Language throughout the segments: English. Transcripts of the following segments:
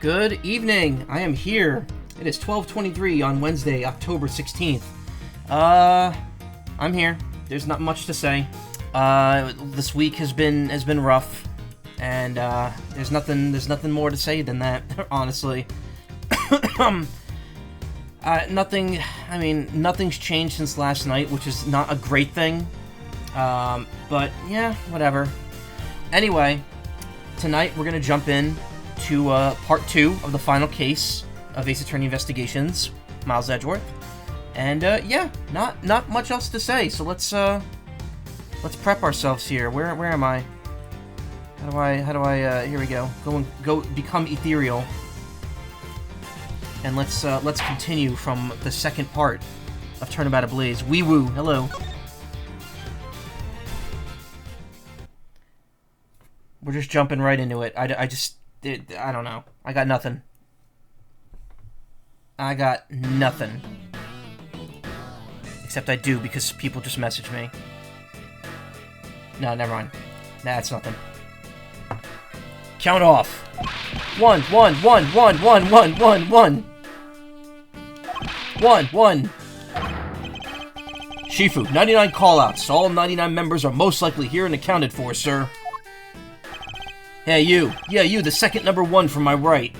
Good evening. I am here. It is 12:23 on Wednesday, October 16th. I'm here. There's not much to say. This week has been rough, and there's nothing more to say than that, honestly. Nothing's changed since last night, which is not a great thing. But yeah, whatever. Anyway, tonight we're gonna jump in to part 2 of the final case of Ace Attorney Investigations, Miles Edgeworth. And yeah, not much else to say. So let's prep ourselves here. Where am I? How do I here we go. Go become ethereal. And let's continue from the second part of Turnabout Ablaze. Wee woo, hello. We're just jumping right into it. I don't know. I got nothing. Except I do, because people just message me. No, never mind. Nah, it's nothing. Count off. 1, 1, 1, 1, 1, 1, 1, 1. 1, 1. Shifu, 99 callouts. All 99 members are most likely here and accounted for, sir. Hey, you. Yeah, you, the second number 1 from my right.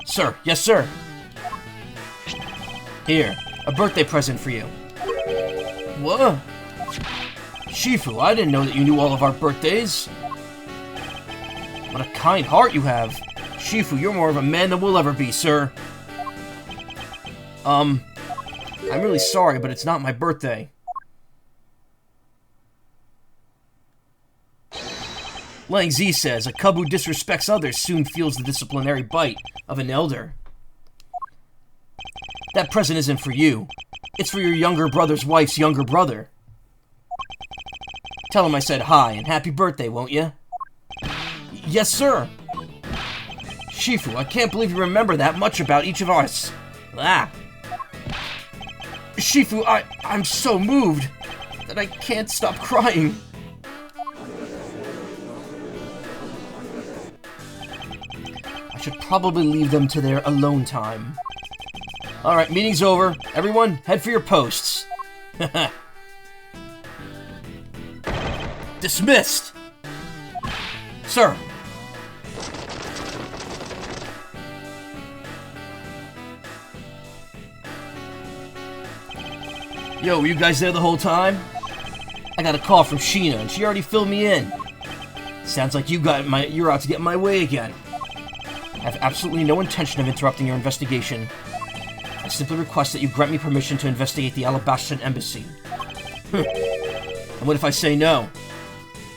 Sir. Yes, sir. Here, a birthday present for you. What? Shifu, I didn't know that you knew all of our birthdays. What a kind heart you have. Shifu, you're more of a man than we'll ever be, sir. I'm really sorry, but it's not my birthday. Lang Z says, a cub who disrespects others soon feels the disciplinary bite of an elder. That present isn't for you. It's for your younger brother's wife's younger brother. Tell him I said hi and happy birthday, won't you? Yes, sir. Shifu, I can't believe you remember that much about each of us. Ah. Shifu, I'm so moved that I can't stop crying. I should probably leave them to their alone time. Alright, meeting's over. Everyone, head for your posts. Dismissed! Sir! Yo, were you guys there the whole time? I got a call from Sheena, and she already filled me in. Sounds like you're out to get in my way again. I have absolutely no intention of interrupting your investigation. I simply request that you grant me permission to investigate the Allebahstian embassy. And what if I say no?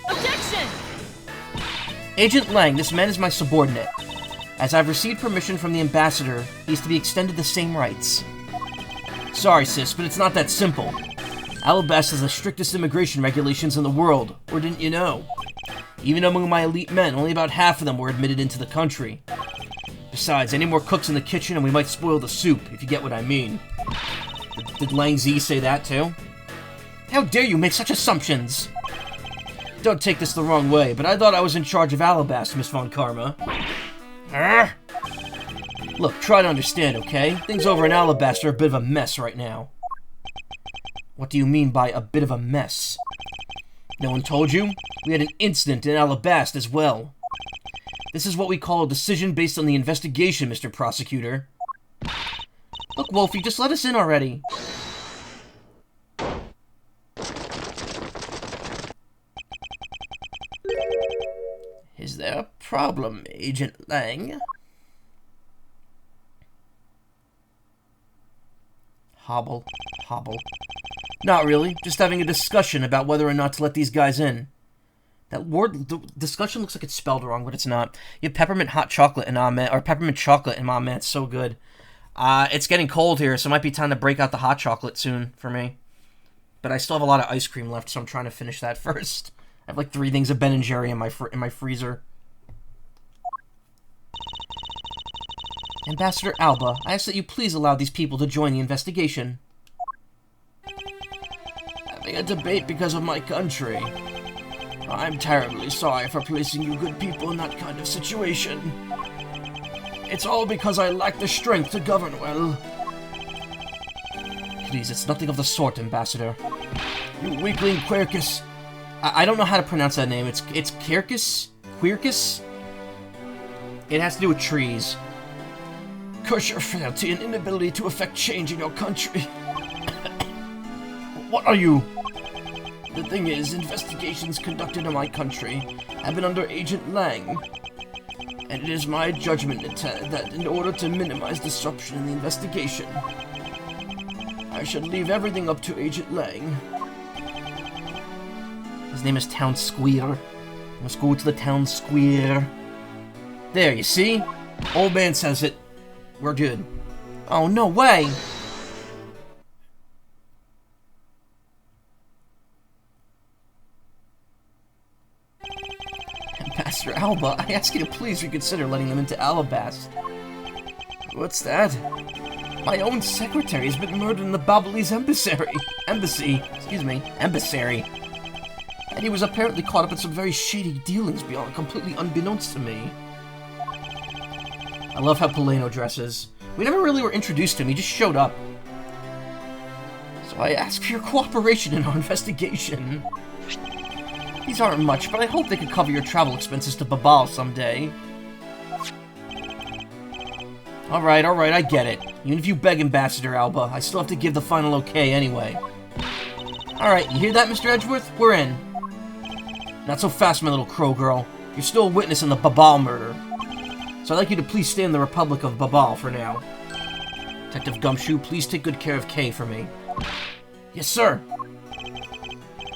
Objection! Agent Lang, this man is my subordinate. As I've received permission from the ambassador, he is to be extended the same rights. Sorry, sis, but it's not that simple. Allebahst has the strictest immigration regulations in the world, or didn't you know? Even among my elite men, only about half of them were admitted into the country. Besides, any more cooks in the kitchen and we might spoil the soup, if you get what I mean. Did Lang Z say that too? How dare you make such assumptions? Don't take this the wrong way, but I thought I was in charge of Allebahst, Miss Von Karma. Arrgh. Look, try to understand, okay? Things over in Allebahst are a bit of a mess right now. What do you mean by a bit of a mess? No one told you? We had an incident in Allebahst as well. This is what we call a decision based on the investigation, Mr. Prosecutor. Look, Wolfie, just let us in already. Is there a problem, Agent Lang? Hobble. Not really, just having a discussion about whether or not to let these guys in. That word, the discussion looks like it's spelled wrong, but it's not. You have peppermint hot chocolate and or peppermint chocolate, and man, it's so good. It's getting cold here, so it might be time to break out the hot chocolate soon for me. But I still have a lot of ice cream left, so I'm trying to finish that first. I have like 3 things of Ben & Jerry in my freezer. Ambassador Alba, I ask that you please allow these people to join the investigation. Having a debate because of my country. I'm terribly sorry for placing you good people in that kind of situation. It's all because I lack the strength to govern well. Please, it's nothing of the sort, Ambassador. You weakling Quercus. I don't know how to pronounce that name. It's Quercus? Quercus? It has to do with trees. Curse your frailty and inability to effect change in your country. What are you? The thing is, investigations conducted in my country have been under Agent Lang. And it is my judgment that in order to minimize disruption in the investigation, I should leave everything up to Agent Lang. His name is Town Squeer. Let's go to the Town Squeer. There, you see? Old man says it. We're good. Oh, no way! Ambassador Alba, I ask you to please reconsider letting them into Allebahst. What's that? My own secretary has been murdered in the Babalese embassy. And he was apparently caught up in some very shady dealings beyond completely unbeknownst to me. I love how Poleno dresses. We never really were introduced to him, he just showed up. So I ask for your cooperation in our investigation. These aren't much, but I hope they could cover your travel expenses to Babal someday. Alright, I get it. Even if you beg Ambassador Alba, I still have to give the final okay anyway. Alright, you hear that, Mr. Edgeworth? We're in. Not so fast, my little crow girl. You're still a witness in the Babal murder. So I'd like you to please stay in the Republic of Babal for now. Detective Gumshoe, please take good care of Kay for me. Yes, sir.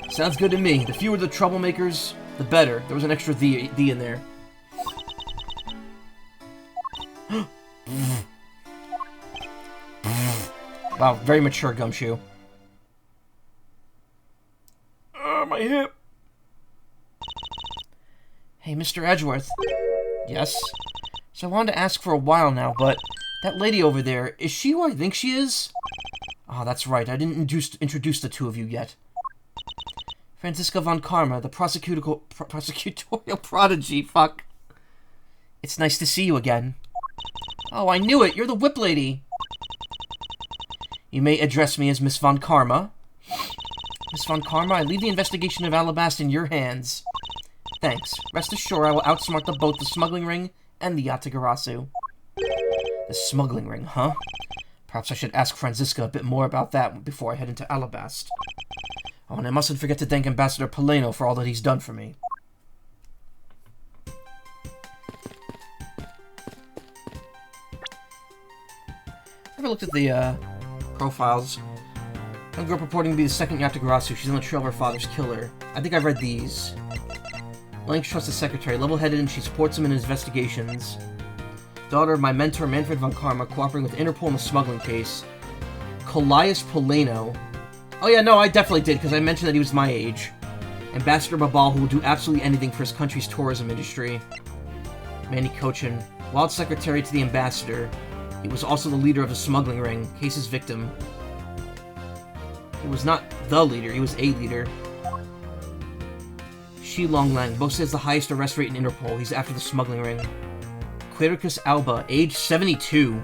Sounds good to me. The fewer the troublemakers, the better. There was an extra D in there. Wow, very mature, Gumshoe. My hip. Hey, Mr. Edgeworth. Yes? So I wanted to ask for a while now, but that lady over there, is she who I think she is? Oh, that's right. I didn't introduce the two of you yet. Franziska von Karma, the prosecutorial prodigy. Fuck. It's nice to see you again. Oh, I knew it. You're the whip lady. You may address me as Miss von Karma. Miss von Karma, I leave the investigation of Allebahstian in your hands. Thanks. Rest assured I will outsmart both the smuggling ring and the Yatagarasu. The smuggling ring, huh? Perhaps I should ask Franziska a bit more about that before I head into Allebahst. Oh, and I mustn't forget to thank Ambassador Poleno for all that he's done for me. Ever looked at the, profiles? Young girl purporting to be the second Yatagarasu. She's on the trail of her father's killer. I think I've read these. Lang trusts the secretary, level-headed, and she supports him in his investigations. Daughter of my mentor, Manfred von Karma, cooperating with Interpol in the smuggling case. Colias Poleno. Oh yeah, no, I definitely did, because I mentioned that he was my age. Ambassador Babal, who will do absolutely anything for his country's tourism industry. Manny Cochin. Wild secretary to the ambassador. He was also the leader of the smuggling ring, case's victim. He was not the leader, he was a leader. Shi Long Lang, boasts has the highest arrest rate in Interpol. He's after the smuggling ring. Quercus Alba, age 72.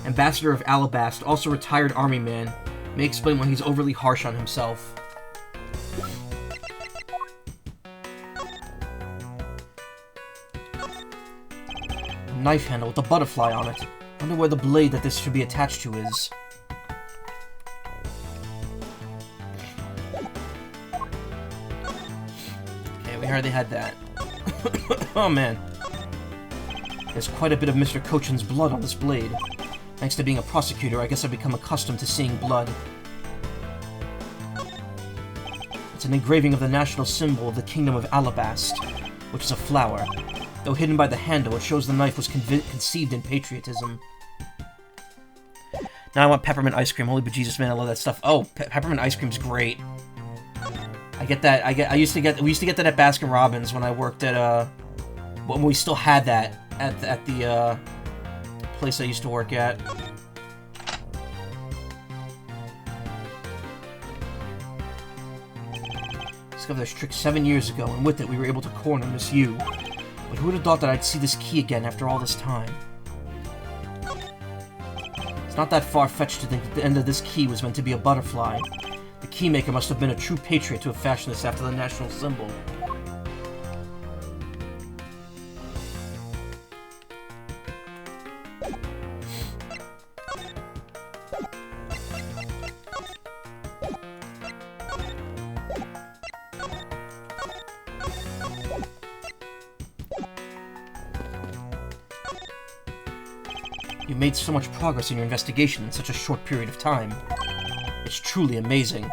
Ambassador of Allebahst, also retired army man. May explain why he's overly harsh on himself. Knife handle with a butterfly on it. Wonder where the blade that this should be attached to is. Okay, we already had that. Oh man. There's quite a bit of Mr. Cochin's blood on this blade. Thanks to being a prosecutor, I guess I've become accustomed to seeing blood. It's an engraving of the national symbol of the Kingdom of Allebahst, which is a flower. Though hidden by the handle, it shows the knife was conceived in patriotism. Now I want peppermint ice cream. Holy bejesus, man, I love that stuff. Oh, peppermint ice cream's great. I get that. We used to get that at Baskin Robbins when I worked at when we still had that at the place I used to work at. Discovered this trick 7 years ago, and with it we were able to corner Miss Yu. But who would have thought that I'd see this key again after all this time? not that far-fetched to think that the end of this key was meant to be a butterfly. The keymaker must have been a true patriot to have fashioned this after the national symbol. You made so much progress in your investigation in such a short period of time. It's truly amazing.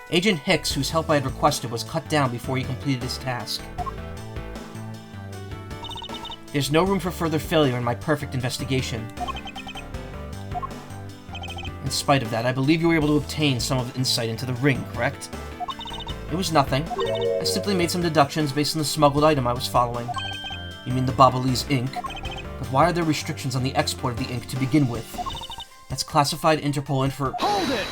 Agent Hicks, whose help I had requested, was cut down before he completed his task. There's no room for further failure in my perfect investigation. In spite of that, I believe you were able to obtain some of the insight into the ring, correct? It was nothing. I simply made some deductions based on the smuggled item I was following. You mean the Babalese ink? But why are there restrictions on the export of the ink to begin with? That's classified Interpol info. Hold it!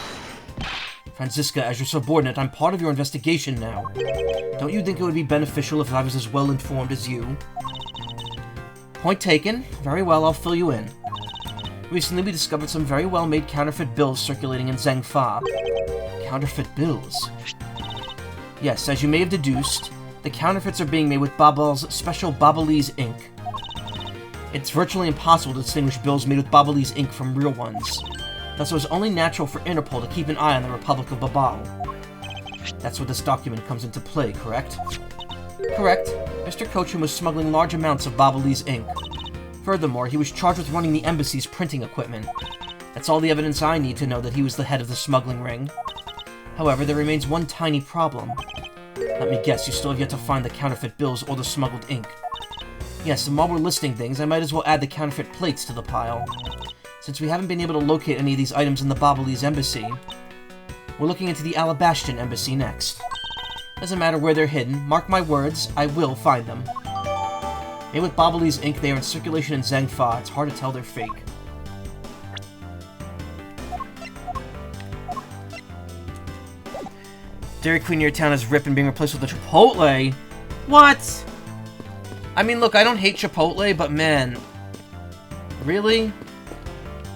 Franziska, as your subordinate, I'm part of your investigation now. Don't you think it would be beneficial if I was as well informed as you? Point taken. Very well, I'll fill you in. Recently, we discovered some very well-made counterfeit bills circulating in Zhengfa. Counterfeit bills? Yes, as you may have deduced, the counterfeits are being made with Babal's special Babalese ink. It's virtually impossible to distinguish bills made with Babalese ink from real ones. Thus, it was only natural for Interpol to keep an eye on the Republic of Babal. That's where this document comes into play, correct? Correct. Mr. Cochin was smuggling large amounts of Babalese ink. Furthermore, he was charged with running the embassy's printing equipment. That's all the evidence I need to know that he was the head of the smuggling ring. However, there remains one tiny problem. Let me guess, you still have yet to find the counterfeit bills or the smuggled ink. Yes, and while we're listing things, I might as well add the counterfeit plates to the pile. Since we haven't been able to locate any of these items in the Babalese embassy, we're looking into the Allebahstian embassy next. Doesn't matter where they're hidden, mark my words, I will find them. Made with Babalese ink, they are in circulation in Zhengfa. It's hard to tell they're fake. Dairy Queen near town is ripped and being replaced with a Chipotle. What? I mean, look, I don't hate Chipotle, but man, really?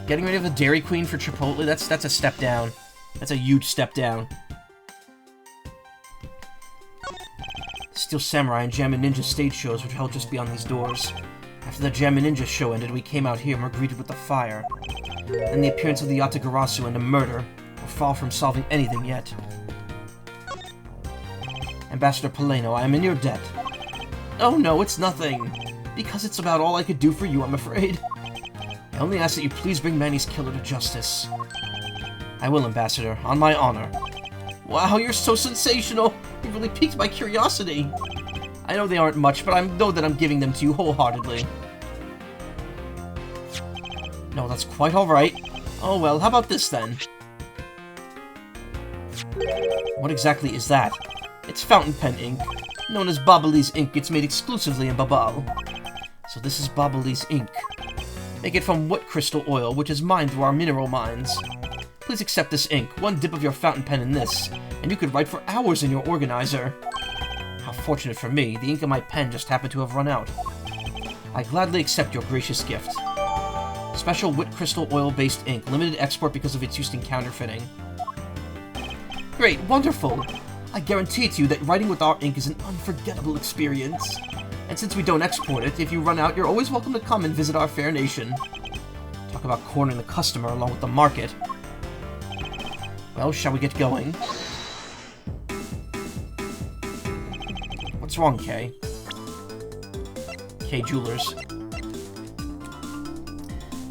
Getting rid of the Dairy Queen for Chipotle? That's a step down. That's a huge step down. Steel Samurai and Jammin' Ninja stage shows which held just beyond these doors. After the Jammin' Ninja show ended, we came out here and were greeted with the fire. Then the appearance of the Yatagarasu and a murder. We're far from solving anything yet. Ambassador Paleno, I am in your debt. Oh no, it's nothing. Because it's about all I could do for you, I'm afraid. I only ask that you please bring Manny's killer to justice. I will, Ambassador, on my honor. Wow, you're so sensational! You really piqued my curiosity. I know they aren't much, but I know that I'm giving them to you wholeheartedly. No, that's quite alright. Oh well, how about this then? What exactly is that? It's fountain pen ink. Known as Babalese ink, it's made exclusively in Babal. So this is Babalese ink. Make it from wood crystal oil, which is mined through our mineral mines. Please accept this ink. One dip of your fountain pen in this, and you could write for hours in your organizer. How fortunate for me, the ink in my pen just happened to have run out. I gladly accept your gracious gift. Special wood crystal oil-based ink, limited export because of its use in counterfeiting. Great, wonderful! I guarantee to you that writing with our ink is an unforgettable experience. And since we don't export it, if you run out, you're always welcome to come and visit our fair nation. Talk about cornering the customer along with the market. Well, shall we get going? What's wrong, Kay? Kay Jewelers.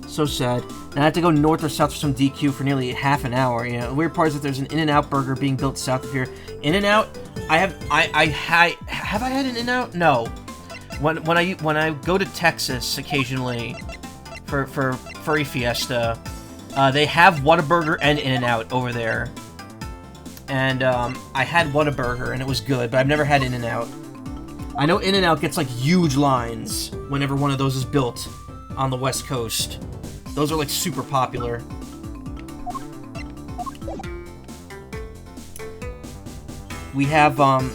So sad. Now I have to go north or south for some DQ for nearly half an hour. You know, the weird part is that there's an In-N-Out burger being built south of here. In-N-Out? Have I had an In-N-Out? No. When I go to Texas occasionally for Furry Fiesta, they have Whataburger and In-N-Out over there. And I had Whataburger and it was good, but I've never had In-N-Out. I know In-N-Out gets like huge lines whenever one of those is built on the West Coast. Those are like super popular. We have on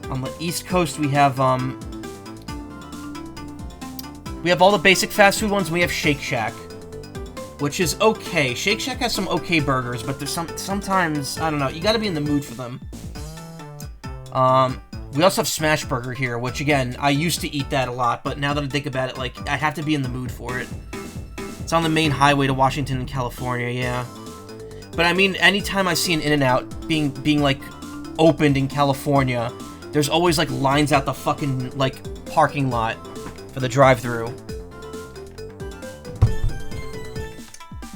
the East Coast we have all the basic fast food ones, and we have Shake Shack, which is okay. Shake Shack has some okay burgers, but there's sometimes, I don't know, you gotta be in the mood for them. We also have Smash Burger here, which, again, I used to eat that a lot, but now that I think about it, like, I have to be in the mood for it. It's on the main highway to Washington and California, yeah. But, I mean, anytime I see an In-N-Out being like, opened in California, there's always, like, lines out the fucking, like, parking lot for the drive-thru.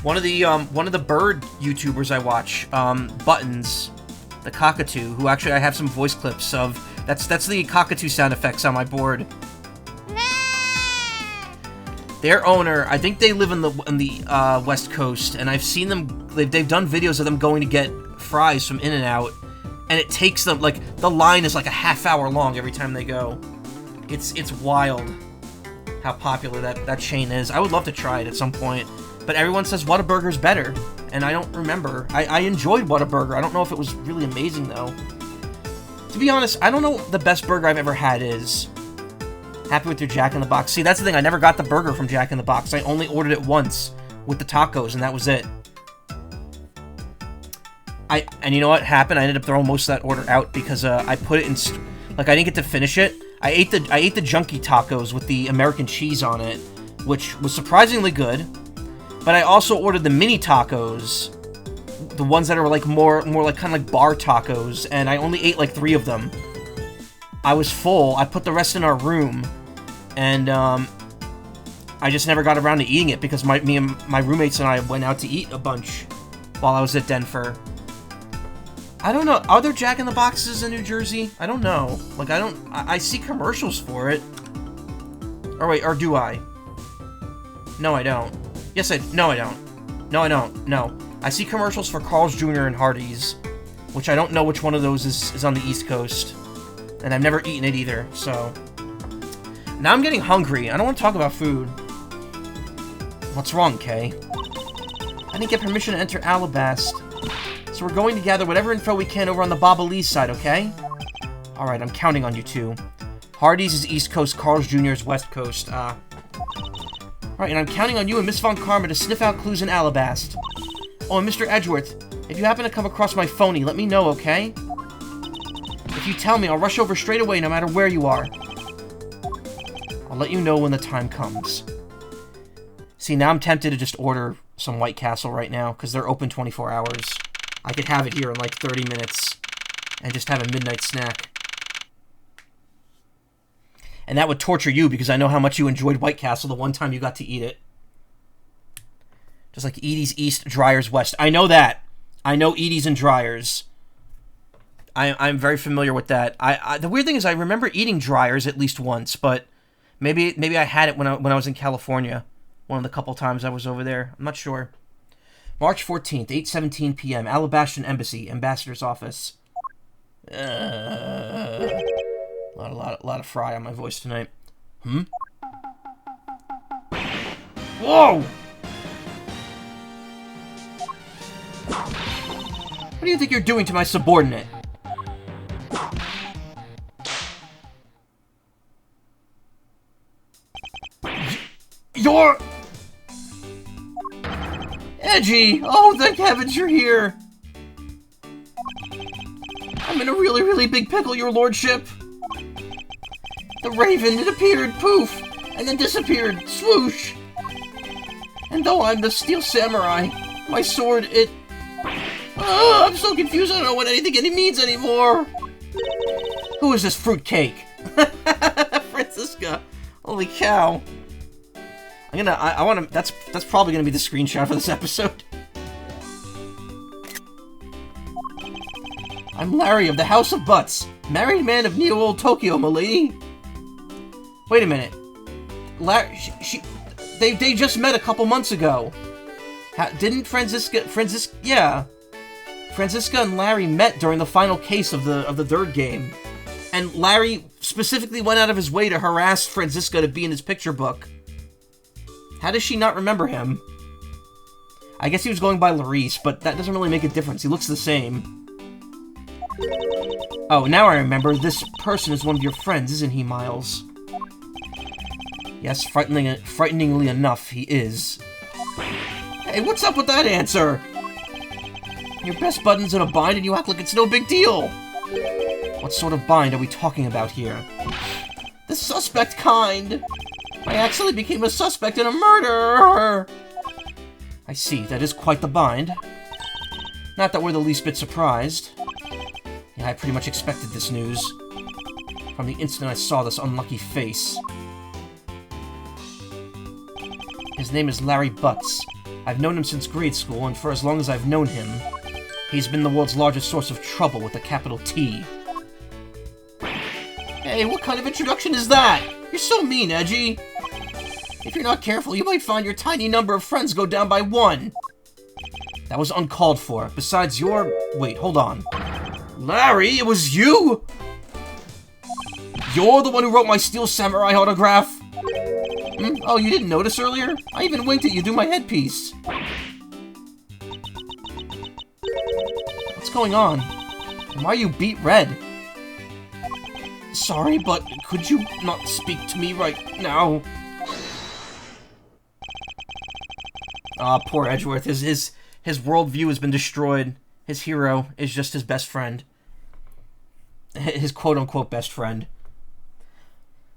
One of the bird YouTubers I watch, Buttons, the cockatoo, who actually I have some voice clips of. That's the cockatoo sound effects on my board. Their owner, I think they live in the West Coast, and I've seen them. They've done videos of them going to get fries from In-N-Out, and it takes them, like, the line is like a half hour long every time they go. It's wild how popular that chain is. I would love to try it at some point, but everyone says Whataburger's better, and I don't remember. I enjoyed Whataburger. I don't know if it was really amazing, though. To be honest, I don't know what the best burger I've ever had is. Happy with your Jack in the Box. See, that's the thing. I never got the burger from Jack in the Box. I only ordered it once with the tacos, and that was it. And you know what happened? I ended up throwing most of that order out because I put it in... Like, I didn't get to finish it. I ate the junky tacos with the American cheese on it, which was surprisingly good. But I also ordered the mini tacos, the ones that are like more like kind of like bar tacos, and I only ate like 3 of them. I was full. I put the rest in our room, and I just never got around to eating it because me and my roommates and I went out to eat a bunch while I was at Denver. I don't know. Are there Jack in the Boxes in New Jersey? I don't know. Like, I see commercials for it. Or wait, or do I? No, I don't. Yes, no, I don't. No, I don't. No. I see commercials for Carl's Jr. and Hardee's, which I don't know which one of those is on the East Coast. And I've never eaten it either, so... Now I'm getting hungry. I don't want to talk about food. What's wrong, Kay? I didn't get permission to enter Allebahstian. So we're going to gather whatever info we can over on the Baba Lee's side, okay? Alright, I'm counting on you two. Hardee's is East Coast, Carl's Jr. is West Coast. Alright, and I'm counting on you and Miss Von Karma to sniff out clues in Allebahstian. Oh, and Mr. Edgeworth, if you happen to come across my phony, let me know, okay? If you tell me, I'll rush over straight away no matter where you are. I'll let you know when the time comes. See, now I'm tempted to just order some White Castle right now, because they're open 24 hours. I could have it here in like 30 minutes, and just have a midnight snack. And that would torture you, because I know how much you enjoyed White Castle the one time you got to eat it. Just like Edie's East, Dryer's West. I know that. I know Edie's and Dryer's. I'm very familiar with that. The weird thing is I remember eating Dryer's at least once, but maybe I had it when I was in California. One of the couple times I was over there. I'm not sure. March 14th, 8:17 p.m. Allebahstian Embassy, Ambassador's Office. A lot of fry on my voice tonight. Whoa! What do you think you're doing to my subordinate? You're... Edgy! Oh, thank heavens you're here! I'm in a really, really big pickle, your lordship! The raven, it appeared, poof! And then disappeared, swoosh! And though I'm the steel samurai, my sword, it... Oh, I'm so confused, I don't know what anything means anymore! Who is this fruitcake? Francisca! Holy cow! I wanna, that's probably gonna be the screenshot for this episode. I'm Larry of the House of Butts, married man of Neo-Old Tokyo, m'lady. Wait a minute. They just met a couple months ago. Didn't Francisca, yeah. Francisca and Larry met during the final case of the third game. And Larry specifically went out of his way to harass Francisca to be in his picture book. How does she not remember him? I guess he was going by Larice, but that doesn't really make a difference. He looks the same. Oh, now I remember. This person is one of your friends, isn't he, Miles? Yes, frighteningly enough, he is. Hey, Hey, what's up with that answer? Your best buddy's in a bind and you act like it's no big deal. What sort of bind are we talking about here? The suspect kind. I actually became a suspect in a murder. I see, that is quite the bind. Not that we're the least bit surprised. Yeah, I pretty much expected this news. From the instant I saw this unlucky face. His name is Larry Butts. I've known him since grade school, and for as long as I've known him, he's been the world's largest source of trouble with a capital T. Hey, what kind of introduction is that? You're so mean, Edgy. If you're not careful, you might find your tiny number of friends go down by 1. That was uncalled for. Besides your... Wait, hold on. Larry, it was you? You're the one who wrote my Steel Samurai autograph? Oh, you didn't notice earlier? I even winked at you do my headpiece. What's going on? And why are you beet red? Sorry, but could you not speak to me right now? Ah, poor Edgeworth. His worldview has been destroyed. His hero is just his best friend. His quote-unquote best friend.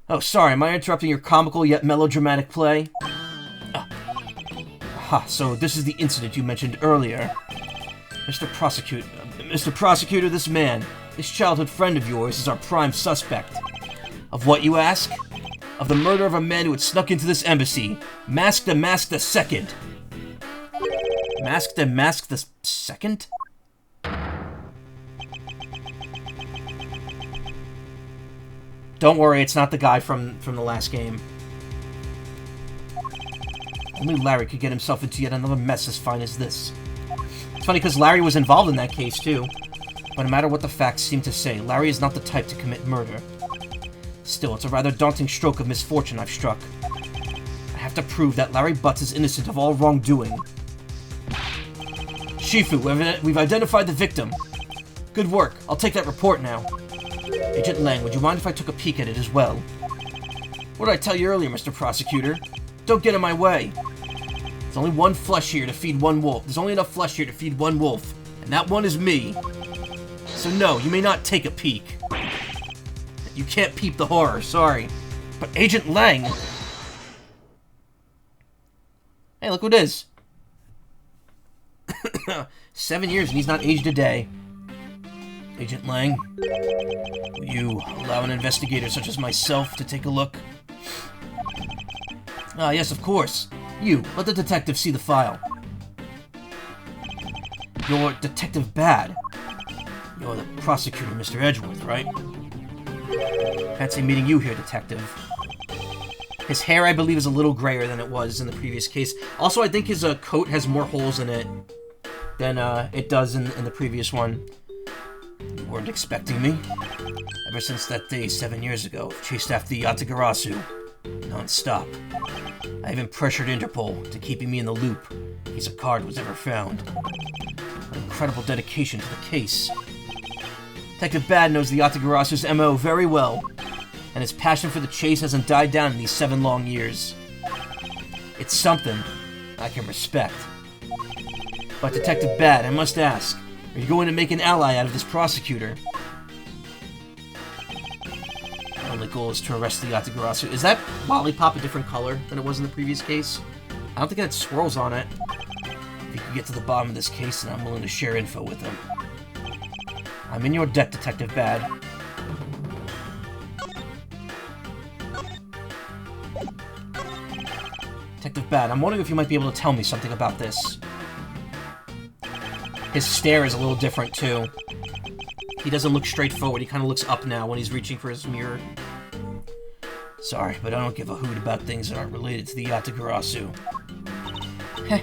Oh, sorry, am I interrupting your comical yet melodramatic play? So this is the incident you mentioned earlier. Mr. Prosecutor, this man, this childhood friend of yours, is our prime suspect. Of what, you ask? Of the murder of a man who had snuck into this embassy. Masked the second. Masked the second? Don't worry, it's not the guy from the last game. Only Larry could get himself into yet another mess as fine as this. It's funny because Larry was involved in that case too. But no matter what the facts seem to say, Larry is not the type to commit murder. Still, it's a rather daunting stroke of misfortune I've struck. I have to prove that Larry Butts is innocent of all wrongdoing. Shifu, we've identified the victim. Good work. I'll take that report now. Agent Lang, would you mind if I took a peek at it as well? What did I tell you earlier, Mr. Prosecutor? Don't get in my way. There's only one flesh here to feed one wolf. There's only enough flesh here to feed one wolf. And that one is me. So no, you may not take a peek. You can't peep the horror, sorry. But Agent Lang... Hey, look who it is. 7 years and he's not aged a day. Agent Lang, will you allow an investigator such as myself to take a look? Ah, yes, of course. You, let the detective see the file. You're Detective Bad. You're the prosecutor, Mr. Edgeworth, right? Fancy meeting you here, Detective. His hair, I believe, is a little grayer than it was in the previous case. Also, I think his coat has more holes in it than it does in the previous one. You weren't expecting me? Ever since that day 7 years ago, I've chased after the Yatagarasu non-stop. I even pressured Interpol to keeping me in the loop in case a card was ever found. An incredible dedication to the case. Detective Bad knows the Yatagarasu's MO very well, and his passion for the chase hasn't died down in these 7 long years. It's something I can respect. But Detective Bad, I must ask, are you going to make an ally out of this prosecutor? My only goal is to arrest the Yatagarasu. Is that lollipop a different color than it was in the previous case? I don't think it had swirls on it. If you can get to the bottom of this case, then I'm willing to share info with them. I'm in your debt, Detective Bad. Detective Bad, I'm wondering if you might be able to tell me something about this. His stare is a little different, too. He doesn't look straight forward, he kind of looks up now when he's reaching for his mirror. Sorry, but I don't give a hoot about things that aren't related to the Yatagarasu. Heh,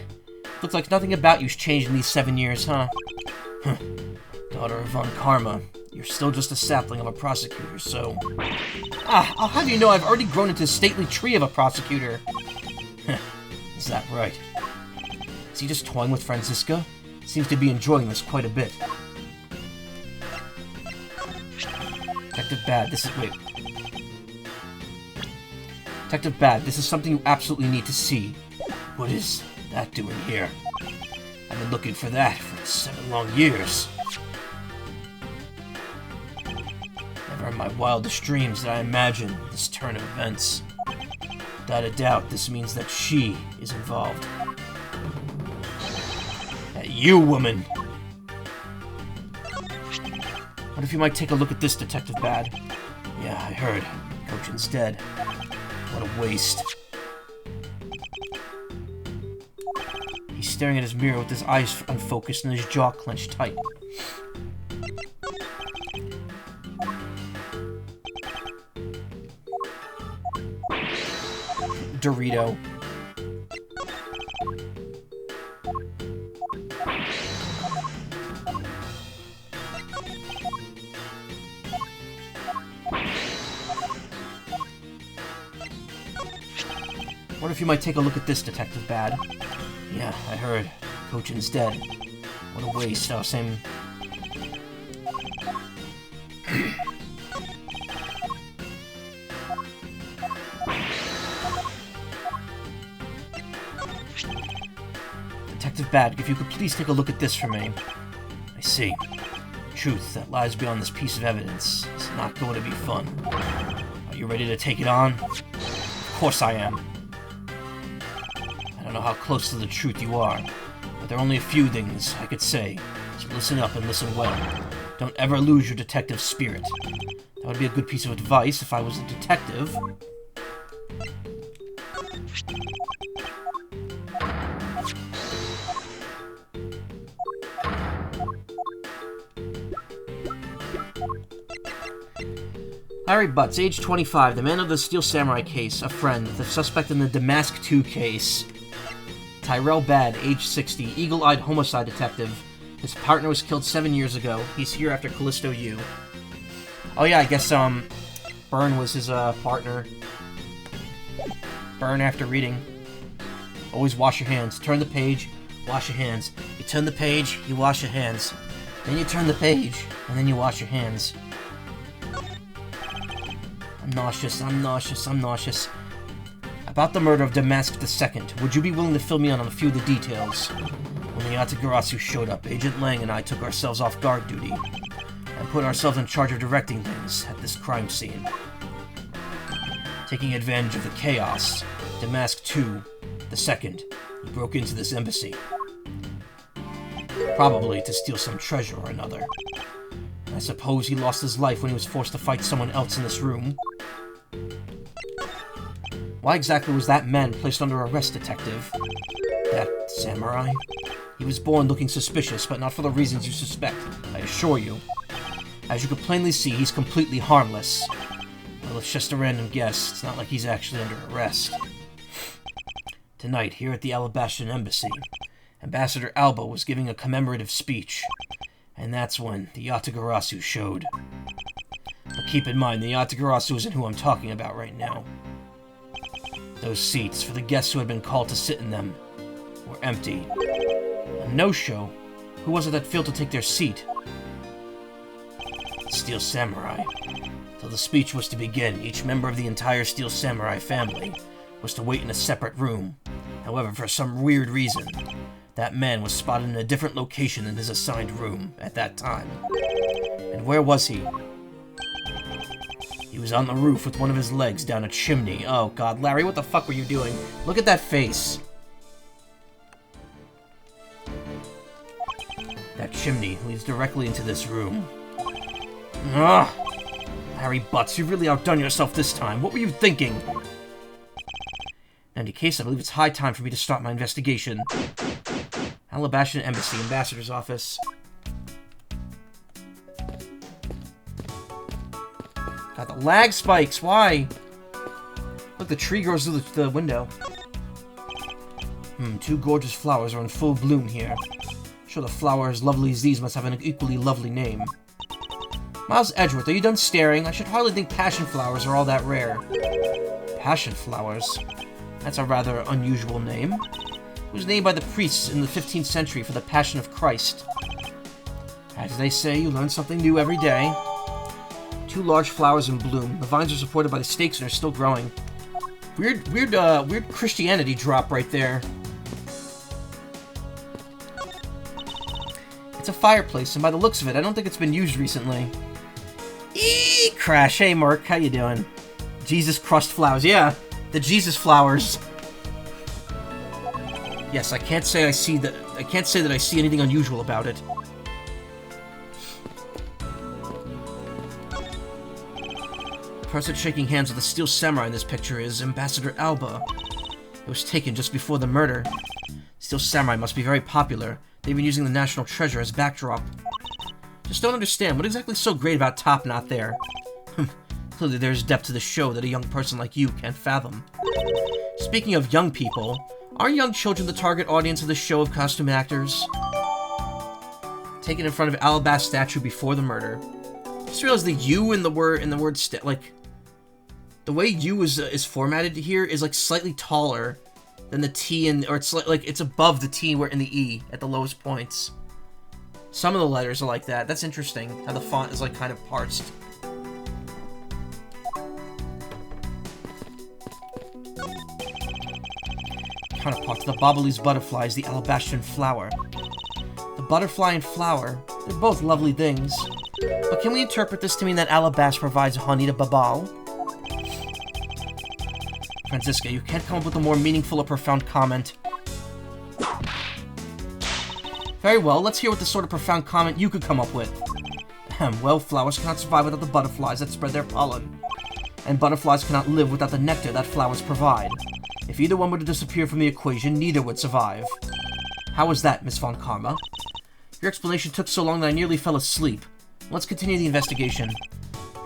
looks like nothing about you's changed in these 7 years, huh? Daughter of Von Karma, you're still just a sapling of a prosecutor, so... I'll have you know I've already grown into a stately tree of a prosecutor. Is that right? Is he just toying with Franziska? Seems to be enjoying this quite a bit. Detective Bad, this is... Wait. Detective Bad, this is something you absolutely need to see. What is that doing here? I've been looking for that for 7 long years. Never in my wildest dreams did I imagine this turn of events. Without a doubt, this means that she is involved. That you, woman! What if you might take a look at this, Detective Bad? Yeah, I heard. Kochin's dead. What a waste. He's staring at his mirror with his eyes unfocused and his jaw clenched tight. Dorito. What if you might take a look at this, Detective Bad? Yeah, I heard. Kochin's dead. What a waste. Same. Detective Bad, if you could please take a look at this for me. I see. Truth that lies beyond this piece of evidence is not going to be fun. Are you ready to take it on? Of course I am. I don't know how close to the truth you are, but there are only a few things I could say, so listen up and listen well. Don't ever lose your detective spirit. That would be a good piece of advice if I was a detective. Larry Butts, age 25, the man of the Steel Samurai case, a friend, the suspect in the Damask 2 case. Tyrell Bad, age 60, eagle-eyed homicide detective. His partner was killed 7 years ago. He's here after Callisto U. Oh yeah, I guess, Burn was his, partner. Burn after reading. Always wash your hands. Turn the page, wash your hands. You turn the page, you wash your hands. Then you turn the page, and then you wash your hands. I'm nauseous, I'm nauseous, I'm nauseous. About the murder of Damask II, would you be willing to fill me in on a few of the details? When the Yatagarasu showed up, Agent Lang and I took ourselves off guard duty and put ourselves in charge of directing things at this crime scene. Taking advantage of the chaos, Damask II, he broke into this embassy. Probably to steal some treasure or another. And I suppose he lost his life when he was forced to fight someone else in this room. Why exactly was that man placed under arrest, Detective? That samurai? He was born looking suspicious, but not for the reasons you suspect, I assure you. As you could plainly see, he's completely harmless. Well, it's just a random guess. It's not like he's actually under arrest. Tonight, here at the Allebahstian embassy, Ambassador Alba was giving a commemorative speech. And that's when the Yatagarasu showed. But keep in mind, the Yatagarasu isn't who I'm talking about right now. Those seats, for the guests who had been called to sit in them, were empty. A no-show? Who was it that failed to take their seat? Steel Samurai. Till the speech was to begin, each member of the entire Steel Samurai family was to wait in a separate room. However, for some weird reason, that man was spotted in a different location than his assigned room at that time. And where was he? He was on the roof with one of his legs down a chimney. Oh god, Larry, what the fuck were you doing? Look at that face. That chimney leads directly into this room. Ugh! Larry Butts, you've really outdone yourself this time. What were you thinking? In any case, I believe it's high time for me to start my investigation. Allebahstian Embassy, Ambassador's Office. God, the lag spikes, why? Look, the tree grows through the window. Two gorgeous flowers are in full bloom here. I'm sure the flower as lovely as these must have an equally lovely name. Miles Edgeworth, are you done staring? I should hardly think passion flowers are all that rare. Passion flowers? That's a rather unusual name. It was named by the priests in the 15th century for the Passion of Christ. As they say, you learn something new every day. Two large flowers in bloom. The vines are supported by the stakes and are still growing. Weird Christianity drop right there. fireplace, and by the looks of it, I don't think it's been used recently. Eee! Crash. Hey, Merc. How you doing? Jesus crust flowers. Yeah, the Jesus flowers. Yes, I can't say that I see anything unusual about it. The person shaking hands with the steel samurai in this picture is Ambassador Alba. It was taken just before the murder. Steel samurai must be very popular. They've been using the national treasure as backdrop. Just don't understand, what exactly is so great about Top not there? Clearly there's depth to the show that a young person like you can't fathom. Speaking of young people, aren't young children the target audience of the show of costume actors? Taken in front of Allebahstian statue before the murder. Just realized the U in the word like the way U is formatted here is like slightly taller than the T or it's like it's above the T where in the E at the lowest points. Some of the letters are like that. That's interesting how the font is like kind of parsed. Counterpart to the Bobbly's butterfly is the Allebahstian flower. The butterfly and flower, they're both lovely things. But can we interpret this to mean that Allebahst provides honey to Babal? Franziska, you can't come up with a more meaningful or profound comment. Very well, let's hear what the sort of profound comment you could come up with. Well, flowers cannot survive without the butterflies that spread their pollen. And butterflies cannot live without the nectar that flowers provide. If either one were to disappear from the equation, neither would survive. How was that, Miss Von Karma? Your explanation took so long that I nearly fell asleep. Let's continue the investigation.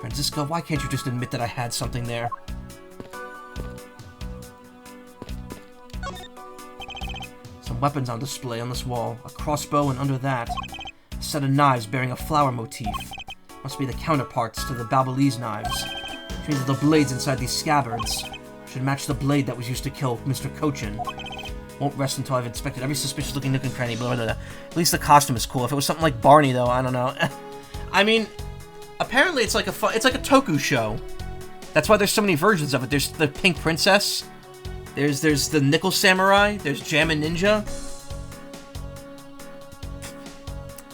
Franziska, why can't you just admit that I had something there? Some weapons on display on this wall. A crossbow, and under that, a set of knives bearing a flower motif. Must be the counterparts to the Balbalese knives. Which means that the blades inside these scabbards should match the blade that was used to kill Mr. Cochin. Won't rest until I've inspected every suspicious-looking nook and cranny, blah, blah, blah. At least the costume is cool. If it was something like Barney, though, I don't know. I mean, apparently it's like a Toku show. That's why there's so many versions of it. There's the Pink Princess. There's the Nickel Samurai. There's Jammin' Ninja.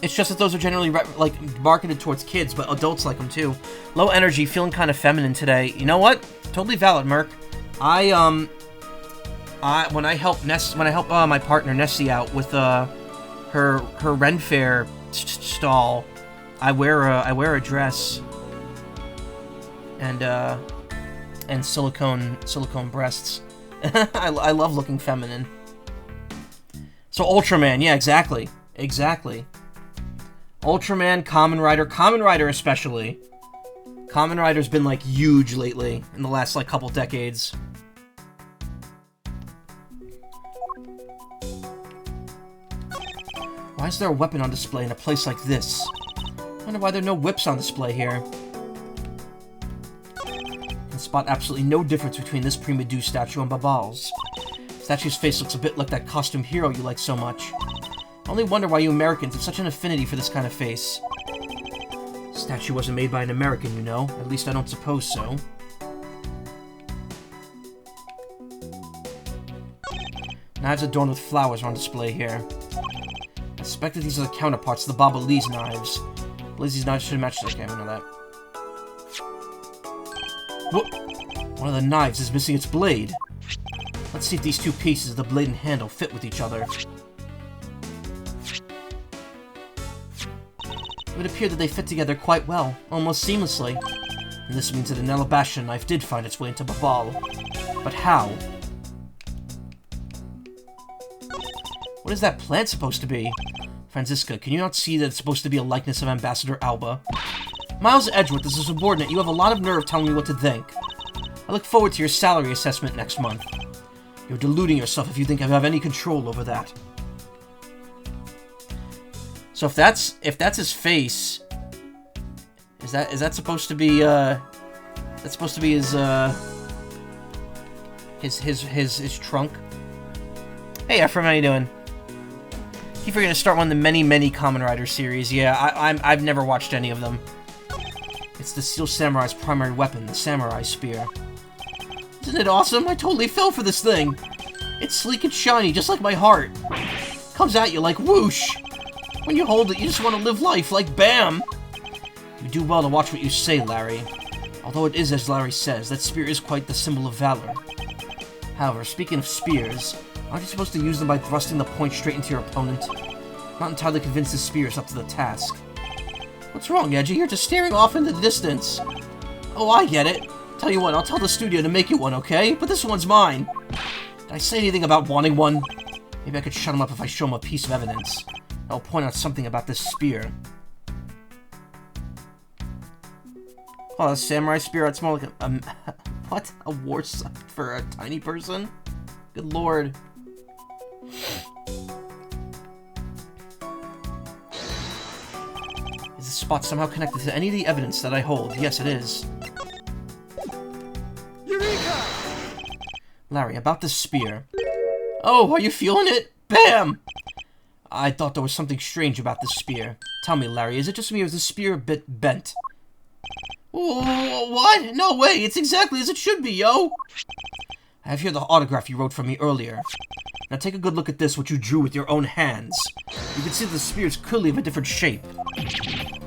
It's just that those are generally marketed towards kids, but adults like them too. Low energy, feeling kind of feminine today. You know what? Totally valid, Merc. When I help my partner Nessie out with her Ren Fair stall, I wear a dress and silicone breasts. I love looking feminine. So Ultraman, yeah, exactly. Ultraman, Kamen Rider especially. Kamen Rider's been like huge lately in the last like couple decades. Why is there a weapon on display in a place like this? I wonder why there are no whips on display here. I can spot absolutely no difference between this Prima Du statue and Babal's. The statue's face looks a bit like that costume hero you like so much. I only wonder why you Americans have such an affinity for this kind of face. The statue wasn't made by an American, you know. At least I don't suppose so. Knives adorned with flowers are on display here. I suspect that these are the counterparts to the Babalese knives. Blizzy's knives should match this. Okay, I know that. What? One of the knives is missing its blade. Let's see if these two pieces of the blade and handle fit with each other. It would appear that they fit together quite well, almost seamlessly. And this means that an Allebahstian knife did find its way into Babal. But how? What is that plant supposed to be? Franziska, can you not see that it's supposed to be a likeness of Ambassador Alba? Miles Edgeworth, as a subordinate, you have a lot of nerve telling me what to think. I look forward to your salary assessment next month. You're deluding yourself if you think I have any control over that. So if that's his face, is that supposed to be that's supposed to be his trunk? Hey Ephraim, how you doing? Keep forgetting to start one of the many Kamen Rider series. Yeah, I've never watched any of them. It's the Steel Samurai's primary weapon, the Samurai Spear. Isn't it awesome? I totally fell for this thing. It's sleek and shiny, just like my heart. Comes at you like whoosh. When you hold it, you just want to live life like Bam! You do well to watch what you say, Larry. Although it is as Larry says, that spear is quite the symbol of valor. However, speaking of spears, aren't you supposed to use them by thrusting the point straight into your opponent? I'm not entirely convinced this spear is up to the task. What's wrong, Edgy? You're just staring off into the distance. Oh, I get it. Tell you what, I'll tell the studio to make you one, okay? But this one's mine. Did I say anything about wanting one? Maybe I could shut him up if I show him a piece of evidence. I'll point out something about this spear. Oh, a samurai spear? That's more like a what? A war site for a tiny person? Good lord. Is this spot somehow connected to any of the evidence that I hold? Yes, it is. Eureka! Larry, about this spear. Oh, are you feeling it? Bam! I thought there was something strange about this spear. Tell me, Larry, is it just me or is the spear a bit bent? What? No way! It's exactly as it should be, yo! I have here the autograph you wrote for me earlier. Now take a good look at this, what you drew with your own hands. You can see that the spear is clearly of a different shape.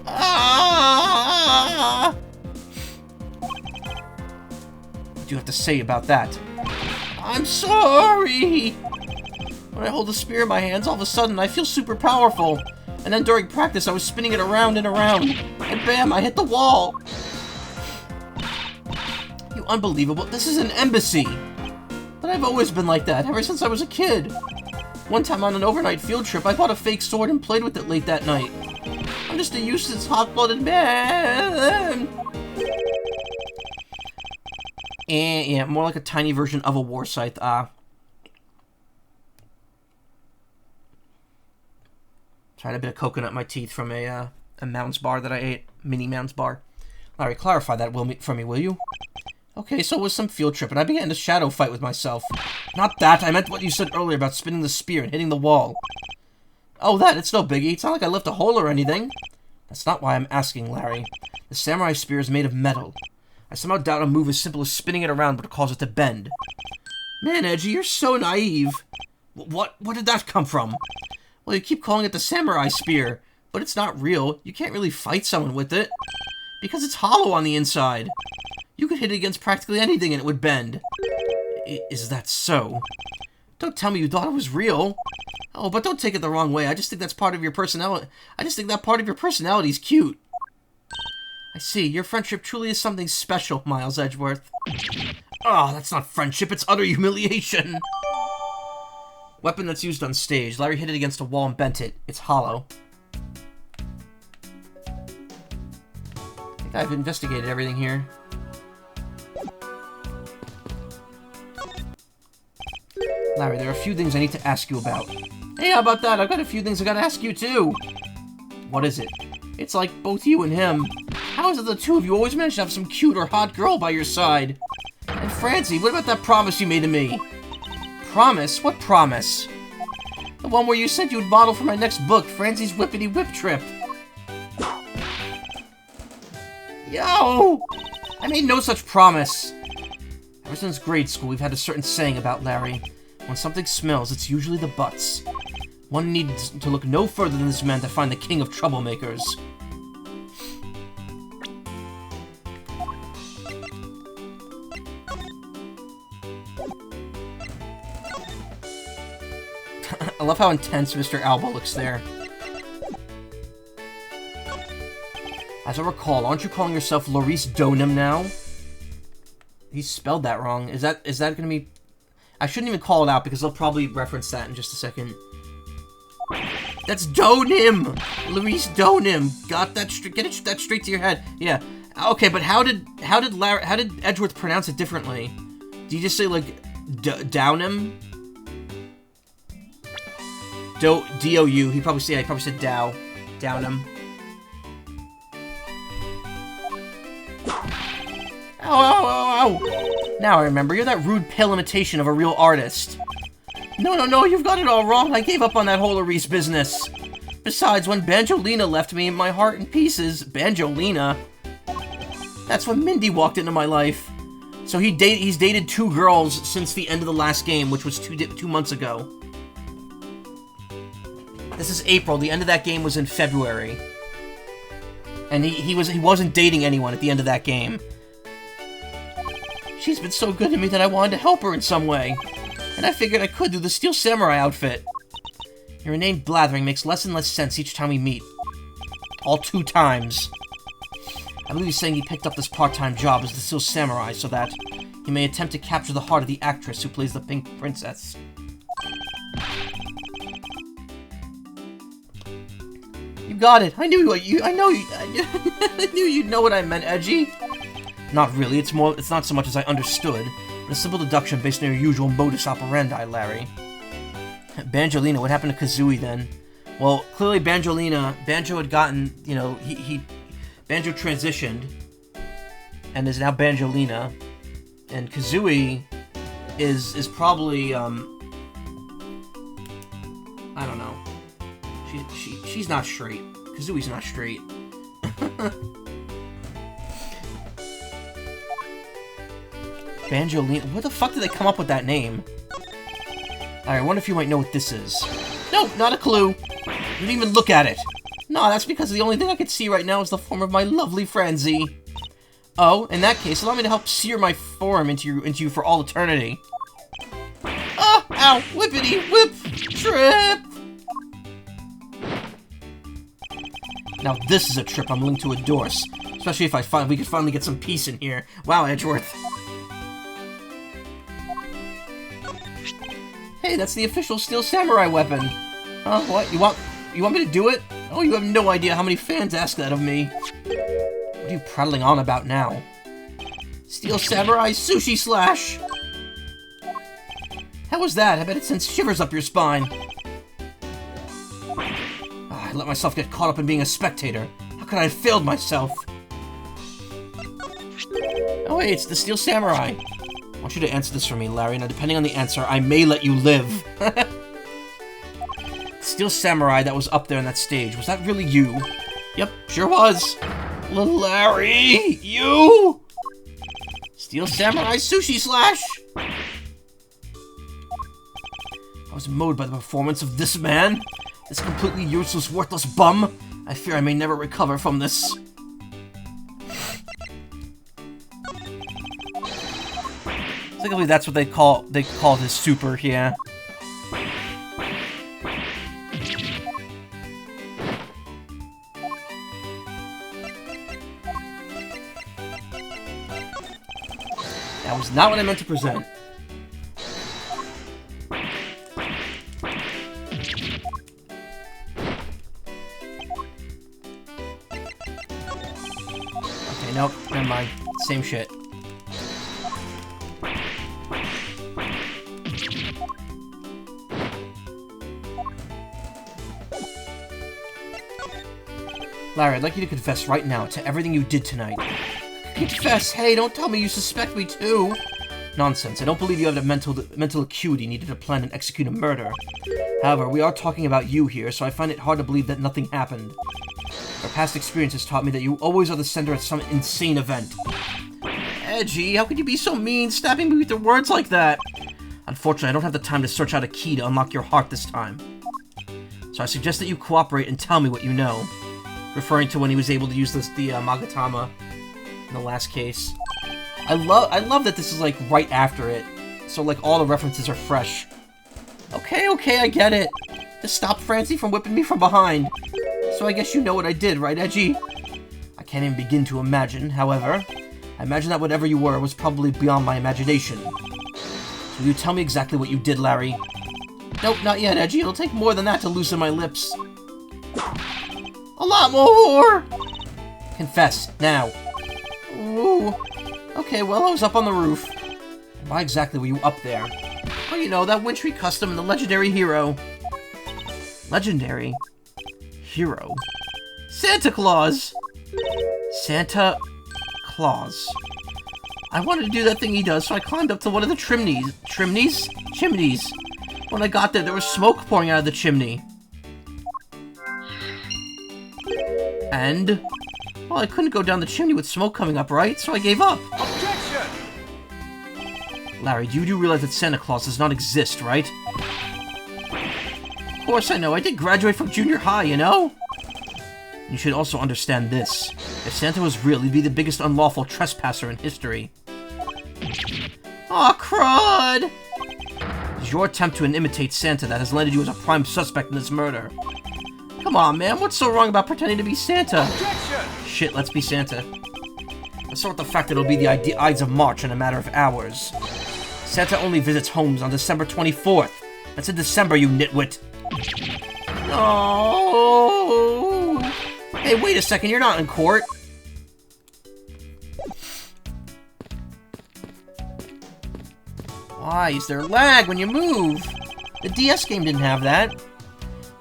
Ah! What do you have to say about that? I'm sorry! When I hold the spear in my hands, all of a sudden I feel super powerful. And then during practice, I was spinning it around and around. And bam, I hit the wall! You unbelievable. This is an embassy! But I've always been like that, ever since I was a kid. One time on an overnight field trip, I bought a fake sword and played with it late that night. I'm just a useless, hot-blooded man! And, yeah, more like a tiny version of a war scythe, Tried a bit of coconut in my teeth from a Mounds bar that I ate. Mini Mounds bar. Larry, clarify that for me, will you? Okay, so it was some field trip, and I began to shadow fight with myself. Not that, I meant what you said earlier about spinning the spear and hitting the wall. Oh, that, it's no biggie. It's not like I left a hole or anything. That's not why I'm asking, Larry. The samurai spear is made of metal. I somehow doubt a move as simple as spinning it around would cause it to bend. Man, Edgy, you're so naive. What did that come from? Well, you keep calling it the samurai spear, but it's not real. You can't really fight someone with it. Because it's hollow on the inside. You could hit it against practically anything and it would bend. Is that so? Don't tell me you thought it was real. Oh, but don't take it the wrong way. I just think that's part of your personality. I just think that part of your personality is cute. I see. Your friendship truly is something special, Miles Edgeworth. Oh, that's not friendship. It's utter humiliation. Weapon that's used on stage. Larry hit it against a wall and bent it. It's hollow. I think I've investigated everything here. Larry, there are a few things I need to ask you about. Hey, how about that? I've got a few things I gotta ask you, too. What is it? It's like both you and him. How is it the two of you always manage to have some cute or hot girl by your side? And Francie, what about that promise you made to me? Promise? What promise? The one where you said you would model for my next book, Francie's Whippity Whip Trip. Yo! I made no such promise. Ever since grade school, we've had a certain saying about Larry. When something smells, it's usually the butts. One needs to look no further than this man to find the king of troublemakers. I love how intense Mr. Alba looks there. As I recall, aren't you calling yourself Laurice Donham now? He spelled that wrong. Is that gonna be... I shouldn't even call it out because they'll probably reference that in just a second. That's Donham! Laurice Donham! Got that get that straight to your head. Yeah. Okay, but how did Edgeworth pronounce it differently? Did you just say like Downham? D-O-U. He probably said Dow. Downham. Ow, ow, ow, ow! Now I remember, you're that rude, pale imitation of a real artist. No, you've got it all wrong. I gave up on that whole Laurice business. Besides, when Banjolina left me, my heart in pieces. Banjolina? That's when Mindy walked into my life. So he's dated 2 girls since the end of the last game, which was two months ago. This is April. The end of that game was in February. And he wasn't dating anyone at the end of that game. She's been so good to me that I wanted to help her in some way. And I figured I could do the Steel Samurai outfit. Your inane blathering makes less and less sense each time we meet. All 2 times. I believe he's saying he picked up this part-time job as the Steel Samurai so that he may attempt to capture the heart of the actress who plays the Pink Princess. You got it. I knew you'd know what I meant, Edgy. Not really. It's not so much as I understood, but a simple deduction based on your usual modus operandi, Larry. Banjolina, what happened to Kazooie then? Well, clearly Banjo had gotten, you know, Banjo transitioned, and is now Banjolina, and Kazooie is probably, I don't know. She's not straight. Kazooie's not straight. Banjolina. Where the fuck did they come up with that name? I wonder if you might know what this is. Nope, not a clue. Didn't even look at it. No, that's because the only thing I can see right now is the form of my lovely Franzi. Oh, in that case, allow me to help sear my form into you for all eternity. Ah, ow, whippity whip, trip. Now this is a trip I'm willing to endorse, especially if we could finally get some peace in here. Wow, Edgeworth. Hey, that's the official Steel Samurai weapon. What? You want me to do it? Oh, you have no idea how many fans ask that of me. What are you prattling on about now? Steel Samurai Sushi Slash! How was that? I bet it sends shivers up your spine. I let myself get caught up in being a spectator. How could I have failed myself? Oh hey, it's the Steel Samurai. I want you to answer this for me, Larry. Now, depending on the answer, I may let you live. Steel Samurai that was up there on that stage, was that really you? Yep, sure was. Larry, you? Steel Samurai Sushi Slash! I was mowed by the performance of this man. This completely useless, worthless bum. I fear I may never recover from this. I believe that's what they call this super, yeah. That was not what I meant to present. Okay, nope, never mind. Same shit. Larry, I'd like you to confess right now to everything you did tonight. Confess? Hey, don't tell me you suspect me too! Nonsense. I don't believe you have the mental acuity needed to plan and execute a murder. However, we are talking about you here, so I find it hard to believe that nothing happened. Our past experience has taught me that you always are the center at some insane event. Edgy, how could you be so mean, stabbing me with your words like that? Unfortunately, I don't have the time to search out a key to unlock your heart this time. So I suggest that you cooperate and tell me what you know. Referring to when he was able to use the Magatama in the last case. I love that this is like right after it, so like all the references are fresh. Okay, I get it. This stopped Francie from whipping me from behind. So I guess you know what I did, right, Edgy? I can't even begin to imagine, however. I imagine that whatever you were was probably beyond my imagination. So will you tell me exactly what you did, Larry? Nope, not yet, Edgy. It'll take more than that to loosen my lips. A lot more! Confess, now. Ooh. Okay, well, I was up on the roof. Why exactly were you up there? Well, you know, that wintry custom and the legendary hero. Legendary? Hero? Santa Claus! Santa Claus. I wanted to do that thing he does, so I climbed up to one of the chimneys. Chimneys. When I got there was smoke pouring out of the chimney. And? Well, I couldn't go down the chimney with smoke coming up, right? So I gave up. Objection! Larry, you do realize that Santa Claus does not exist, right? Of course I know. I did graduate from junior high, you know? You should also understand this. If Santa was real, he'd be the biggest unlawful trespasser in history. Aw, crud! It is your attempt to imitate Santa that has landed you as a prime suspect in this murder. Come on, man. What's so wrong about pretending to be Santa? Objection! Shit, let's be Santa. Let's sort the fact that it'll be the Ides of March in a matter of hours. Santa only visits homes on December 24th. That's in December, you nitwit. Oh. Hey, wait a second. You're not in court. Why is there lag when you move? The DS game didn't have that.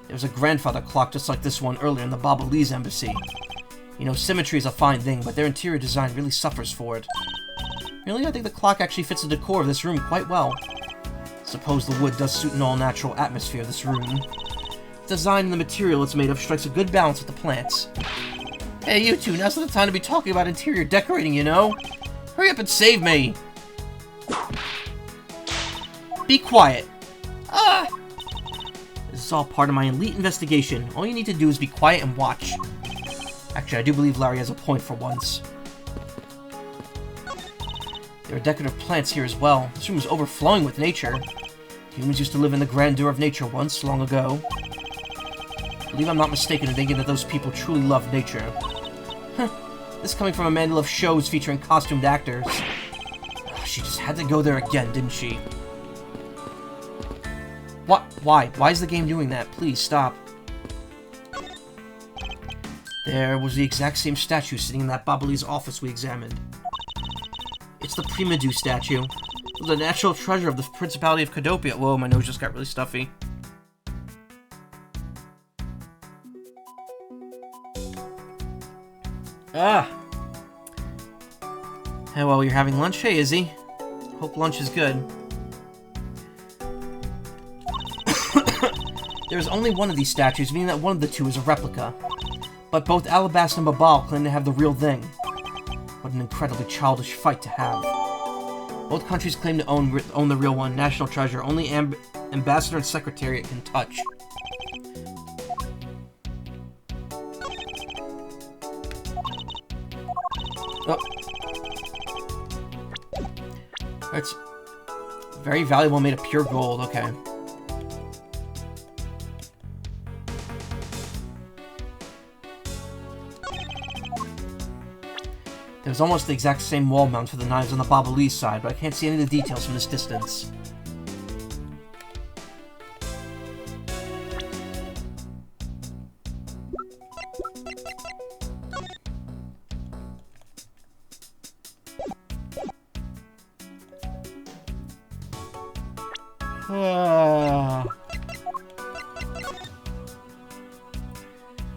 There was a grandfather clock just like this one earlier in the Bobalese embassy. You know, symmetry is a fine thing, but their interior design really suffers for it. Really, I think the clock actually fits the decor of this room quite well. Suppose the wood does suit an all-natural atmosphere of this room. The design and the material it's made of strikes a good balance with the plants. Hey, you two, now's not the time to be talking about interior decorating, you know? Hurry up and save me! Be quiet! Ah! This is all part of my elite investigation. All you need to do is be quiet and watch. Actually, I do believe Larry has a point for once. There are decorative plants here as well. This room is overflowing with nature. Humans used to live in the grandeur of nature once, long ago. I believe I'm not mistaken in thinking that those people truly love nature. Huh. This coming from a man who loves shows featuring costumed actors. Oh, she just had to go there again, didn't she? What? Why? Why is the game doing that? Please, stop. There was the exact same statue sitting in that Bobalese office we examined. It's the Primadou statue. The natural treasure of the Principality of Cadopia. Whoa, my nose just got really stuffy. Ah! Hey, well, you're having lunch? Hey, Izzy. Hope lunch is good. There's only one of these statues, meaning that one of the two is a replica. But both Allebahstian and Macaw claim to have the real thing. What an incredibly childish fight to have. Both countries claim to own the real one, national treasure. Only ambassador and secretariat can touch. Oh. It's very valuable, made of pure gold. Okay. There's almost the exact same wall mount for the knives on the Bobalese side, but I can't see any of the details from this distance.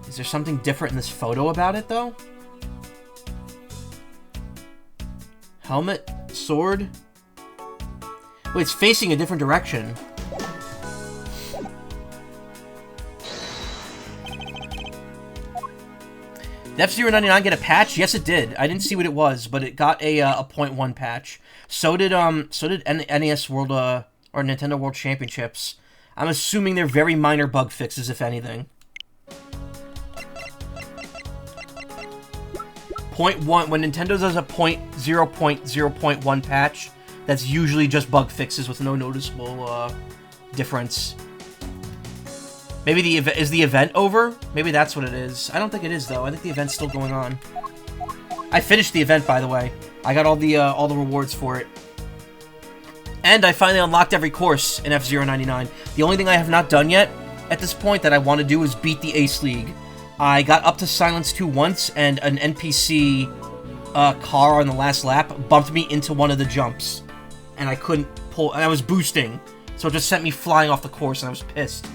Is there something different in this photo about it, though? Helmet? Sword? Wait, it's facing a different direction. Did F-099 get a patch? Yes, it did. I didn't see what it was, but it got a 0.1 patch. So did NES World or Nintendo World Championships. I'm assuming they're very minor bug fixes, if anything. 0.1, when Nintendo does a 0.1 patch, that's usually just bug fixes with no noticeable difference. Maybe is the event over? Maybe that's what it is. I don't think it is, though. I think the event's still going on. I finished the event, by the way. I got all the rewards for it. And I finally unlocked every course in F-099. The only thing I have not done yet, at this point, that I want to do is beat the Ace League. I got up to Silence 2 once, and an NPC car on the last lap bumped me into one of the jumps. And I couldn't pull, and I was boosting. So it just sent me flying off the course, and I was pissed.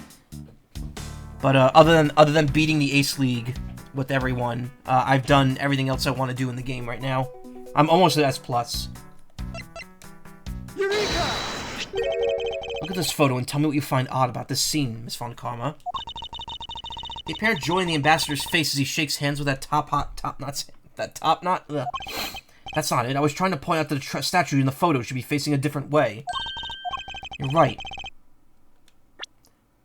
But other than beating the Ace League with everyone, I've done everything else I want to do in the game right now. I'm almost at S+. Eureka! Look at this photo and tell me what you find odd about this scene, Miss Von Karma. The apparent joy in the ambassador's face as he shakes hands with that top knot. Ugh. That's not it. I was trying to point out that the statue in the photo should be facing a different way. You're right.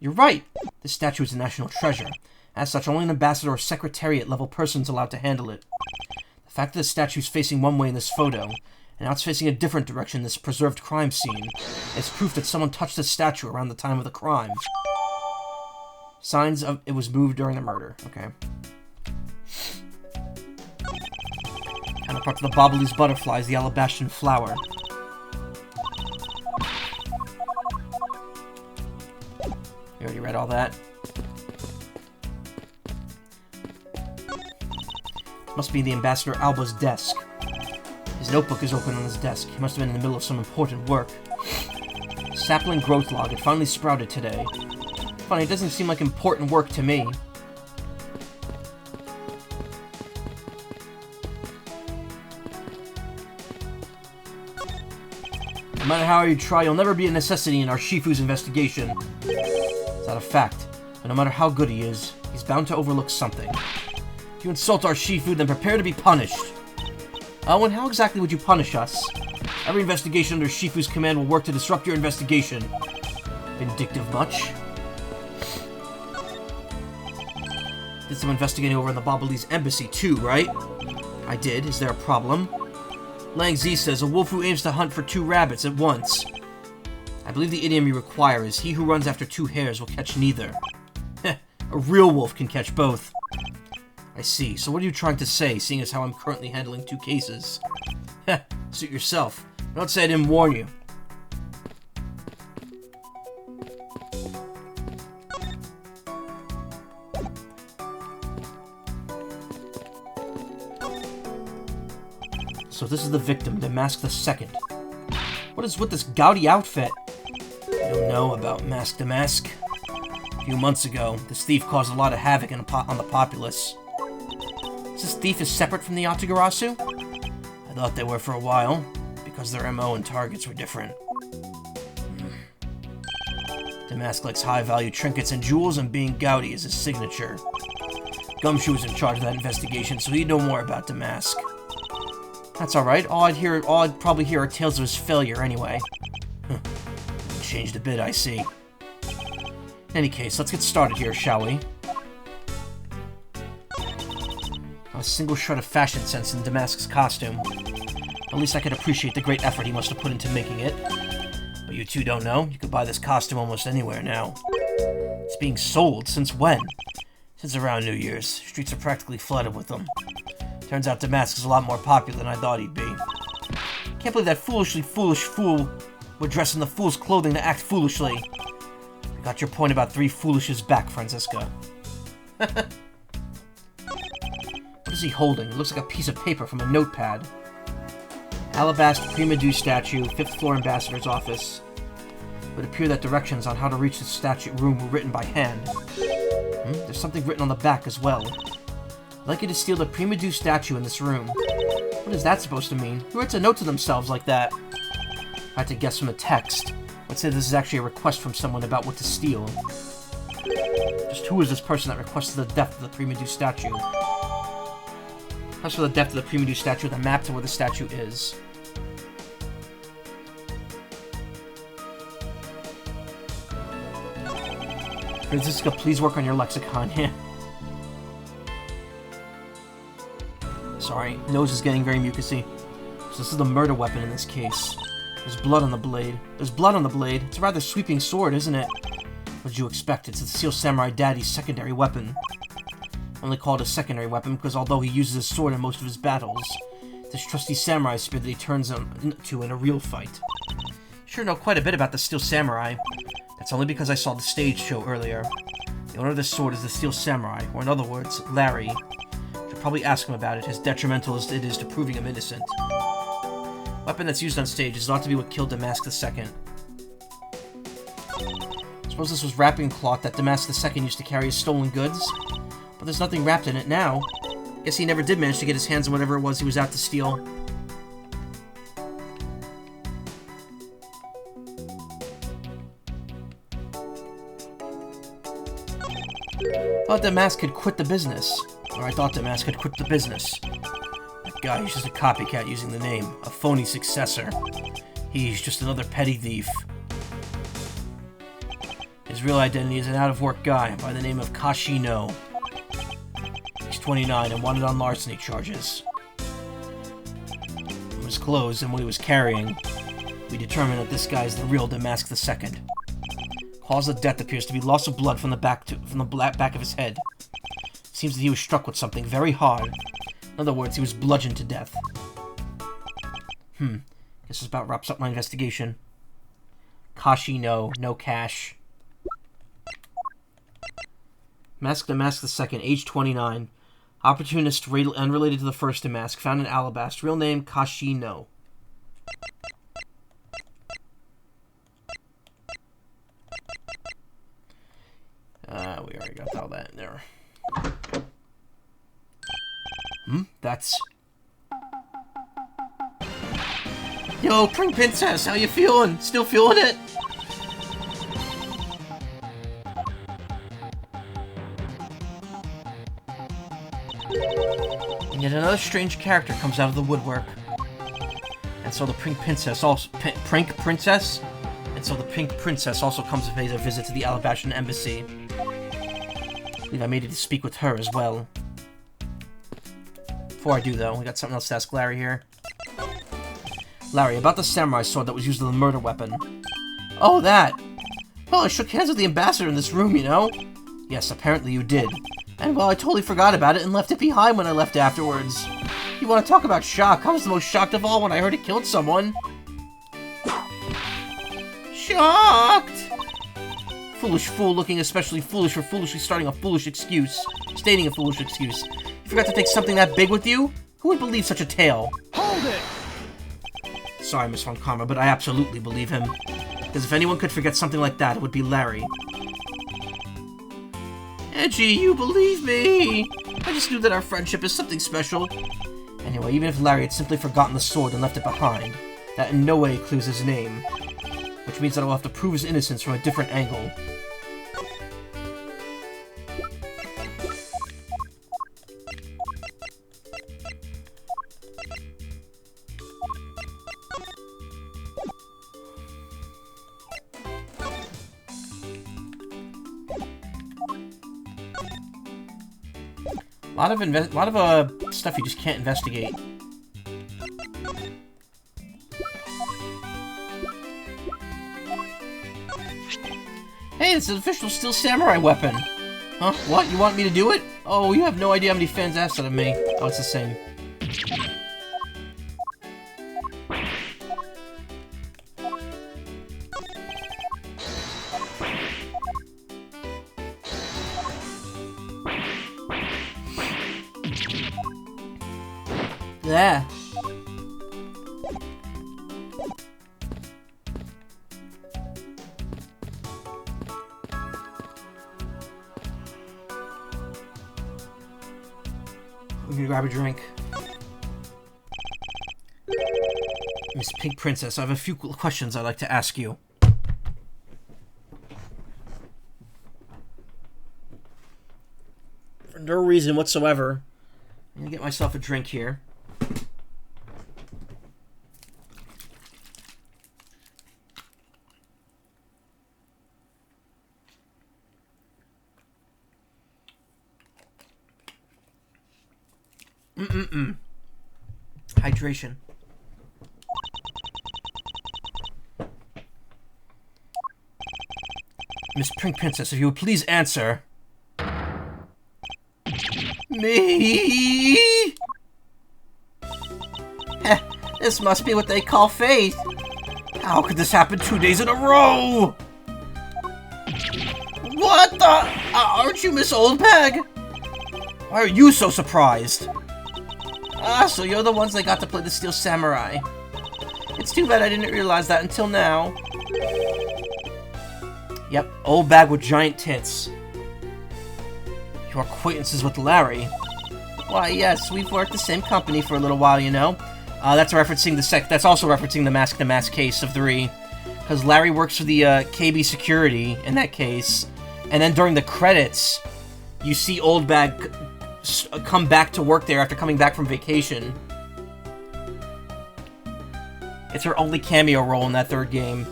You're right. This statue is a national treasure. As such, only an ambassador or secretariat-level person is allowed to handle it. The fact that the statue is facing one way in this photo, and now it's facing a different direction in this preserved crime scene, is proof that someone touched the statue around the time of the crime. Signs of it was moved during the murder. Okay. Counterpart to the Bobbly's butterfly is the Allebahstian flower. You already read all that? Must be the Ambassador Alba's desk. His notebook is open on his desk. He must have been in the middle of some important work. Sapling growth log. It finally sprouted today. Funny, it doesn't seem like important work to me. No matter how you try, you'll never be a necessity in our Shifu's investigation. It's not a fact, but no matter how good he is, he's bound to overlook something. If you insult our Shifu, then prepare to be punished. Oh, and how exactly would you punish us? Every investigation under Shifu's command will work to disrupt your investigation. Vindictive much? Did some investigating over in the Bobbly's embassy too, right? I did. Is there a problem? Lang Z says, a wolf who aims to hunt for 2 rabbits at once. I believe the idiom you require is, he who runs after 2 hares will catch neither. Heh, a real wolf can catch both. I see. So what are you trying to say, seeing as how I'm currently handling 2 cases? Heh, suit yourself. Don't say I didn't warn you. So this is the victim, Damask II. What is with this gaudy outfit? You don't know about Mask Damask. A few months ago, this thief caused a lot of havoc on the populace. This thief is separate from the Yatagarasu? I thought they were for a while, because their MO and targets were different. Damask likes high-value trinkets and jewels, and being gaudy is his signature. Gumshoe was in charge of that investigation, so he'd know more about Damask. That's alright. All I'd probably hear are tales of his failure anyway. Changed a bit, I see. In any case, let's get started here, shall we? Not a single shred of fashion sense in Damask's costume. At least I could appreciate the great effort he must have put into making it. But you two don't know, you could buy this costume almost anywhere now. It's being sold. Since when? Since around New Year's. Streets are practically flooded with them. Turns out Damask is a lot more popular than I thought he'd be. Can't believe that foolish fool would dress in the fool's clothing to act foolishly. You got your point about 3 foolishes back, Franziska. What is he holding? It looks like a piece of paper from a notepad. Allebahstian Prima Du statue, 5th floor ambassador's office. It would appear that directions on how to reach the statue room were written by hand. There's something written on the back as well. I'd like you to steal the Prima Du statue in this room. What is that supposed to mean? Who writes a note to themselves like that? I had to guess from the text. Let's say this is actually a request from someone about what to steal. Just who is this person that requested the depth of the Prima Du statue? As for the depth of the Prima Du statue, the map to where the statue is. Franziska, please work on your lexicon. Yeah. Sorry, nose is getting very mucusy. So this is the murder weapon in this case. There's blood on the blade. There's blood on the blade. It's a rather sweeping sword, isn't it? What did you expect? It's the Steel Samurai Daddy's secondary weapon. Only called a secondary weapon because although he uses his sword in most of his battles, this trusty samurai spear that he turns to in a real fight. Sure know quite a bit about the Steel Samurai. That's only because I saw the stage show earlier. The owner of this sword is the Steel Samurai, or in other words, Larry. Probably ask him about it, as detrimental as it is to proving him innocent. Weapon that's used on stage is thought to be what killed Damask II. Suppose this was wrapping cloth that Damask II used to carry his stolen goods? But there's nothing wrapped in it now. Guess he never did manage to get his hands on whatever it was he was out to steal. Thought Damask had quit the business. Or I thought Damask had quit the business. That guy is just a copycat using the name, a phony successor. He's just another petty thief. His His real identity is an out-of-work guy by the name of Kashino. He's 29 and wanted on larceny charges. From his clothes and what he was carrying, we determined that this guy is the real Damask II. Cause of death appears to be loss of blood from the back of his head. Seems that he was struck with something very hard. In other words, he was bludgeoned to death. Guess this about wraps up my investigation. Kashi, no cash. Mask II, age 29. Opportunist unrelated to the first Damask, found in Allebahstian. Real name, Kashi, no. We already got all that in there. That's... Yo, Pring Princess, how you feeling? Still feeling it? And yet another strange character comes out of the woodwork. And so the Pink Princess also... Pink Princess? And so the Pink Princess also comes to pay a visit to the Allebahstian embassy. I believe I made it to speak with her as well. Before I do, though, we got something else to ask Larry here. Larry, about the samurai sword that was used as a murder weapon. Oh, that! Well, I shook hands with the ambassador in this room, you know? Yes, apparently you did. And, well, I totally forgot about it and left it behind when I left afterwards. You want to talk about shock? I was the most shocked of all when I heard it killed someone. Shocked! Foolish fool, looking especially foolish for foolishly stating a foolish excuse. You forgot to take something that big with you? Who would believe such a tale? Hold it! Sorry, Miss Von Karma, but I absolutely believe him. Because if anyone could forget something like that, it would be Larry. Edgy, you believe me! I just knew that our friendship is something special. Anyway, even if Larry had simply forgotten the sword and left it behind, that in no way clues his name. Which means that I will have to prove his innocence from a different angle. A lot of stuff you just can't investigate. Hey, this is an official Steel Samurai weapon. Huh? What? You want me to do it? Oh, you have no idea how many fans asked that of me. Oh, it's the same. Yeah. I'm gonna grab a drink. Miss Pink Princess, I have a few questions I'd like to ask you. For no reason whatsoever, I'm gonna get myself a drink here. Hydration. Miss Pink Princess, if you would please answer. Me? Heh, this must be what they call fate. How could this happen 2 days in a row? What the? Aren't you Miss Oldbag? Why are you so surprised? Ah, so you're the ones that got to play the Steel Samurai. It's too bad I didn't realize that until now. Yep, old bag with giant tits. Your acquaintances with Larry? Why, yes, we've worked the same company for a little while, you know. That's referencing that's also referencing the Mask to Mask case of 3. Because Larry works for the KB security in that case. And then during the credits, you see old bag come back to work there after coming back from vacation. It's her only cameo role in that 3rd game.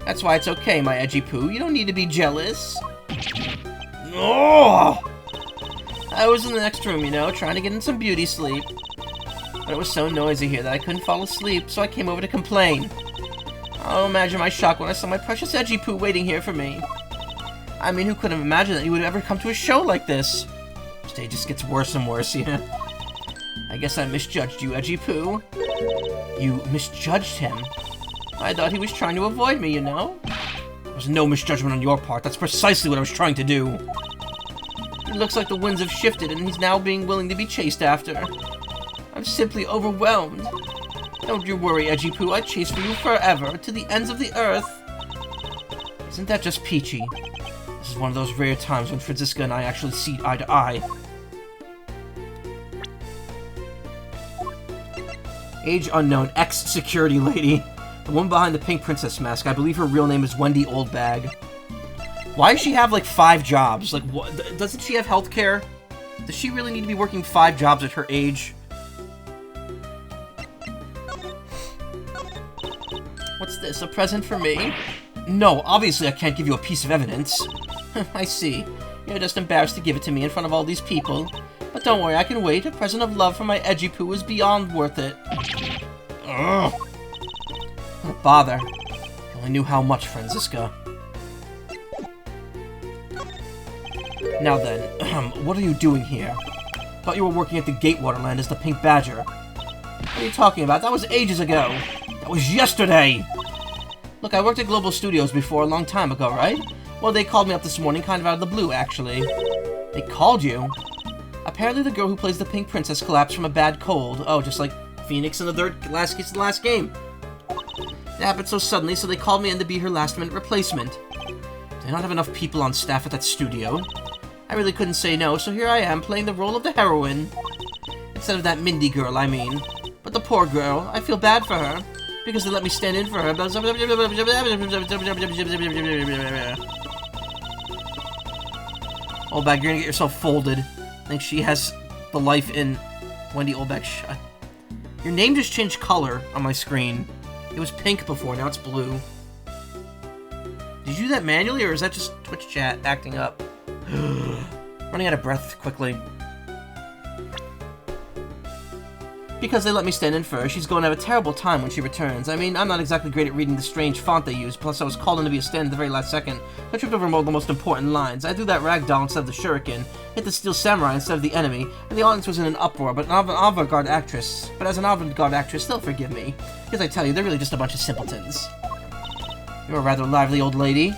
That's why it's okay, my edgy poo. You don't need to be jealous. Oh! I was in the next room, you know, trying to get in some beauty sleep. But it was so noisy here that I couldn't fall asleep, so I came over to complain. Oh, imagine my shock when I saw my precious edgy poo waiting here for me. I mean, who could have imagined that you would ever come to a show like this? Stage just gets worse and worse, yeah. I guess I misjudged you, edgy poo. You misjudged him? I thought he was trying to avoid me, you know? There was no misjudgment on your part. That's precisely what I was trying to do. It looks like the winds have shifted and he's now being willing to be chased after. I'm simply overwhelmed. Don't you worry, edgy poo. I'd chase for you forever, to the ends of the earth. Isn't that just peachy? This is one of those rare times when Franziska and I actually see eye to eye. Age unknown, ex-security lady. The one behind the pink princess mask. I believe her real name is Wendy Oldbag. Why does she have, like, 5 jobs? Like, what? Doesn't she have healthcare? Does she really need to be working 5 jobs at her age? What's this? A present for me? No, obviously I can't give you a piece of evidence. I see. You're just embarrassed to give it to me in front of all these people. But don't worry, I can wait. A present of love from my edgy poo is beyond worth it. Ugh. What a bother. If you only knew how much, Franziska. Now then, what are you doing here? Thought you were working at the Gatewaterland as the Pink Badger. What are you talking about? That was ages ago. That was yesterday! Look, I worked at Global Studios before a long time ago, right? Well, they called me up this morning, kind of out of the blue, actually. They called you? Apparently the girl who plays the Pink Princess collapsed from a bad cold. Oh, just like Phoenix in the last game. It happened so suddenly, so they called me in to be her last-minute replacement. They don't have enough people on staff at that studio. I really couldn't say no, so here I am, playing the role of the heroine. Instead of that Mindy girl, I mean. But the poor girl, I feel bad for her. Because they let me stand in for her. Oldbag, you're gonna get yourself folded. I think she has the life in Wendy Oldbag. Your name just changed color on my screen. It was pink before, now it's blue. Did you do that manually, or is that just Twitch chat acting up? Running out of breath quickly. Because they let me stand in for her, she's going to have a terrible time when she returns. I mean, I'm not exactly great at reading the strange font they use, plus I was called in to be a stand at the very last second. I tripped over the most important lines. I threw that ragdoll instead of the shuriken, hit the steel samurai instead of the enemy, and the audience was in an uproar, but as an avant-garde actress, they'll forgive me. Because I tell you, they're really just a bunch of simpletons. You're a rather lively old lady.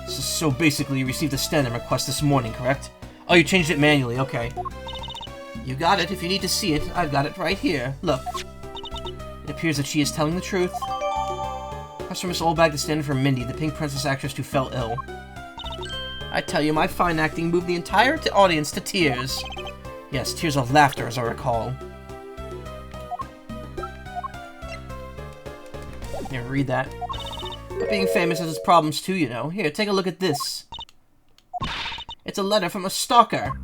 So basically, you received a stand-in request this morning, correct? Oh, you changed it manually, okay. You got it. If you need to see it, I've got it right here. Look. It appears that she is telling the truth. Request for Miss Oldbag to stand in for Mindy, the Pink Princess actress who fell ill. I tell you, my fine acting moved the entire audience to tears. Yes, tears of laughter, as I recall. Never read that. But being famous has its problems too, you know. Here, take a look at this. It's a letter from a stalker.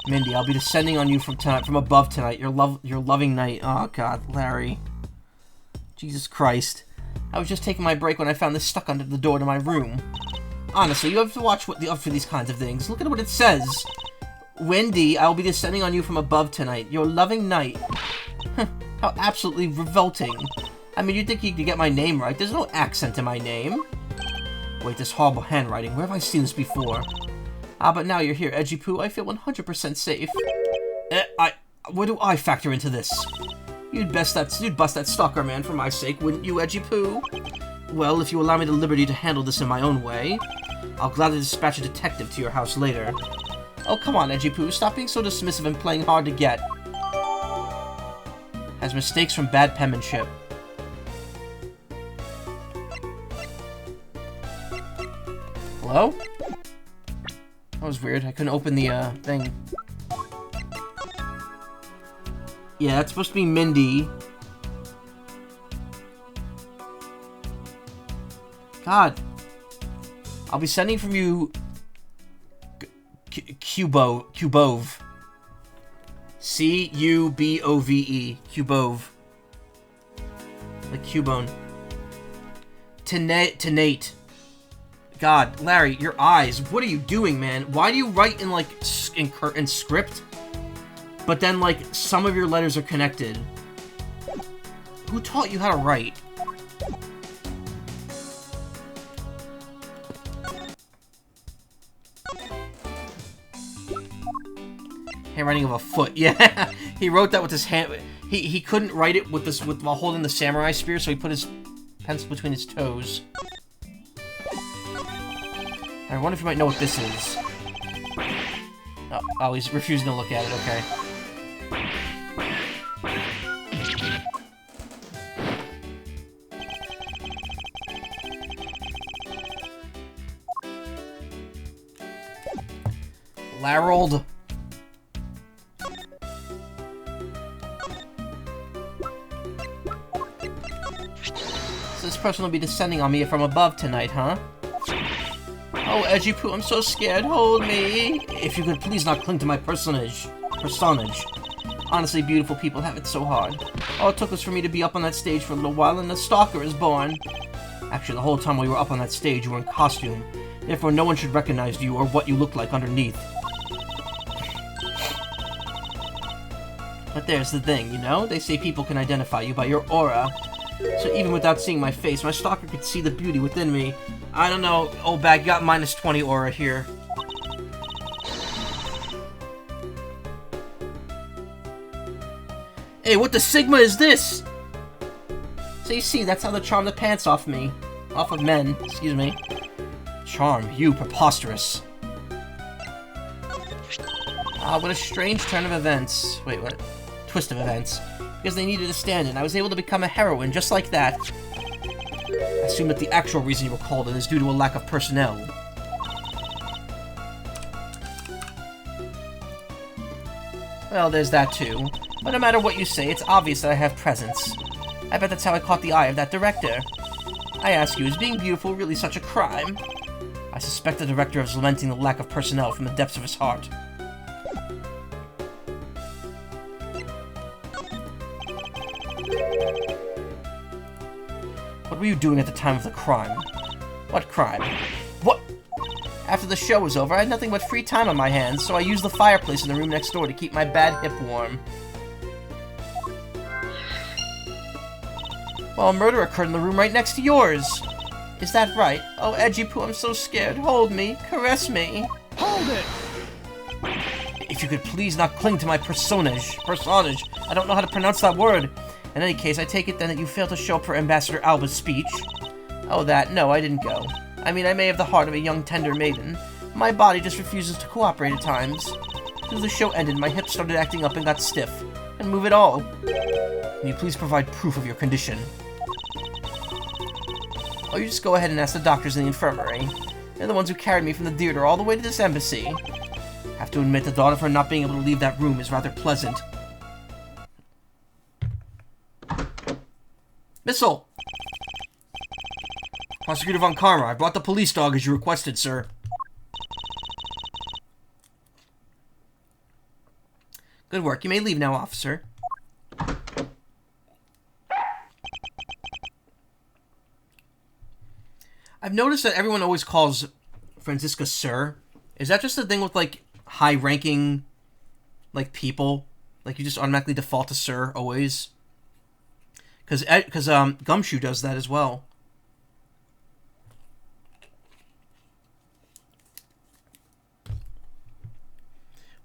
Mindy, I'll be descending on you from above tonight. Your loving night. Oh God, Larry. Jesus Christ. I was just taking my break when I found this stuck under the door to my room. Honestly, you have to watch up for these kinds of things. Look at what it says. Wendy, I will be descending on you from above tonight. Your loving night. How absolutely revolting. I mean, you'd think you could get my name right. There's no accent in my name. Wait, this horrible handwriting. Where have I seen this before? Ah, but now you're here, Edgy Poo. I feel 100% safe. Where do I factor into this? You'd bust that stalker man for my sake, wouldn't you, Edgy Poo? Well, if you allow me the liberty to handle this in my own way, I'll gladly dispatch a detective to your house later. Oh, come on, Edgy Poo. Stop being so dismissive and playing hard to get. Has mistakes from bad penmanship. Hello? That was weird. I couldn't open the, thing. Yeah, that's supposed to be Mindy. God. I'll be sending from you... Cubove. C-U-B-O-V-E. Cubove. Like Cubone. Nate. God, Larry, your eyes. What are you doing, man? Why do you write in, like, in script? But then, like, some of your letters are connected. Who taught you how to write? Handwriting of a foot. Yeah, he wrote that with his hand. He couldn't write it with while holding the samurai spear, so he put his pencil between his toes. I wonder if you might know what this is. Oh, he's refusing to look at it. Okay. Larold. So this person will be descending on me from above tonight, huh? Oh, Edgy Poo, I'm so scared. Hold me. If you could please not cling to my personage. Honestly, beautiful people have it so hard. All it took was for me to be up on that stage for a little while, and the stalker is born. Actually, the whole time we were up on that stage, you were in costume. Therefore, no one should recognize you or what you look like underneath. But there's the thing, you know? They say people can identify you by your aura. So even without seeing my face, my stalker could see the beauty within me. I don't know, old bag, you got minus 20 aura here. Hey, what the Sigma is this? So you see, that's how to charm the pants off me. Off of men, excuse me. Charm, you preposterous. Ah, what a strange turn of events. Wait, what? Twist of events. Because they needed a stand-in, I was able to become a heroine just like that. I assume that the actual reason you were called in is due to a lack of personnel. Well, there's that too. But no matter what you say, it's obvious that I have presence. I bet that's how I caught the eye of that director. I ask you, is being beautiful really such a crime? I suspect the director is lamenting the lack of personnel from the depths of his heart. What were you doing at the time of the crime? What crime? What? After the show was over, I had nothing but free time on my hands, so I used the fireplace in the room next door to keep my bad hip warm. Well, a murder occurred in the room right next to yours. Is that right? Oh, Edgy Poo, I'm so scared. Hold me. Caress me. Hold it! If you could please not cling to my personage. I don't know how to pronounce that word. In any case, I take it then that you failed to show up for Ambassador Alba's speech. Oh, that? No, I didn't go. I mean, I may have the heart of a young tender maiden. My body just refuses to cooperate at times. As the show ended, my hips started acting up and got stiff. Couldn't move at all. Can you please provide proof of your condition? Oh, you just go ahead and ask the doctors in the infirmary. They're the ones who carried me from the theater all the way to this embassy. Have to admit, the thought of her not being able to leave that room is rather pleasant. Missile! Prosecutor Von Karma, I brought the police dog as you requested, sir. Good work. You may leave now, officer. I've noticed that everyone always calls Franziska sir. Is that just a thing with, like, high-ranking, like, people? Like, you just automatically default to sir, always? Because Gumshoe does that as well.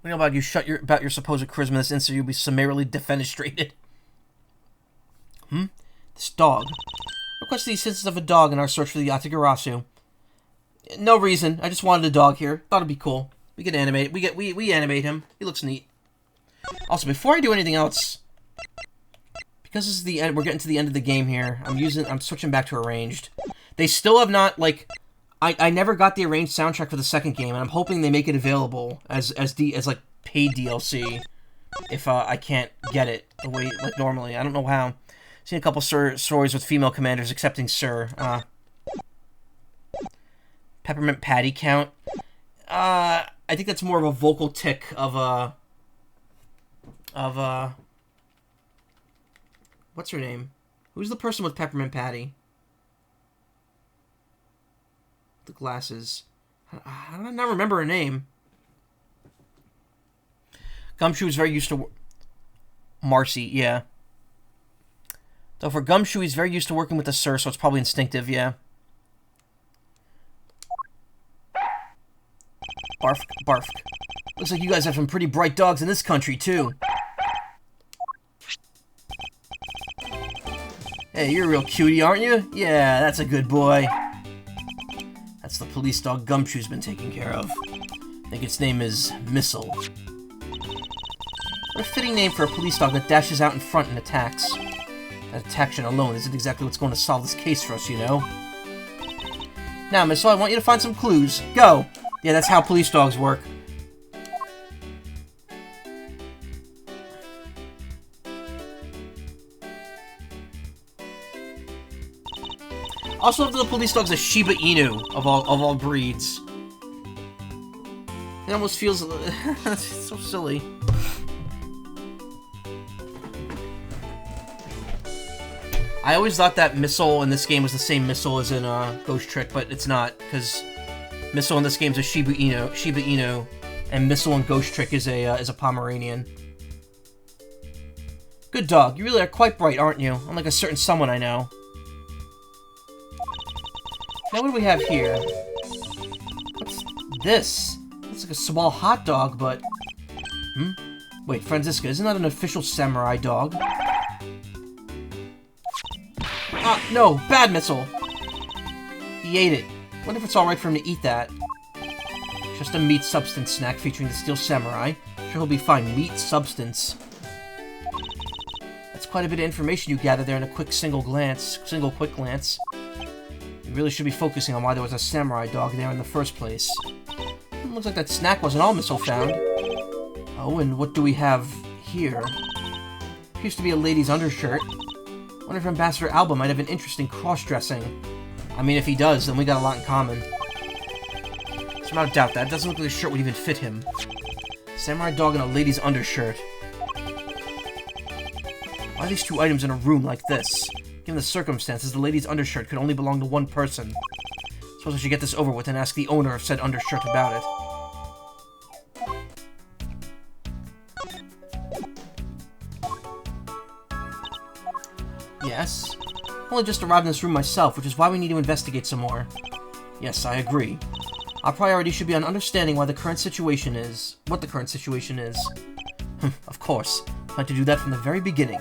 We know about you about your supposed charisma this instant, you'll be summarily defenestrated. This dog. Request the assistance of a dog in our search for the Yatagarasu. No reason. I just wanted a dog here. Thought it'd be cool. We can animate it. We animate him. He looks neat. Also, before I do anything else, because this is the end, we're getting to the end of the game here. I'm switching back to arranged. They still have not, like, I never got the arranged soundtrack for the second game, and I'm hoping they make it available as like paid DLC if I can't get it the way like normally. I don't know how. Seen a couple stories with female commanders accepting Sir. Peppermint Patty count. I think that's more of a vocal tick of what's her name? Who's the person with Peppermint Patty? the glasses. I don't not remember her name. Gumshoe is very used to... Marcy, yeah. So for Gumshoe, he's very used to working with the Sir, so it's probably instinctive, yeah. Barf, barf. Looks like you guys have some pretty bright dogs in this country, too. Hey, you're a real cutie, aren't you? Yeah, that's a good boy. That's the police dog Gumshoe's been taking care of. I think its name is Missile. What a fitting name for a police dog that dashes out in front and attacks. That attaction alone isn't exactly what's going to solve this case for us, you know? Now, Missile, I want you to find some clues. Go! Yeah, that's how police dogs work. Also, the police dog's a Shiba Inu of all breeds. It almost feels it's so silly. I always thought that Missile in this game was the same Missile as in Ghost Trick, but it's not, because Missile in this game is a Shiba Inu, and Missile in Ghost Trick is a Pomeranian. Good dog. You really are quite bright, aren't you? Unlike a certain someone I know. Now what do we have here? What's this? Looks like a small hot dog, but... Wait, Franziska, isn't that an official samurai dog? Ah, no! Bad Missile! He ate it. Wonder if it's alright for him to eat that. Just a meat substance snack featuring the Steel Samurai. Sure he'll be fine. Meat substance. That's quite a bit of information you gathered there in a quick quick glance. You really should be focusing on why there was a samurai dog there in the first place. Looks like that snack wasn't all Missile found. Oh, and what do we have here? Appears to be a lady's undershirt. Wonder if Ambassador Alba might have an interest in cross-dressing. I mean, if he does, then we got a lot in common. So I don't doubt that. It doesn't look like the shirt would even fit him. Samurai dog and a lady's undershirt. Why are these two items in a room like this? Given the circumstances, the lady's undershirt could only belong to one person. Suppose I should get this over with and ask the owner of said undershirt about it. Yes? I only just arrived in this room myself, which is why we need to investigate some more. Yes, I agree. Our priority should be on understanding why the current situation is... what the current situation is. Of course. I'd like to do that from the very beginning.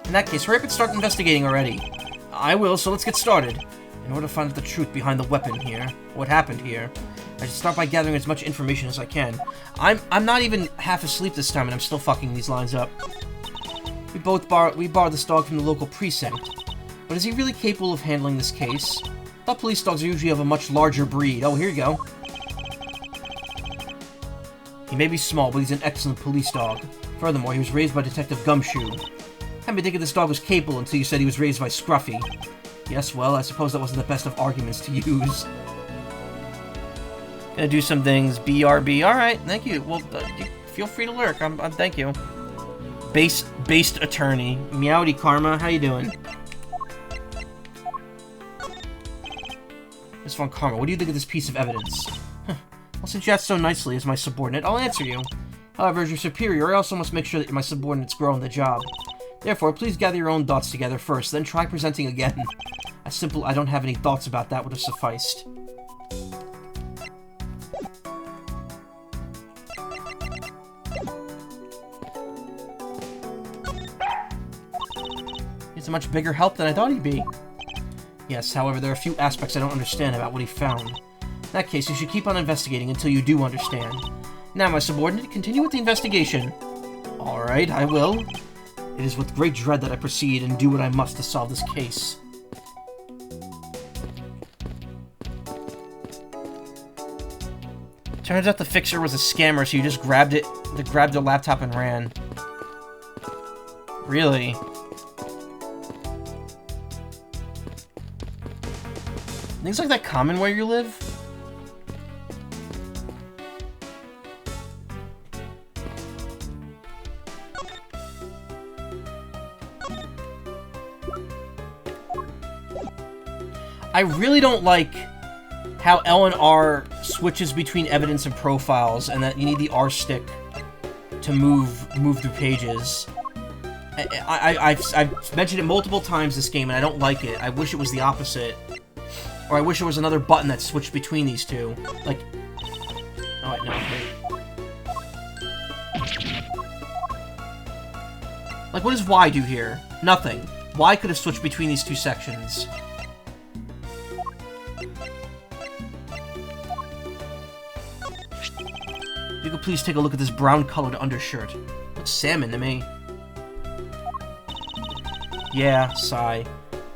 In that case, hurry up and start investigating already. I will, so let's get started. In order to find out the truth behind the weapon here, what happened here, I should start by gathering as much information as I can. I'm not even half asleep this time, and I'm still fucking these lines up. We borrowed this dog from the local precinct. But is he really capable of handling this case? I thought police dogs are usually of a much larger breed. Oh, here you go. He may be small, but he's an excellent police dog. Furthermore, he was raised by Detective Gumshoe. Had me thinking this dog was capable until you said he was raised by Scruffy. Yes, well, I suppose that wasn't the best of arguments to use. Gonna do some things. BRB. Alright, thank you. Well, feel free to lurk. Thank you. Based attorney. Meowdy Karma, how you doing? Miss Von Karma, what do you think of this piece of evidence? Well, since you asked so nicely as my subordinate, I'll answer you. However, as your superior, I also must make sure that my subordinates grow on the job. Therefore, please gather your own thoughts together first, then try presenting again. A simple I don't have any thoughts about that would have sufficed. He's a much bigger help than I thought he'd be. Yes, however, there are a few aspects I don't understand about what he found. In that case, you should keep on investigating until you do understand. Now, my subordinate, continue with the investigation. Alright, I will. It is with great dread that I proceed and do what I must to solve this case. Turns out the fixer was a scammer, so you just grabbed the laptop and ran. Really? Things like that common where you live? I really don't like how L and R switches between evidence and profiles, and that you need the R stick to move through pages. I've mentioned it multiple times this game, and I don't like it. I wish it was the opposite. Or I wish there was another button that switched between these two. Like... Oh, wait, no, wait. Like, what does Y do here? Nothing. Y could have switched between these two sections. If you could please take a look at this brown-colored undershirt. Looks salmon to me. Yeah, sigh.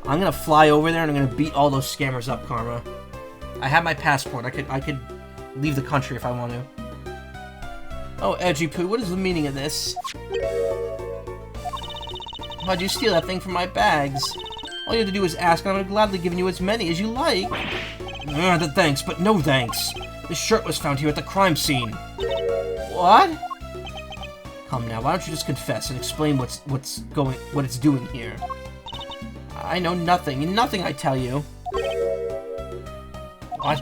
I'm gonna fly over there and I'm gonna beat all those scammers up, Karma. I have my passport. I could leave the country if I want to. Oh, Edgy Poo, what is the meaning of this? Why'd you steal that thing from my bags? All you had to do was ask, and I would have gladly given you as many as you like. Thanks, but no thanks. This shirt was found here at the crime scene. What? Come now, why don't you just confess and explain what it's doing here? I know nothing. Nothing, I tell you. What?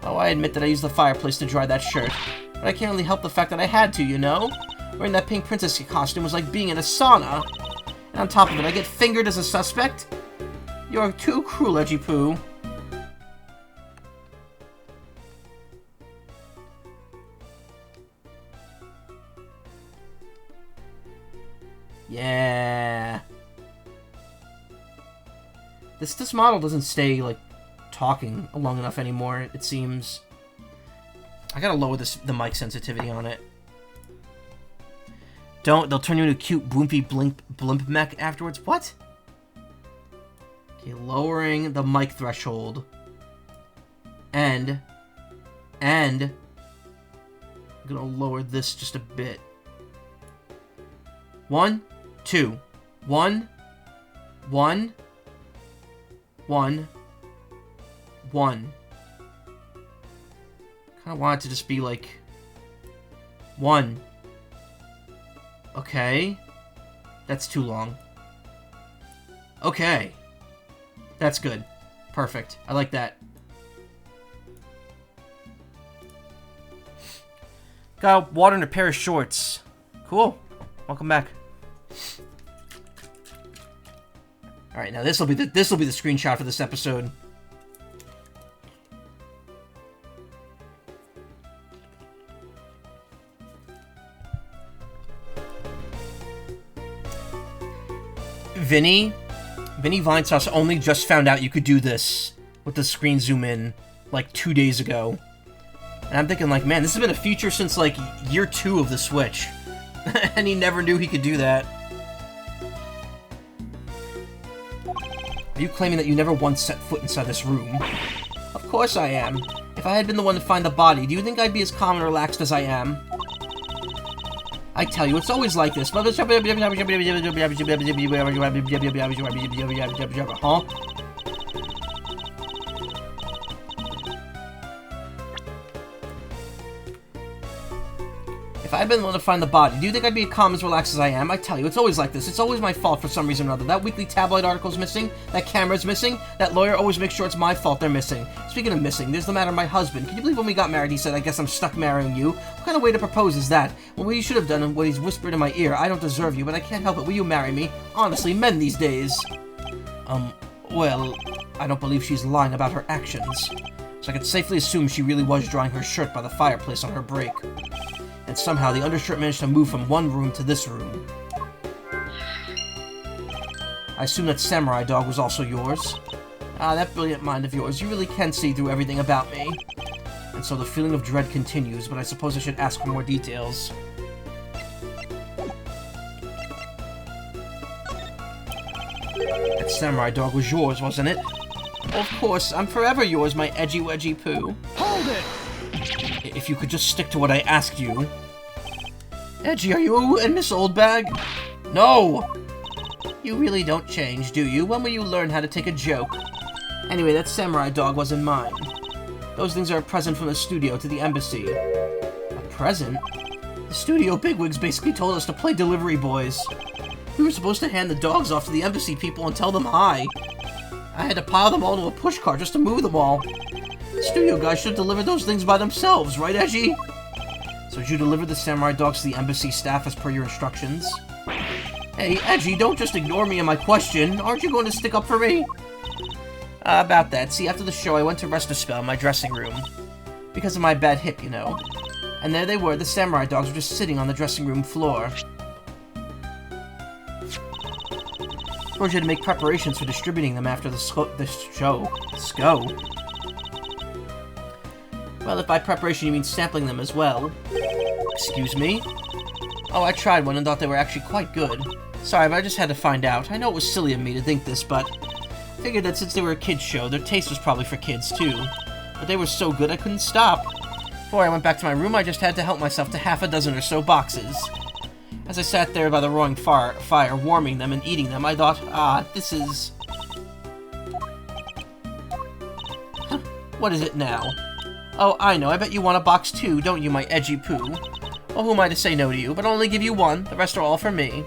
Oh, I admit that I used the fireplace to dry that shirt, but I can't really help the fact that I had to, you know? Wearing that pink princess costume was like being in a sauna. And on top of it, I get fingered as a suspect? You're too cruel, Edgy Poo. Yeah. This model doesn't stay, like, talking long enough anymore, it seems. I gotta lower the mic sensitivity on it. They'll turn you into a cute boompy blimp mech afterwards. What? Okay, lowering the mic threshold. And I'm gonna lower this just a bit. 1, 2, 1, 1, 1, 1. Kinda want it to just be like 1. Okay. That's too long. Okay. That's good. Perfect. I like that. Got water in a pair of shorts. Cool. Welcome back. Alright, now this'll be the screenshot for this episode. Vinny Vinesauce only just found out you could do this with the screen zoom in like 2 days ago. And I'm thinking like, man, this has been a feature since like year 2 of the Switch. And he never knew he could do that. Are you claiming that you never once set foot inside this room? Of course I am. If I had been the one to find the body, do you think I'd be as calm and relaxed as I am? I tell you, it's always like this. Huh? If I had been the one to find the body, do you think I'd be as calm as relaxed as I am? I tell you, it's always like this. It's always my fault for some reason or other. That weekly tabloid article's missing. That camera's missing. That lawyer always makes sure it's my fault they're missing. Speaking of missing, there's the matter of my husband. Can you believe when we got married he said, I guess I'm stuck marrying you? What kind of way to propose is that? Well, what he should have done and what he's whispered in my ear, I don't deserve you, but I can't help it. Will you marry me? Honestly, men these days. Well, I don't believe she's lying about her actions. So I could safely assume she really was drying her shirt by the fireplace on her break. And somehow the undershirt managed to move from one room to this room. I assume that Samurai Dog was also yours. Ah, that brilliant mind of yours. You really can see through everything about me. And so the feeling of dread continues, but I suppose I should ask for more details. That Samurai Dog was yours, wasn't it? Of course, I'm forever yours, my edgy wedgy poo. Hold it! If you could just stick to what I asked you. Edgy, are you and Miss Oldbag? No! You really don't change, do you? When will you learn how to take a joke? Anyway, that Samurai Dog wasn't mine. Those things are a present from the studio to the embassy. A present? The studio bigwigs basically told us to play delivery boys. We were supposed to hand the dogs off to the embassy people and tell them hi. I had to pile them all into a pushcart just to move them all. Studio guys should deliver those things by themselves, right, Edgy? So did you deliver the samurai dogs to the embassy staff as per your instructions? Hey, Edgy, don't just ignore me and my question. Aren't you going to stick up for me? About that. See, after the show, I went to rest a spell in my dressing room. Because of my bad hip, you know. And there they were, the samurai dogs were just sitting on the dressing room floor. Told you to make preparations for distributing them after the show. Sco? Well, if by preparation you mean sampling them as well. Excuse me? Oh, I tried one and thought they were actually quite good. Sorry, but I just had to find out. I know it was silly of me to think this, but I figured that since they were a kid's show, their taste was probably for kids, too. But they were so good I couldn't stop. Before I went back to my room, I just had to help myself to half a dozen or so boxes. As I sat there by the roaring fire, warming them and eating them, I thought, this is... Huh, what is it now? Oh, I know, I bet you want a box too, don't you, my edgy poo? Well, who am I to say no to you, but I'll only give you one, the rest are all for me.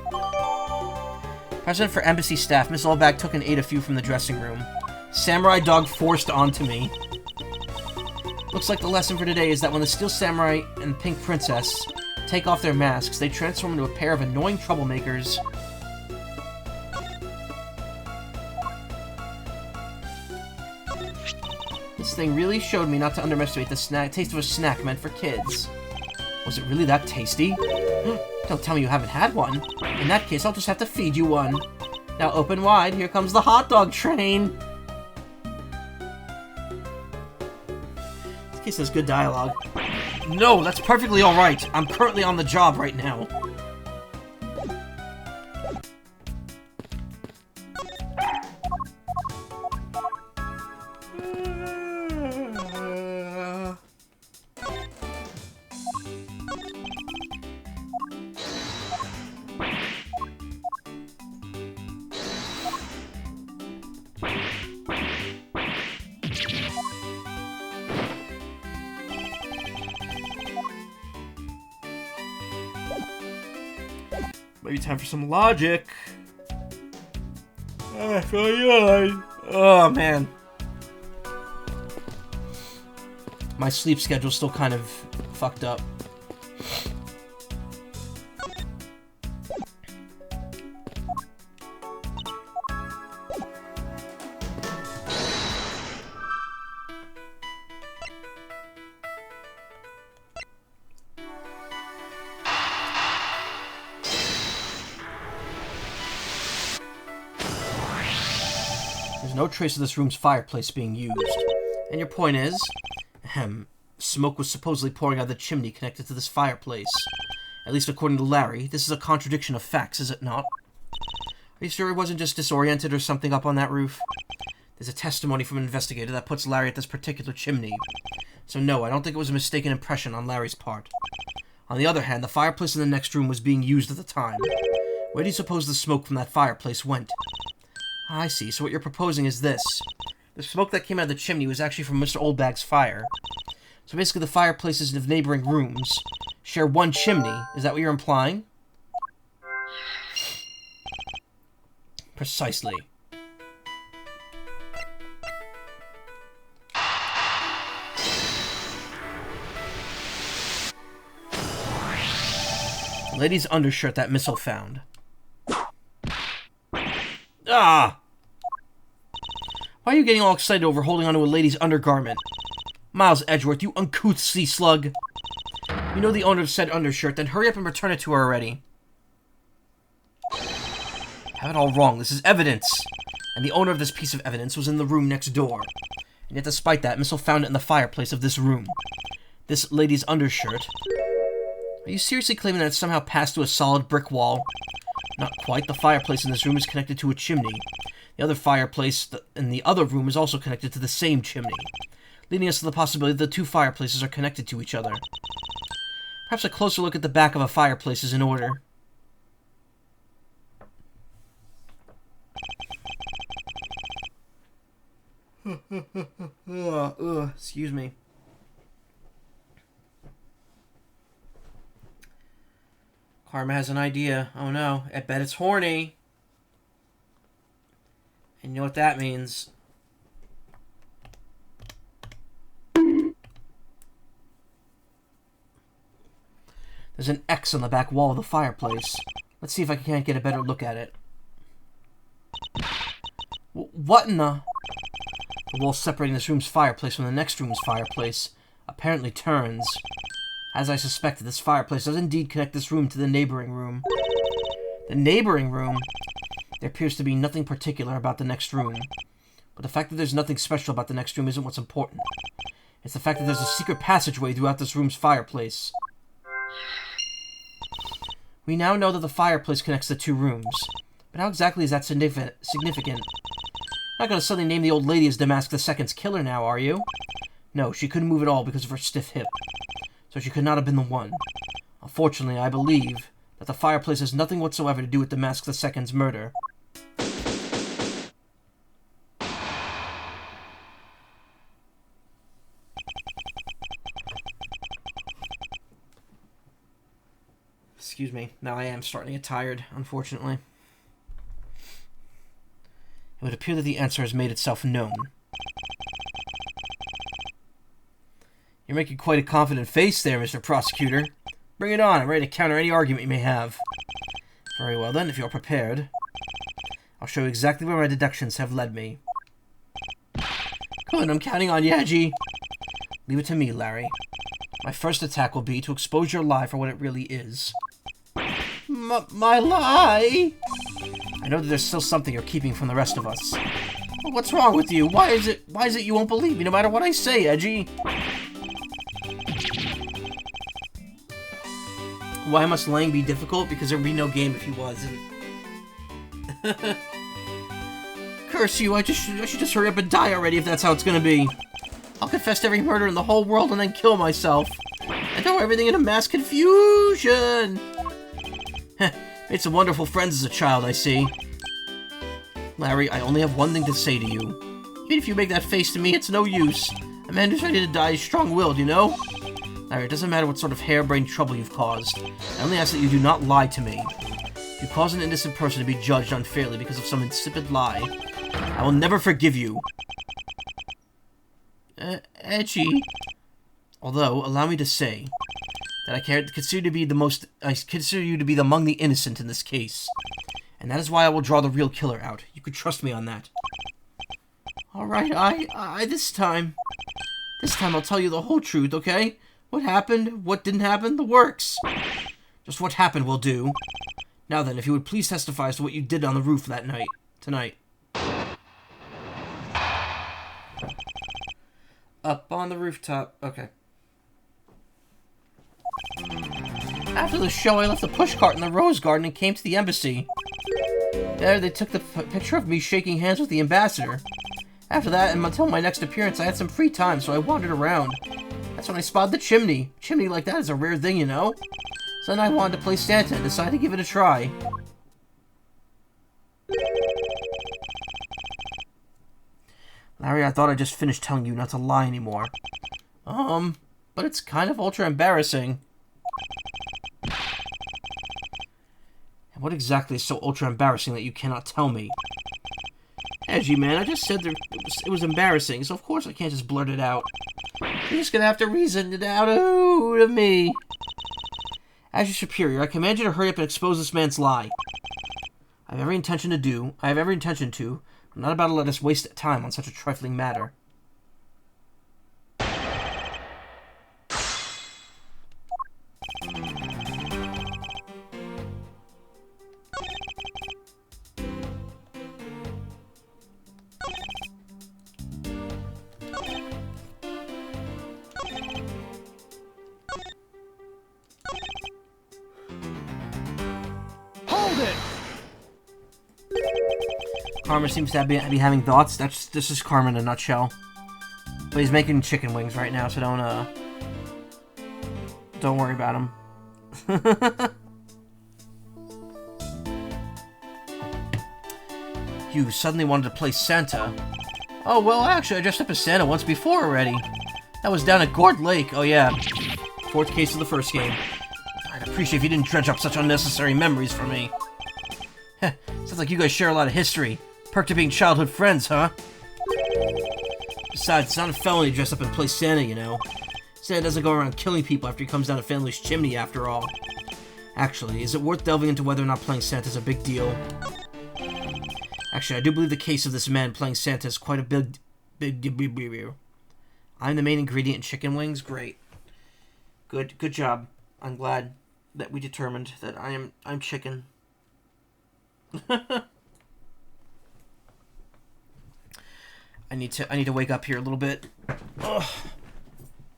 President for embassy staff, Miss Allebag took and ate a few from the dressing room. Samurai dog forced onto me. Looks like the lesson for today is that when the Steel Samurai and Pink Princess take off their masks, they transform into a pair of annoying troublemakers. This thing really showed me not to underestimate the taste of a snack meant for kids. Was it really that tasty? Don't tell me you haven't had one. In that case, I'll just have to feed you one. Now open wide, here comes the hot dog train! This case has good dialogue. No, that's perfectly alright. I'm currently on the job right now. Maybe time for some logic. Oh, man. My sleep schedule's still kind of fucked up. There's no trace of this room's fireplace being used. And your point is? Smoke was supposedly pouring out of the chimney connected to this fireplace. At least according to Larry, this is a contradiction of facts, is it not? Are you sure he wasn't just disoriented or something up on that roof? There's a testimony from an investigator that puts Larry at this particular chimney. So no, I don't think it was a mistaken impression on Larry's part. On the other hand, the fireplace in the next room was being used at the time. Where do you suppose the smoke from that fireplace went? I see, so what you're proposing is this. The smoke that came out of the chimney was actually from Mr. Oldbag's fire. So basically the fireplaces of neighboring rooms share one chimney. Is that what you're implying? Precisely. Lady's undershirt that missile found. Ah! Why are you getting all excited over holding onto a lady's undergarment? Miles Edgeworth, you uncouth sea slug! You know the owner of said undershirt, then hurry up and return it to her already. Have it all wrong, this is evidence! And the owner of this piece of evidence was in the room next door. And yet despite that, Missile found it in the fireplace of this room. This lady's undershirt. Are you seriously claiming that it somehow passed through a solid brick wall? Not quite. The fireplace in this room is connected to a chimney. The other fireplace in the other room is also connected to the same chimney, leading us to the possibility that the two fireplaces are connected to each other. Perhaps a closer look at the back of a fireplace is in order. Excuse me. Karma has an idea. Oh no, I bet it's horny. And you know what that means. There's an X on the back wall of the fireplace. Let's see if I can't get a better look at it. What in the... The wall separating this room's fireplace from the next room's fireplace apparently turns. As I suspected, this fireplace does indeed connect this room to the neighboring room. The neighboring room? There appears to be nothing particular about the next room. But the fact that there's nothing special about the next room isn't what's important. It's the fact that there's a secret passageway throughout this room's fireplace. We now know that the fireplace connects the two rooms. But how exactly is that significant? Not gonna suddenly name the old lady as Damask II's killer now, are you? No, she couldn't move at all because of her stiff hip. So she could not have been the one. Unfortunately, I believe that the fireplace has nothing whatsoever to do with Damask II's murder. Excuse me. Now I am starting to get tired, unfortunately. It would appear that the answer has made itself known. You're making quite a confident face there, Mr. Prosecutor. Bring it on. I'm ready to counter any argument you may have. Very well then, if you're prepared. I'll show you exactly where my deductions have led me. Good, I'm counting on you, Edgy. Leave it to me, Larry. My first attack will be to expose your lie for what it really is. My lie? I know that there's still something you're keeping from the rest of us. Well, what's wrong with you? Why is it you won't believe me no matter what I say, Edgy? Why must lying be difficult? Because there would be no game if he wasn't. Curse you, I should just hurry up and die already if that's how it's gonna be. I'll confess to every murder in the whole world and then kill myself. And throw everything into mass confusion! Made some wonderful friends as a child, I see. Larry, I only have one thing to say to you. Even if you make that face to me, it's no use. A man who's ready to die is strong-willed, you know? Larry, it doesn't matter what sort of harebrained trouble you've caused. I only ask that you do not lie to me. If you cause an innocent person to be judged unfairly because of some insipid lie, I will never forgive you. Edgy. Although, allow me to say that I consider you to be among the innocent in this case. And that is why I will draw the real killer out. You could trust me on that. Alright, this time I'll tell you the whole truth, okay? What happened, what didn't happen, the works. Just what happened will do. Now then, if you would please testify as to what you did on the roof that night, tonight. Up on the rooftop, okay. After the show, I left the pushcart in the rose garden and came to the embassy. There, they took the picture of me shaking hands with the ambassador. After that, and until my next appearance, I had some free time, so I wandered around. That's when I spotted the chimney. A chimney like that is a rare thing, you know? So then I wanted to play Santa and decided to give it a try. Larry, I thought I just finished telling you not to lie anymore. But it's kind of ultra embarrassing. And what exactly is so ultra embarrassing that you cannot tell me? Edgy, man, I just said it was embarrassing, so of course I can't just blurt it out. You're just gonna have to reason it out to me. As your superior, I command you to hurry up and expose this man's lie. I have every intention to. I'm not about to let us waste time on such a trifling matter. Karma seems to be having thoughts. This is Karma in a nutshell. But he's making chicken wings right now, so don't worry about him. You suddenly wanted to play Santa. Oh, well, actually, I dressed up as Santa once before already. That was down at Gourd Lake. Oh, yeah. 4th case of the first game. I'd appreciate if you didn't dredge up such unnecessary memories for me. Sounds like you guys share a lot of history. Perk to being childhood friends, huh? Besides, it's not a felony to dress up and play Santa, you know. Santa doesn't go around killing people after he comes down a family's chimney, after all. Actually, is it worth delving into whether or not playing Santa is a big deal? Actually, I do believe the case of this man playing Santa is quite a big deal. I'm the main ingredient in chicken wings? Great. Good job. I'm glad that we determined that I'm chicken. I need to wake up here a little bit. Ugh.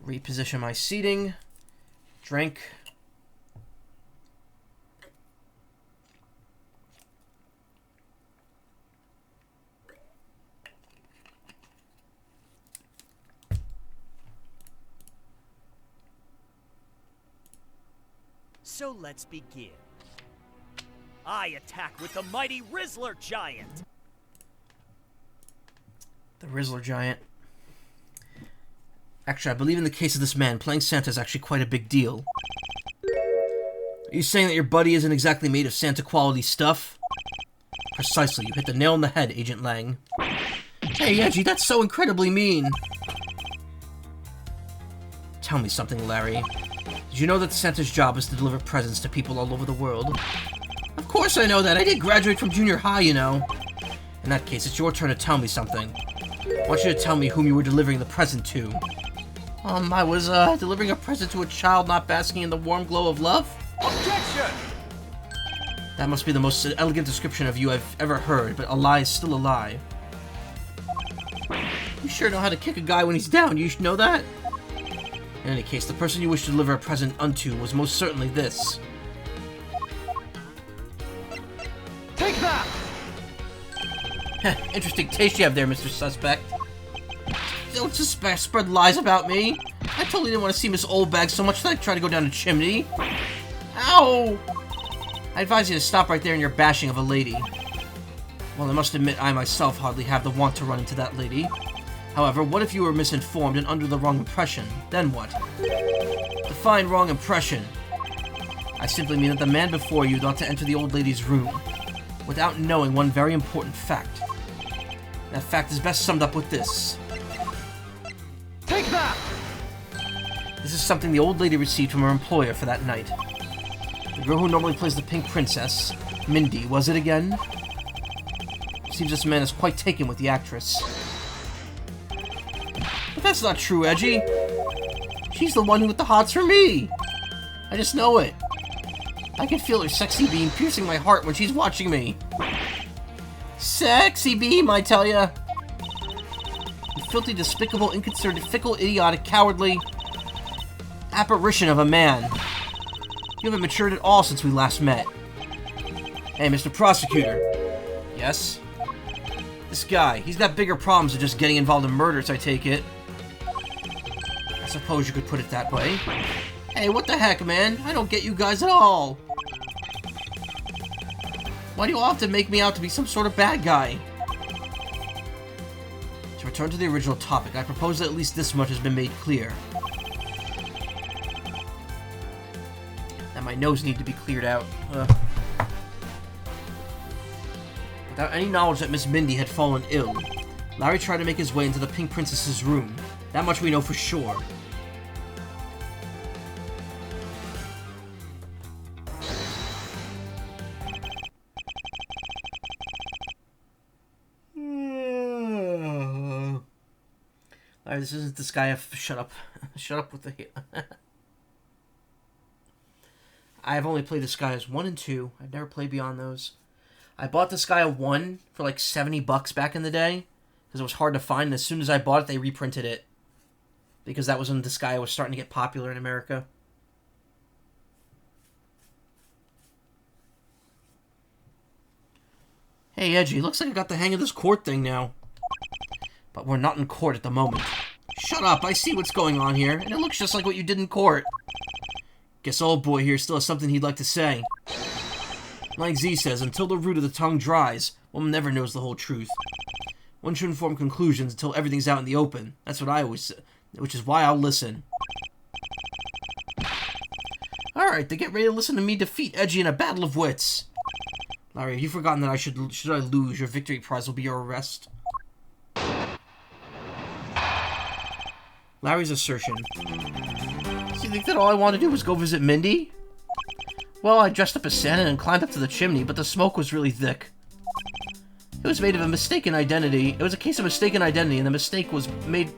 Reposition my seating. Drink. So let's begin. I attack with the mighty Rizzler Giant. The Rizzler Giant. Actually, I believe in the case of this man, playing Santa is actually quite a big deal. Are you saying that your buddy isn't exactly made of Santa-quality stuff? Precisely, you hit the nail on the head, Agent Lang. Hey, Edgy, that's so incredibly mean. Tell me something, Larry. Did you know that Santa's job is to deliver presents to people all over the world? Of course I know that. I did graduate from junior high, you know. In that case, it's your turn to tell me something. I want you to tell me whom you were delivering the present to. I was, delivering a present to a child not basking in the warm glow of love? Objection! That must be the most elegant description of you I've ever heard, but a lie is still a lie. You sure know how to kick a guy when he's down, you should know that? In any case, the person you wish to deliver a present unto was most certainly this. Take that! Interesting taste you have there, Mr. Suspect. Don't spread lies about me. I totally didn't want to see Miss Oldbag so much that I tried to go down a chimney. Ow! I advise you to stop right there in your bashing of a lady. Well, I must admit I myself hardly have the want to run into that lady. However, what if you were misinformed and under the wrong impression? Then what? Define wrong impression. I simply mean that the man before you ought to enter the old lady's room without knowing one very important fact. That fact is best summed up with this. Take that! This is something the old lady received from her employer for that night. The girl who normally plays the Pink Princess, Mindy, was it again? Seems this man is quite taken with the actress. But that's not true, Edgy. She's the one with the hots for me. I just know it. I can feel her sexy beam piercing my heart when she's watching me. Sexy beam, I tell ya. You filthy, despicable, inconsiderate, fickle, idiotic, cowardly apparition of a man. You haven't matured at all since we last met. Hey, Mr. Prosecutor. Yes? This guy, he's got bigger problems than just getting involved in murders, I take it. I suppose you could put it that way. Hey, what the heck, man? I don't get you guys at all. Why do you all have to make me out to be some sort of bad guy? To return to the original topic, I propose that at least this much has been made clear. That my nose needs to be cleared out. Without any knowledge that Miss Mindy had fallen ill, Larry tried to make his way into the Pink Princess's room. That much we know for sure. Larry, this isn't this guy. Shut up. Shut up with the... I have only played Disgaea 1 and 2. I've never played beyond those. I bought Disgaea 1 for like $70 back in the day, because it was hard to find, and as soon as I bought it, they reprinted it. Because that was when Disgaea was starting to get popular in America. Hey, Edgy, looks like I got the hang of this court thing now. But we're not in court at the moment. Shut up, I see what's going on here, and it looks just like what you did in court. Guess old boy here still has something he'd like to say. Like Z says, until the root of the tongue dries, one never knows the whole truth. One shouldn't form conclusions until everything's out in the open. That's what I always say, which is why I'll listen. Alright, then get ready to listen to me defeat Edgy in a battle of wits. Larry, have you forgotten that should I lose, your victory prize will be your arrest? Larry's assertion. So you think that all I want to do is go visit Mindy? Well, I dressed up as Santa and climbed up to the chimney, but the smoke was really thick. It was made of a mistaken identity. It was a case of mistaken identity, and the mistake was made...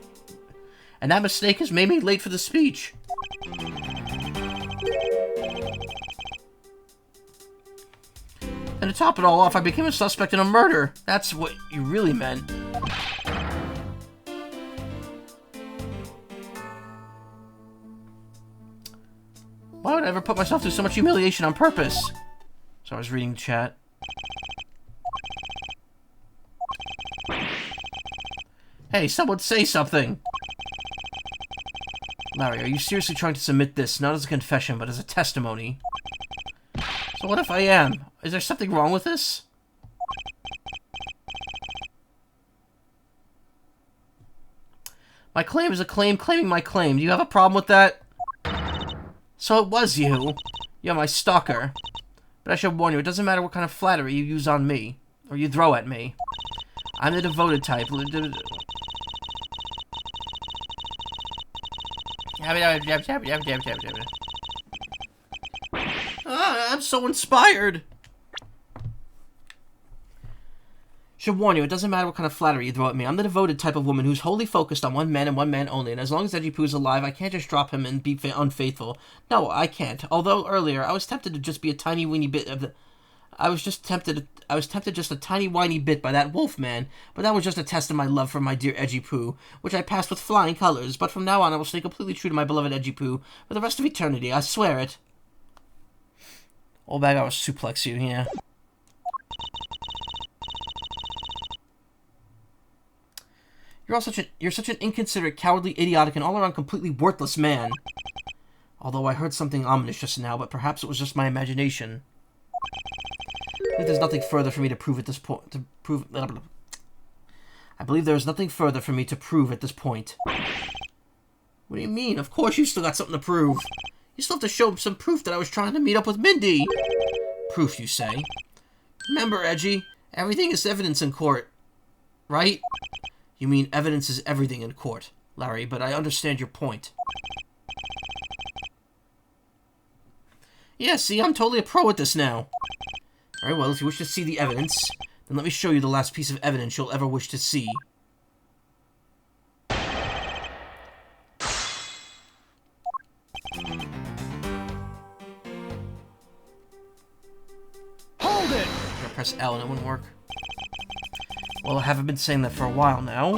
And that mistake has made me late for the speech. And to top it all off, I became a suspect in a murder. That's what you really meant. Why would I ever put myself through so much humiliation on purpose? So I was reading the chat. Hey, someone say something! Larry, are you seriously trying to submit this, not as a confession, but as a testimony? So what if I am? Is there something wrong with this? My claim is a claim claiming my claim. Do you have a problem with that? So it was you. You're my stalker. But I should warn you, it doesn't matter what kind of flattery you use on me, or you throw at me. I'm the devoted type. I'm so inspired. Should warn you, it doesn't matter what kind of flattery you throw at me. I'm the devoted type of woman who's wholly focused on one man and one man only, and as long as Edgy is alive, I can't just drop him and be unfaithful. No, I can't. Although earlier, I was tempted to just be a tiny weeny bit of the... I was tempted just a tiny whiny bit by that wolf man, but that was just a test of my love for my dear Edgy Poo, which I passed with flying colors, but from now on I will stay completely true to my beloved Edgy Poo for the rest of eternity, I swear it. Old bag, I will suplex you, yeah. You're such an inconsiderate, cowardly, idiotic, and all-around completely worthless man. Although I heard something ominous just now, but perhaps it was just my imagination. I believe there's nothing further for me to prove at this point. I believe there is nothing further for me to prove at this point. What do you mean? Of course you still got something to prove. You still have to show some proof that I was trying to meet up with Mindy. Proof, you say? Remember, Edgy, everything is evidence in court. Right? You mean evidence is everything in court, Larry, but I understand your point. Yeah, see, I'm totally a pro at this now. Very well, if you wish to see the evidence, then let me show you the last piece of evidence you'll ever wish to see. Hold it! I'm gonna press L and it wouldn't work. Well, I haven't been saying that for a while now.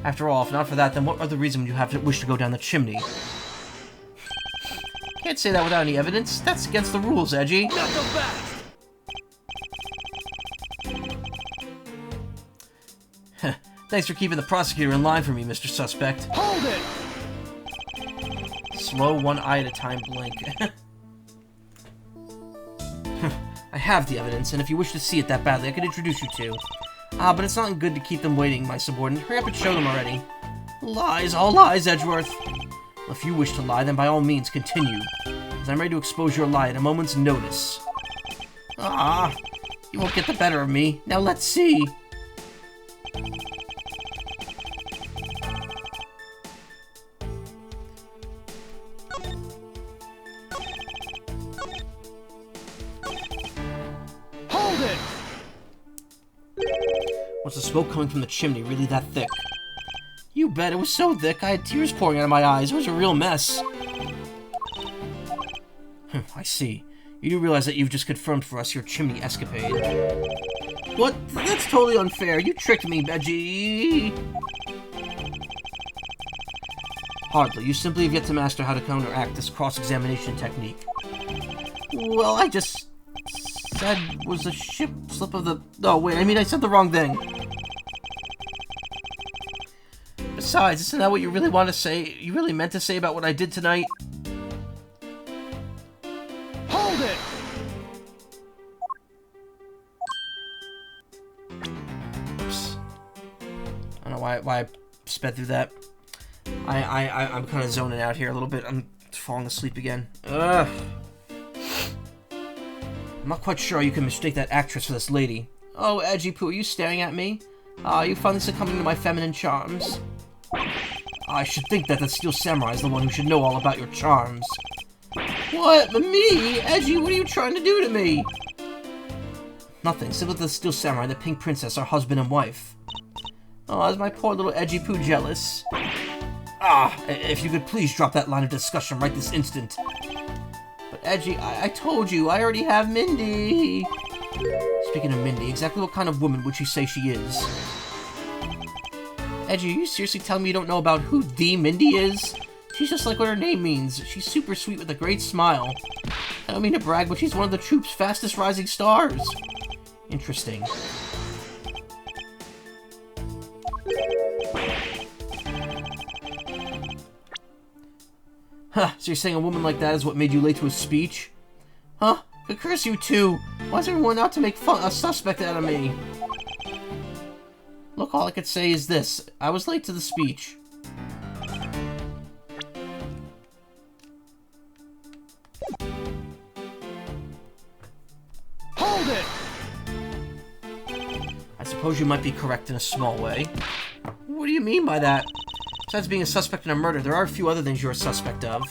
After all, if not for that, then what other reason would you have to wish to go down the chimney? Can't say that without any evidence. That's against the rules, Edgy. Not the best! Thanks for keeping the prosecutor in line for me, Mr. Suspect. Hold it! Slow, one eye at a time blink. I have the evidence, and if you wish to see it that badly, I could introduce you to. But it's not good to keep them waiting, my subordinate. Hurry up and show them already. Lies, all lies, Edgeworth. Well, if you wish to lie, then by all means continue, as I'm ready to expose your lie at a moment's notice. You won't get the better of me. Now let's see. Hold it! Was the smoke coming from the chimney really that thick? You bet, it was so thick I had tears pouring out of my eyes. It was a real mess. I see. You do realize that you've just confirmed for us your chimney escapade. What? That's totally unfair. You tricked me, Edgy. Hardly. You simply have yet to master how to counteract this cross-examination technique. Well, I just said was a slip of the... Oh, wait, I mean, I said the wrong thing. Besides, isn't that what you really want to say? You really meant to say about what I did tonight? Hold it! Oops. I don't know why I sped through that. I'm kind of zoning out here a little bit. I'm falling asleep again. Ugh. I'm not quite sure you can mistake that actress for this lady. Oh, Edgy Poo, are you staring at me? You finally succumbing to my feminine charms? I should think that the Steel Samurai is the one who should know all about your charms. What? Me? Edgy, what are you trying to do to me? Nothing. Sit with the Steel Samurai and the Pink Princess, our husband and wife. Oh, is my poor little Edgy Poo jealous? Ah, if you could please drop that line of discussion right this instant. But Edgy, I told you, I already have Mindy. Speaking of Mindy, exactly what kind of woman would you say she is? Edgy, are you seriously telling me you don't know about who the Mindy is? She's just like what her name means. She's super sweet with a great smile. I don't mean to brag, but she's one of the troupe's fastest rising stars. Interesting. Huh, so you're saying a woman like that is what made you late to a speech? Huh? Could curse you too! Why is everyone out to make a suspect out of me? Look, all I could say is this. I was late to the speech. Hold it! I suppose you might be correct in a small way. What do you mean by that? Besides being a suspect in a murder, there are a few other things you're a suspect of.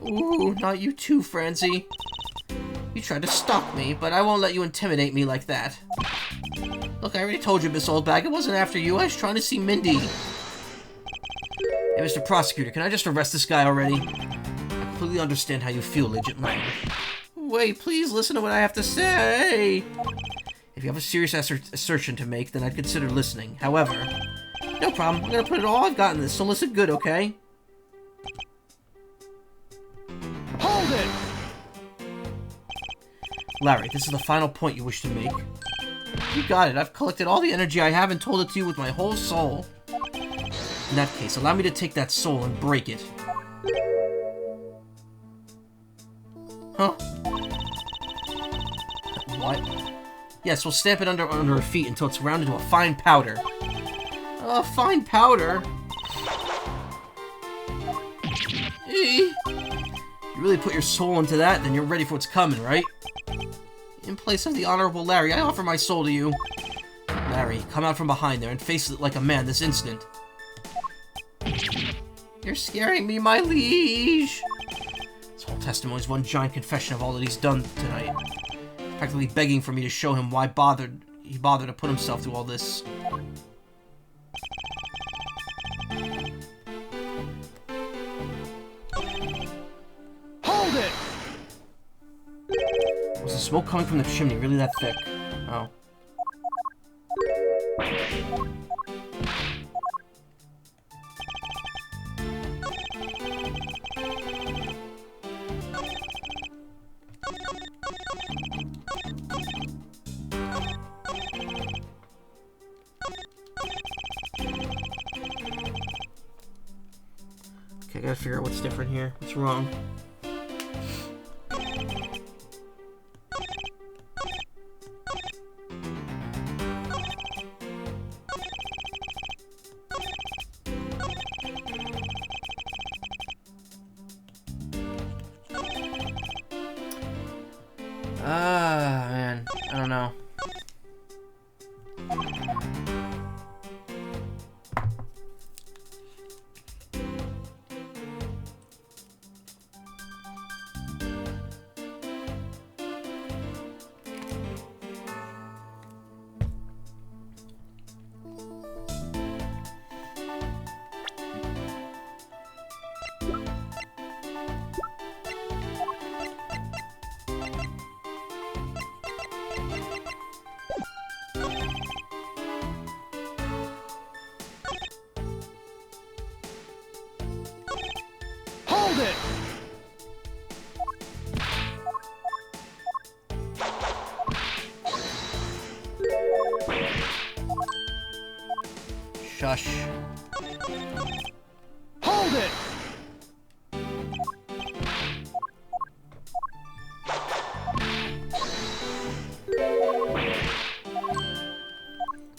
Ooh, not you too, Francie. You tried to stalk me, but I won't let you intimidate me like that. Look, I already told you, Miss Oldbag, it wasn't after you. I was trying to see Mindy. Hey, Mr. Prosecutor, can I just arrest this guy already? I completely understand how you feel, Agent Lang. Wait, please listen to what I have to say. If you have a serious assertion to make, then I'd consider listening. However, no problem. I'm gonna put it all I've got in this, so listen good, okay? Hold it! Larry, this is the final point you wish to make. You got it. I've collected all the energy I have and told it to you with my whole soul. In that case, allow me to take that soul and break it. Huh? What? Yes, we'll stamp it under her feet until it's ground into a fine powder. Fine powder? You really put your soul into that, then you're ready for what's coming, right? In place of the Honorable Larry, I offer my soul to you. Larry, come out from behind there and face it like a man this instant. You're scaring me, my liege. This whole testimony is one giant confession of all that he's done tonight. Practically begging for me to show him why he bothered to put himself through all this. Hold it! Was the smoke coming from the chimney really that thick? Oh. Okay, I gotta figure out what's different here. What's wrong? Man, I don't know. Hold it! Shush. Hold it!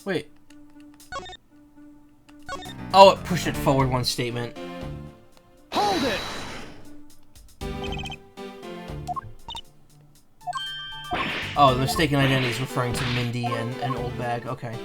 Wait. Oh, it pushed it forward one statement. Hold it! Oh, the mistaken identity is referring to Mindy and Oldbag. Okay.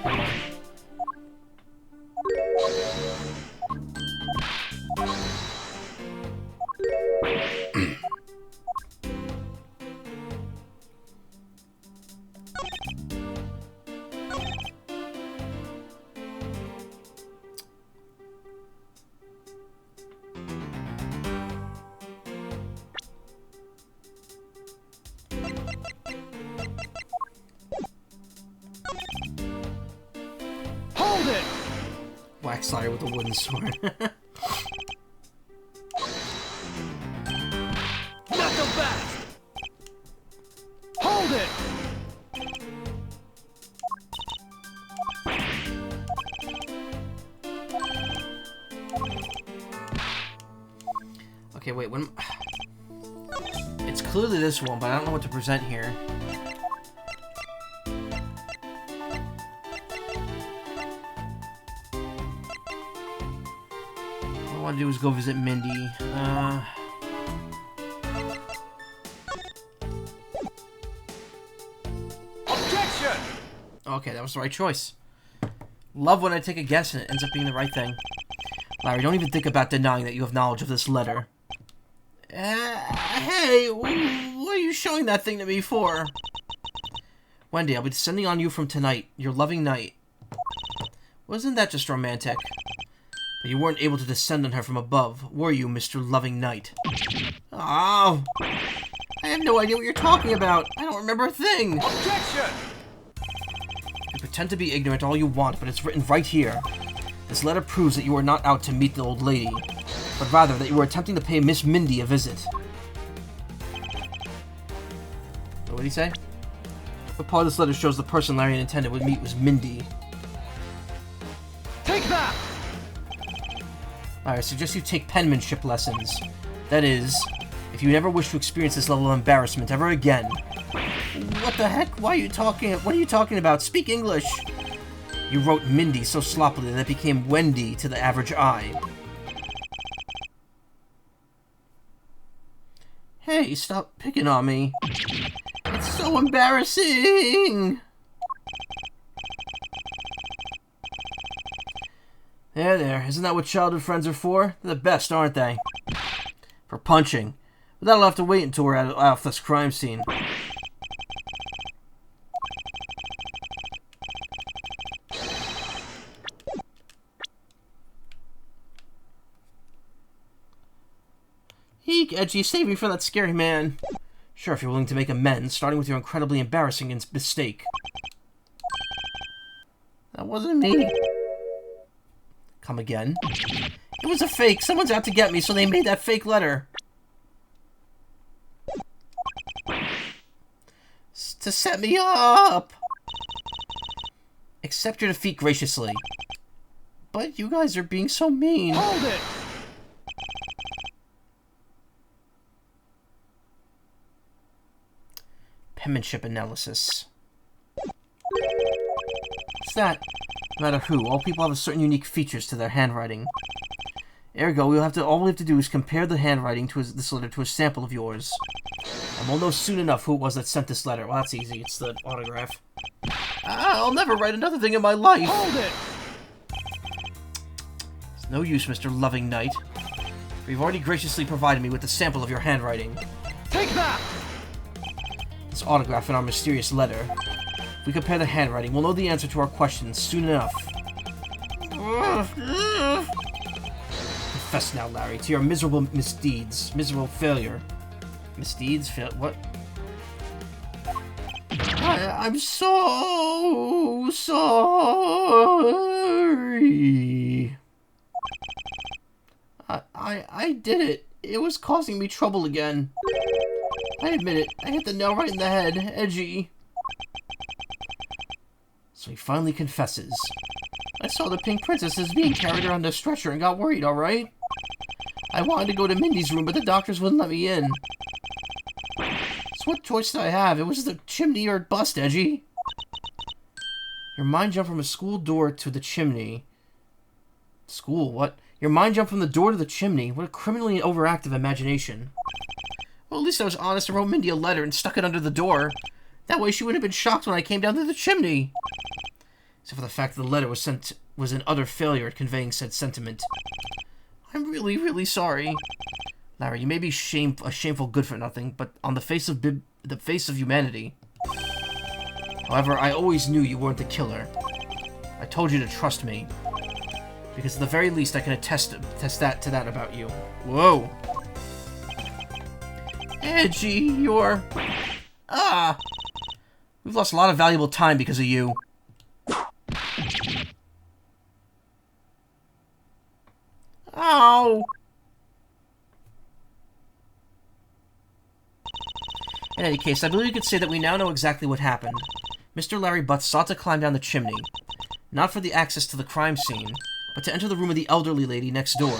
backslider with a wooden sword. Not so fast! Hold it! Okay, wait, when... It's clearly this one, but I don't know what to present here. All I want to do is go visit Mindy. Objection! Okay, that was the right choice. Love when I take a guess and it ends up being the right thing. Larry, don't even think about denying that you have knowledge of this letter. Hey, what are you showing that thing to me for? Wendy, I'll be descending on you from tonight, your loving night. Wasn't that just romantic? But you weren't able to descend on her from above, were you, Mr. Loving Knight? Oh, I have no idea what you're talking about. I don't remember a thing. Objection! You pretend to be ignorant all you want, but it's written right here. This letter proves that you are not out to meet the old lady, but rather that you were attempting to pay Miss Mindy a visit. What did he say? What part of this letter shows the person Larry intended would meet was Mindy? Take that! I suggest you take penmanship lessons. That is, if you never wish to experience this level of embarrassment ever again. What the heck? Why are you talking? What are you talking about? Speak English! You wrote Mindy so sloppily that it became Wendy to the average eye. Hey, stop picking on me. It's so embarrassing! There. Isn't that what childhood friends are for? They're the best, aren't they? For punching. But that'll have to wait until we're out of this crime scene. Eek, Edgy, save me from that scary man. Sure, if you're willing to make amends, starting with your incredibly embarrassing mistake. That wasn't me. Come again? It was a fake. Someone's out to get me, so they made that fake letter. To set me up! Accept your defeat graciously. But you guys are being so mean. Hold it! Penmanship analysis. What's that? No matter who, all people have certain unique features to their handwriting. Ergo, all we have to do is compare the handwriting to this letter to a sample of yours. And we'll know soon enough who it was that sent this letter. Well, that's easy. It's the autograph. I'll never write another thing in my life. Hold it! It's no use, Mr. Loving Knight. For you've already graciously provided me with a sample of your handwriting. Take that! This autograph in our mysterious letter. If we compare the handwriting, we'll know the answer to our questions soon enough. Confess now, Larry, to your miserable misdeeds. Miserable failure. Misdeeds? What? I'm so sorry. I did it. It was causing me trouble again. I admit it. I hit the nail right in the head. Edgy. So he finally confesses. I saw the pink princesses being carried around a stretcher and got worried, alright? I wanted to go to Mindy's room, but the doctors wouldn't let me in. So what choice did I have? It was the chimney or bust, Edgy. Your mind jumped from a school door to the chimney. School? What? Your mind jumped from the door to the chimney? What a criminally overactive imagination. Well, at least I was honest and wrote Mindy a letter and stuck it under the door. That way she wouldn't have been shocked when I came down to the chimney. Except for the fact that the letter was an utter failure at conveying said sentiment. I'm really, really sorry. Larry, you may be a shameful good-for-nothing, but on the face of humanity. However, I always knew you weren't the killer. I told you to trust me. Because at the very least, I can attest to that about you. Whoa. Edgy, you're... Ah! We've lost a lot of valuable time because of you. No! In any case, I believe you could say that we now know exactly what happened. Mr. Larry Butts sought to climb down the chimney, not for the access to the crime scene, but to enter the room of the elderly lady next door.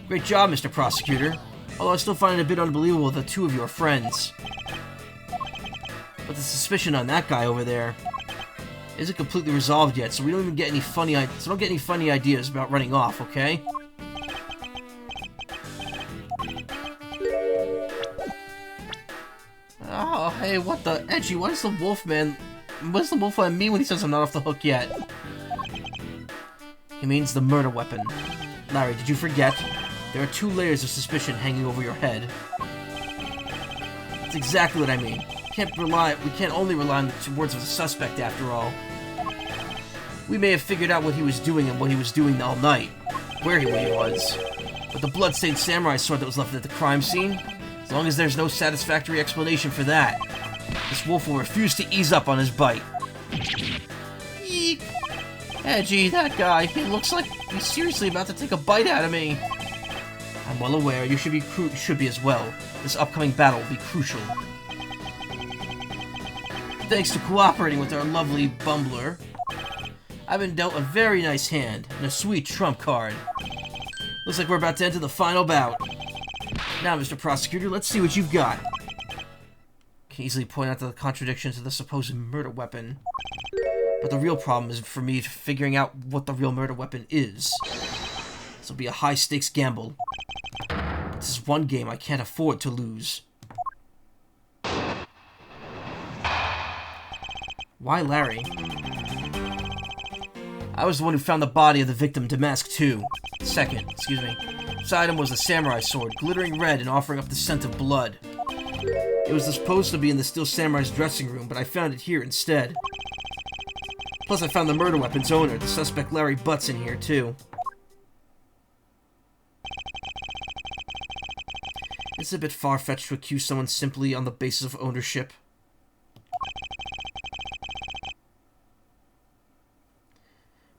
Great job, Mr. Prosecutor. Although I still find it a bit unbelievable that the two of you are friends. But the suspicion on that guy over there isn't completely resolved yet, so we don't even get any funny ideas about running off, okay? Oh, hey, what the Edgy? What does the Wolfman mean when he says I'm not off the hook yet? He means the murder weapon. Larry, did you forget? There are 2 layers of suspicion hanging over your head. That's exactly what I mean. We can't only rely on the words of the suspect, after all. We may have figured out what he was doing and what he was doing all night, where he was. But the bloodstained samurai sword that was left at the crime scene, as long as there's no satisfactory explanation for that, this wolf will refuse to ease up on his bite. Eek! Edgy, that guy, he looks like he's seriously about to take a bite out of me. I'm well aware, you should be as well. This upcoming battle will be crucial. Thanks to cooperating with our lovely bumbler, I've been dealt a very nice hand, and a sweet trump card. Looks like we're about to enter the final bout. Now, Mr. Prosecutor, let's see what you've got. Can easily point out the contradiction to the supposed murder weapon. But the real problem is for me figuring out what the real murder weapon is. This will be a high-stakes gamble. But this is one game I can't afford to lose. Why Larry? I was the one who found the body of the victim, Damask 2. Second, excuse me. Beside him was a samurai sword, glittering red and offering up the scent of blood. It was supposed to be in the Steel Samurai's dressing room, but I found it here instead. Plus I found the murder weapon's owner, the suspect Larry Butts, in here too. It's a bit far-fetched to accuse someone simply on the basis of ownership.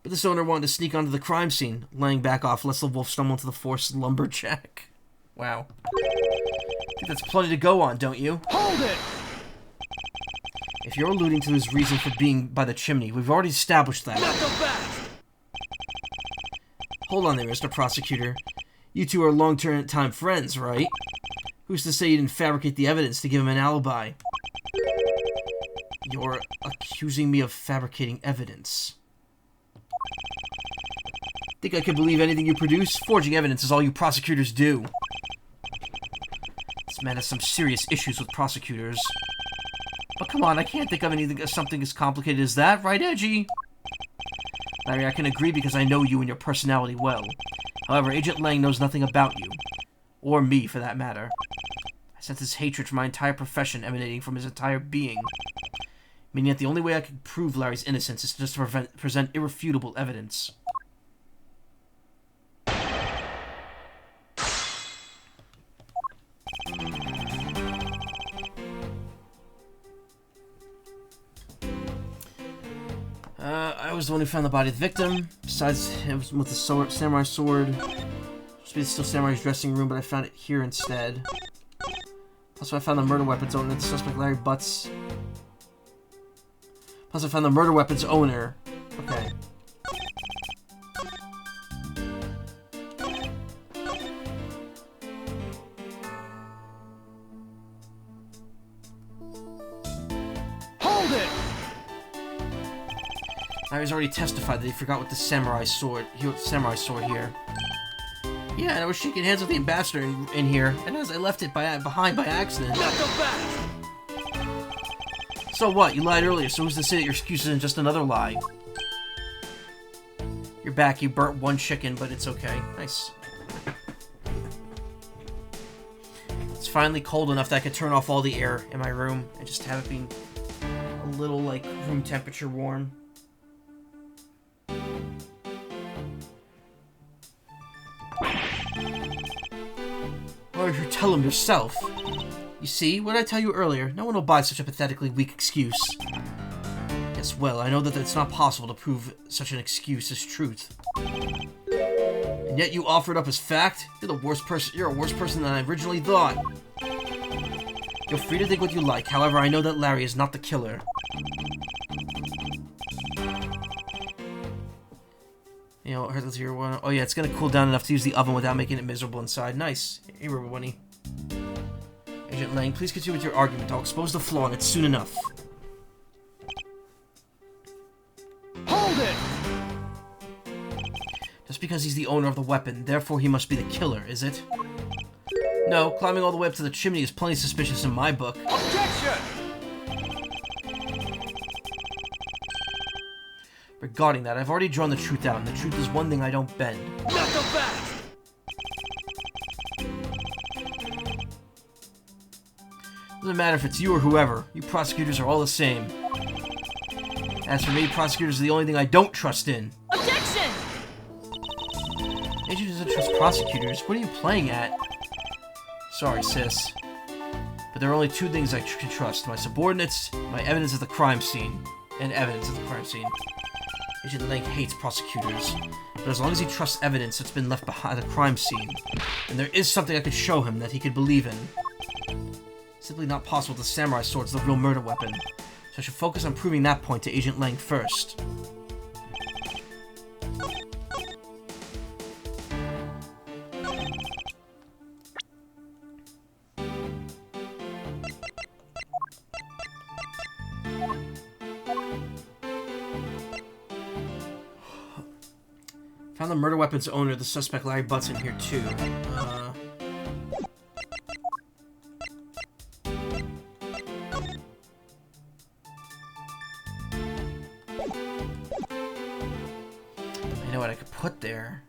But this owner wanted to sneak onto the crime scene, laying back off lest the wolf stumble into the forced lumberjack. Wow. I think that's plenty to go on, don't you? Hold it! If you're alluding to his reason for being by the chimney, we've already established that. Not so fast! Hold on there, Mr. Prosecutor. You two are long-time friends, right? Who's to say you didn't fabricate the evidence to give him an alibi? You're accusing me of fabricating evidence. Think I could believe anything you produce? Forging evidence is all you prosecutors do. This man has some serious issues with prosecutors. But come on, I can't think of something as complicated as that, right, Edgy? Larry, I can agree because I know you and your personality well. However, Agent Lang knows nothing about you. Or me, for that matter. I sense his hatred for my entire profession emanating from his entire being. Meaning that the only way I can prove Larry's innocence is just to present irrefutable evidence. I was the one who found the body of the victim. Besides, it was with the samurai sword. It was the Steel Samurai's dressing room, but I found it here instead. Plus, I found the murder weapon's owner, the suspect Larry Butts. Plus, I found the murder weapon's owner. Okay. Hold it! Larry's already testified that he forgot what the samurai sword here. Yeah, and I was shaking hands with the ambassador in here, and as I left it behind by accident. Not so fast! So what? You lied earlier, so who's to say that your excuse isn't just another lie? You're back. You burnt one chicken, but it's okay. Nice. It's finally cold enough that I could turn off all the air in my room and just have it be a little, like, room temperature warm. Why don't you tell him yourself? You see, what did I tell you earlier? No one will buy such a pathetically weak excuse. Yes, well, I know that it's not possible to prove such an excuse as truth. And And yet you offer it up as fact? You're the worst person. You're a worse person than I originally thought. You're free to think what you like. However, I know that Larry is not the killer. You know, let's hear one. Oh yeah, it's gonna cool down enough to use the oven without making it miserable inside. Nice. Hey, Rubber Bunny. Agent Lang, please continue with your argument. I'll expose the flaw in it soon enough. Hold it! Just because he's the owner of the weapon, therefore he must be the killer, is it? No, climbing all the way up to the chimney is plenty suspicious in my book. Objection! Regarding that, I've already drawn the truth out, and the truth is one thing I don't bend. Not so fast! Doesn't matter if it's you or whoever. You prosecutors are all the same. As for me, prosecutors are the only thing I don't trust in. Objection! Agent doesn't trust prosecutors. What are you playing at? Sorry, sis. But there are only two things I can trust. My subordinates, my evidence at the crime scene. And evidence at the crime scene. Agent Lang hates prosecutors. But as long as he trusts evidence that's been left behind the crime scene, and there is something I could show him that he could believe in. Simply not possible the samurai sword's the real murder weapon. So I should focus on proving that point to Agent Lang first. Found the murder weapon's owner, the suspect Larry Butts, in here too. I know what I could put there.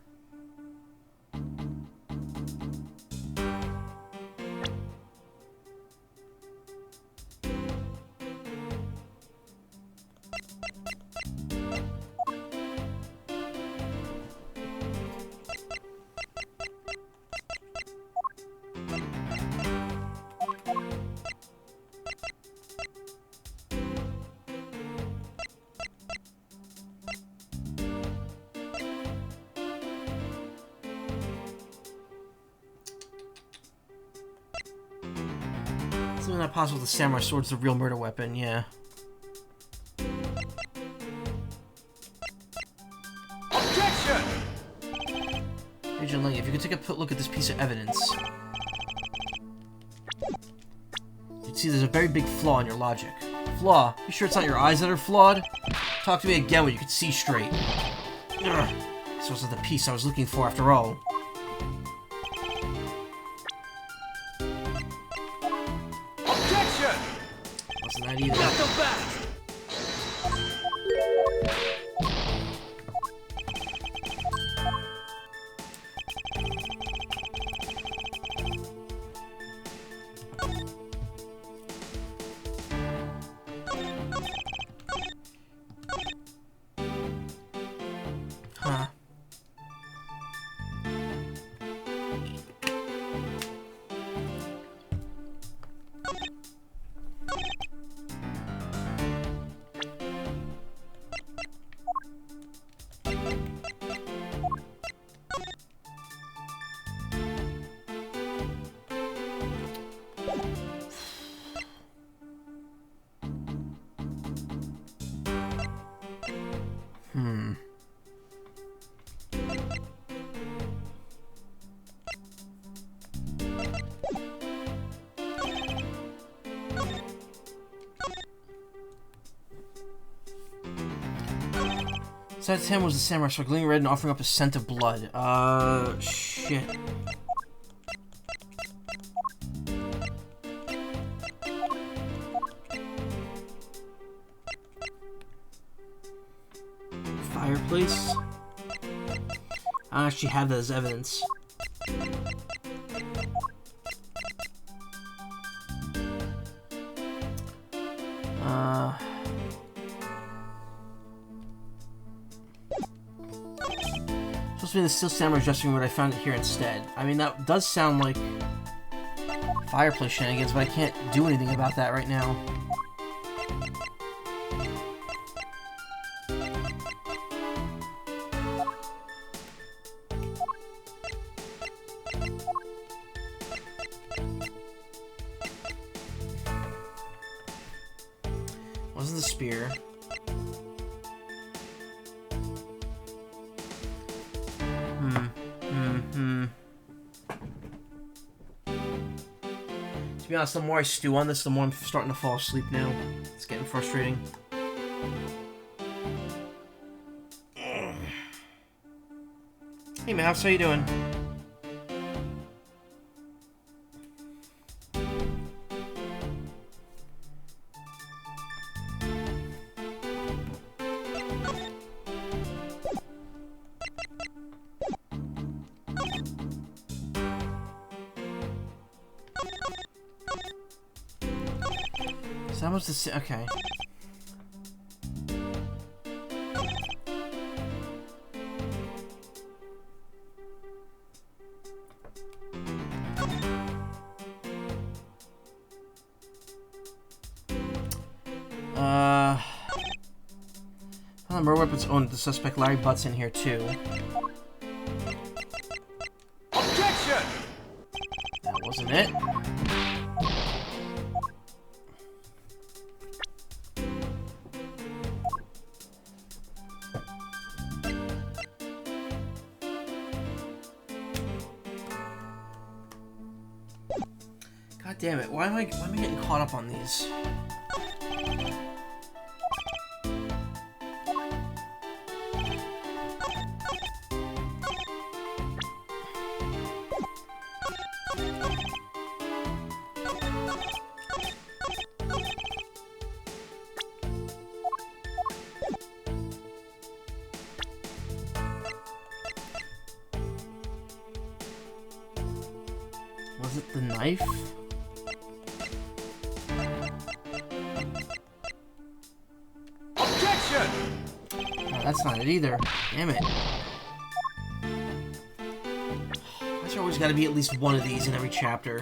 It's not possible the samurai sword's the real murder weapon, yeah. Objection! Agent Lang, if you could take a look at this piece of evidence, you'd see there's a very big flaw in your logic. Flaw? You sure it's not your eyes that are flawed? Talk to me again when you can see straight. Ugh. This wasn't the piece I was looking for after all. Objection! Wasn't that either. Not so fast! Huh. Besides him was the samurai sword, glowing red and offering up a scent of blood. Shit. Fireplace? I don't actually have that as evidence. Supposed to be the Steel Samurai's dressing room, but I found it here instead. I mean, that does sound like fireplace shenanigans, but I can't do anything about that right now. spear. To be honest, the more I stew on this, the more I'm starting to fall asleep now. It's getting frustrating. Hey, Mouse, how you doing? So that was the... okay. Murder weapons owned. The suspect Larry Butt's in here too. Objection! That wasn't it. God damn it! Why am I getting caught up on these? Was it the knife? Objection! No, that's not it either. Damn it. Why's there always gotta be at least one of these in every chapter?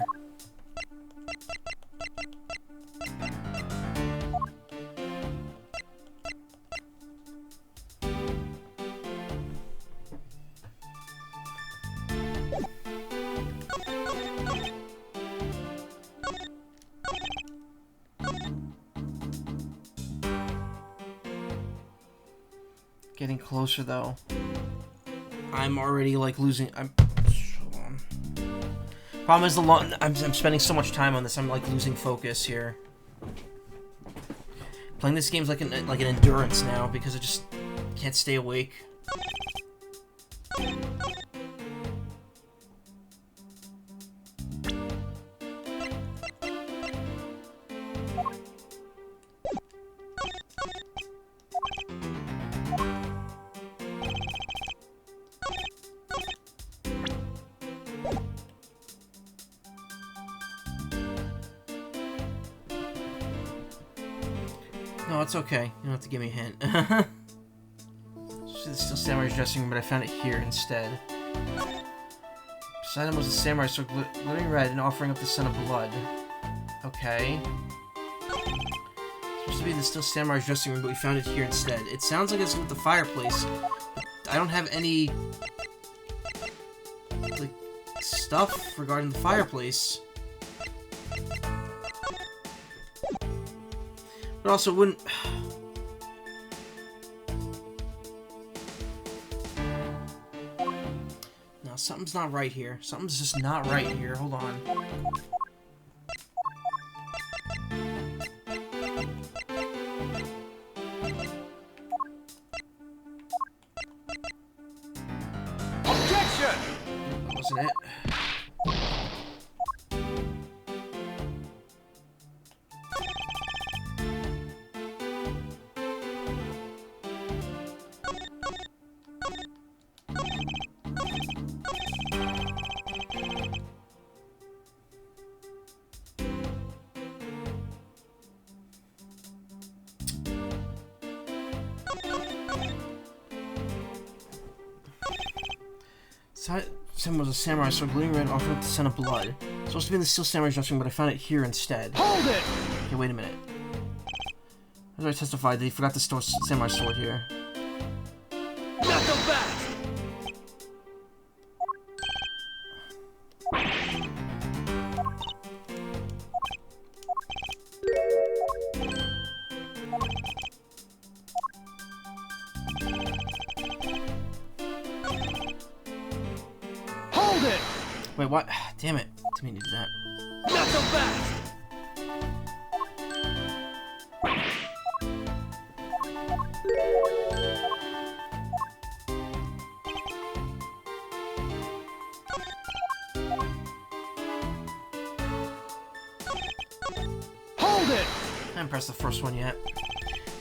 Getting closer though. I'm already like losing. Hold on. Problem is the long. I'm spending so much time on this. I'm like losing focus here. Playing this game's like an endurance now because I just can't stay awake. No, it's okay. You don't have to give me a hint. It's still Samurai's dressing room, but I found it here instead. Beside him was a samurai sword glittering red and offering up the scent of blood. Okay. It's supposed to be in the still Samurai's dressing room, but we found it here instead. It sounds like it's with the fireplace. But I don't have any like stuff regarding the fireplace. But also wouldn't... No, something's not right here. Something's just not right here. Hold on. Objection! That wasn't it. Sam was a samurai sword glittering red offering up the scent of blood. It's supposed to be in the steel samurai's dressing room, but I found it here instead. Hold it! Okay, wait a minute. As I testified that he forgot the samurai sword here. Knuckle back! Wait, what? Damn it. Didn't mean to do that. Not so fast! Hold it! I haven't pressed the first one yet.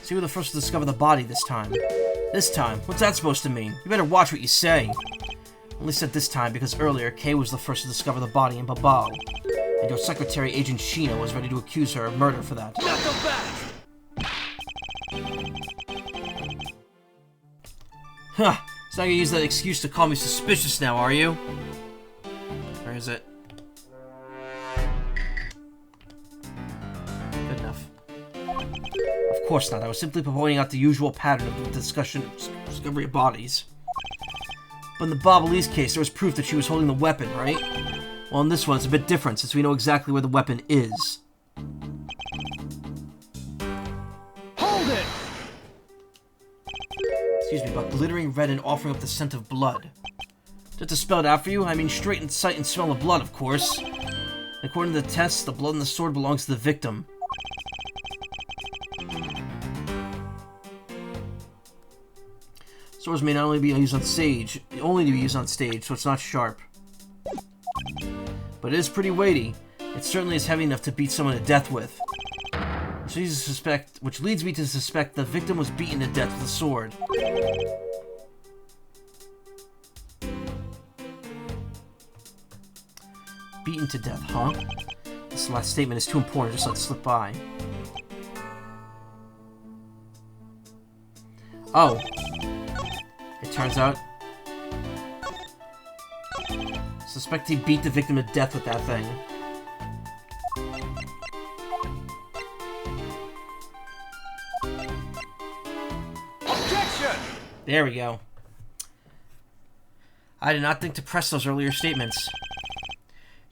So you were the first to discover the body this time. This time? What's that supposed to mean? You better watch what you say. Only said this time because earlier, Kay was the first to discover the body in Babao. And your secretary, Agent Sheena, was ready to accuse her of murder for that. Not so fast! Huh! So now you're gonna use that excuse to call me suspicious now, are you? Where is it? Good enough. Of course not. I was simply pointing out the usual pattern of the discovery of bodies. But in the Bob Elise case, there was proof that she was holding the weapon, right? Well, in this one, it's a bit different, since we know exactly where the weapon is. Hold it! Excuse me, but glittering red and offering up the scent of blood. Just to spell it out for you, I mean straight in sight and smell of blood, of course. According to the tests, the blood in the sword belongs to the victim. Swords may not only be used on stage, so it's not sharp. But it is pretty weighty. It certainly is heavy enough to beat someone to death with. Which leads me to suspect the victim was beaten to death with a sword. Beaten to death, huh? This last statement is too important, just let it slip by. Oh. It turns out... Suspect he beat the victim to death with that thing. Objection! There we go. I did not think to press those earlier statements.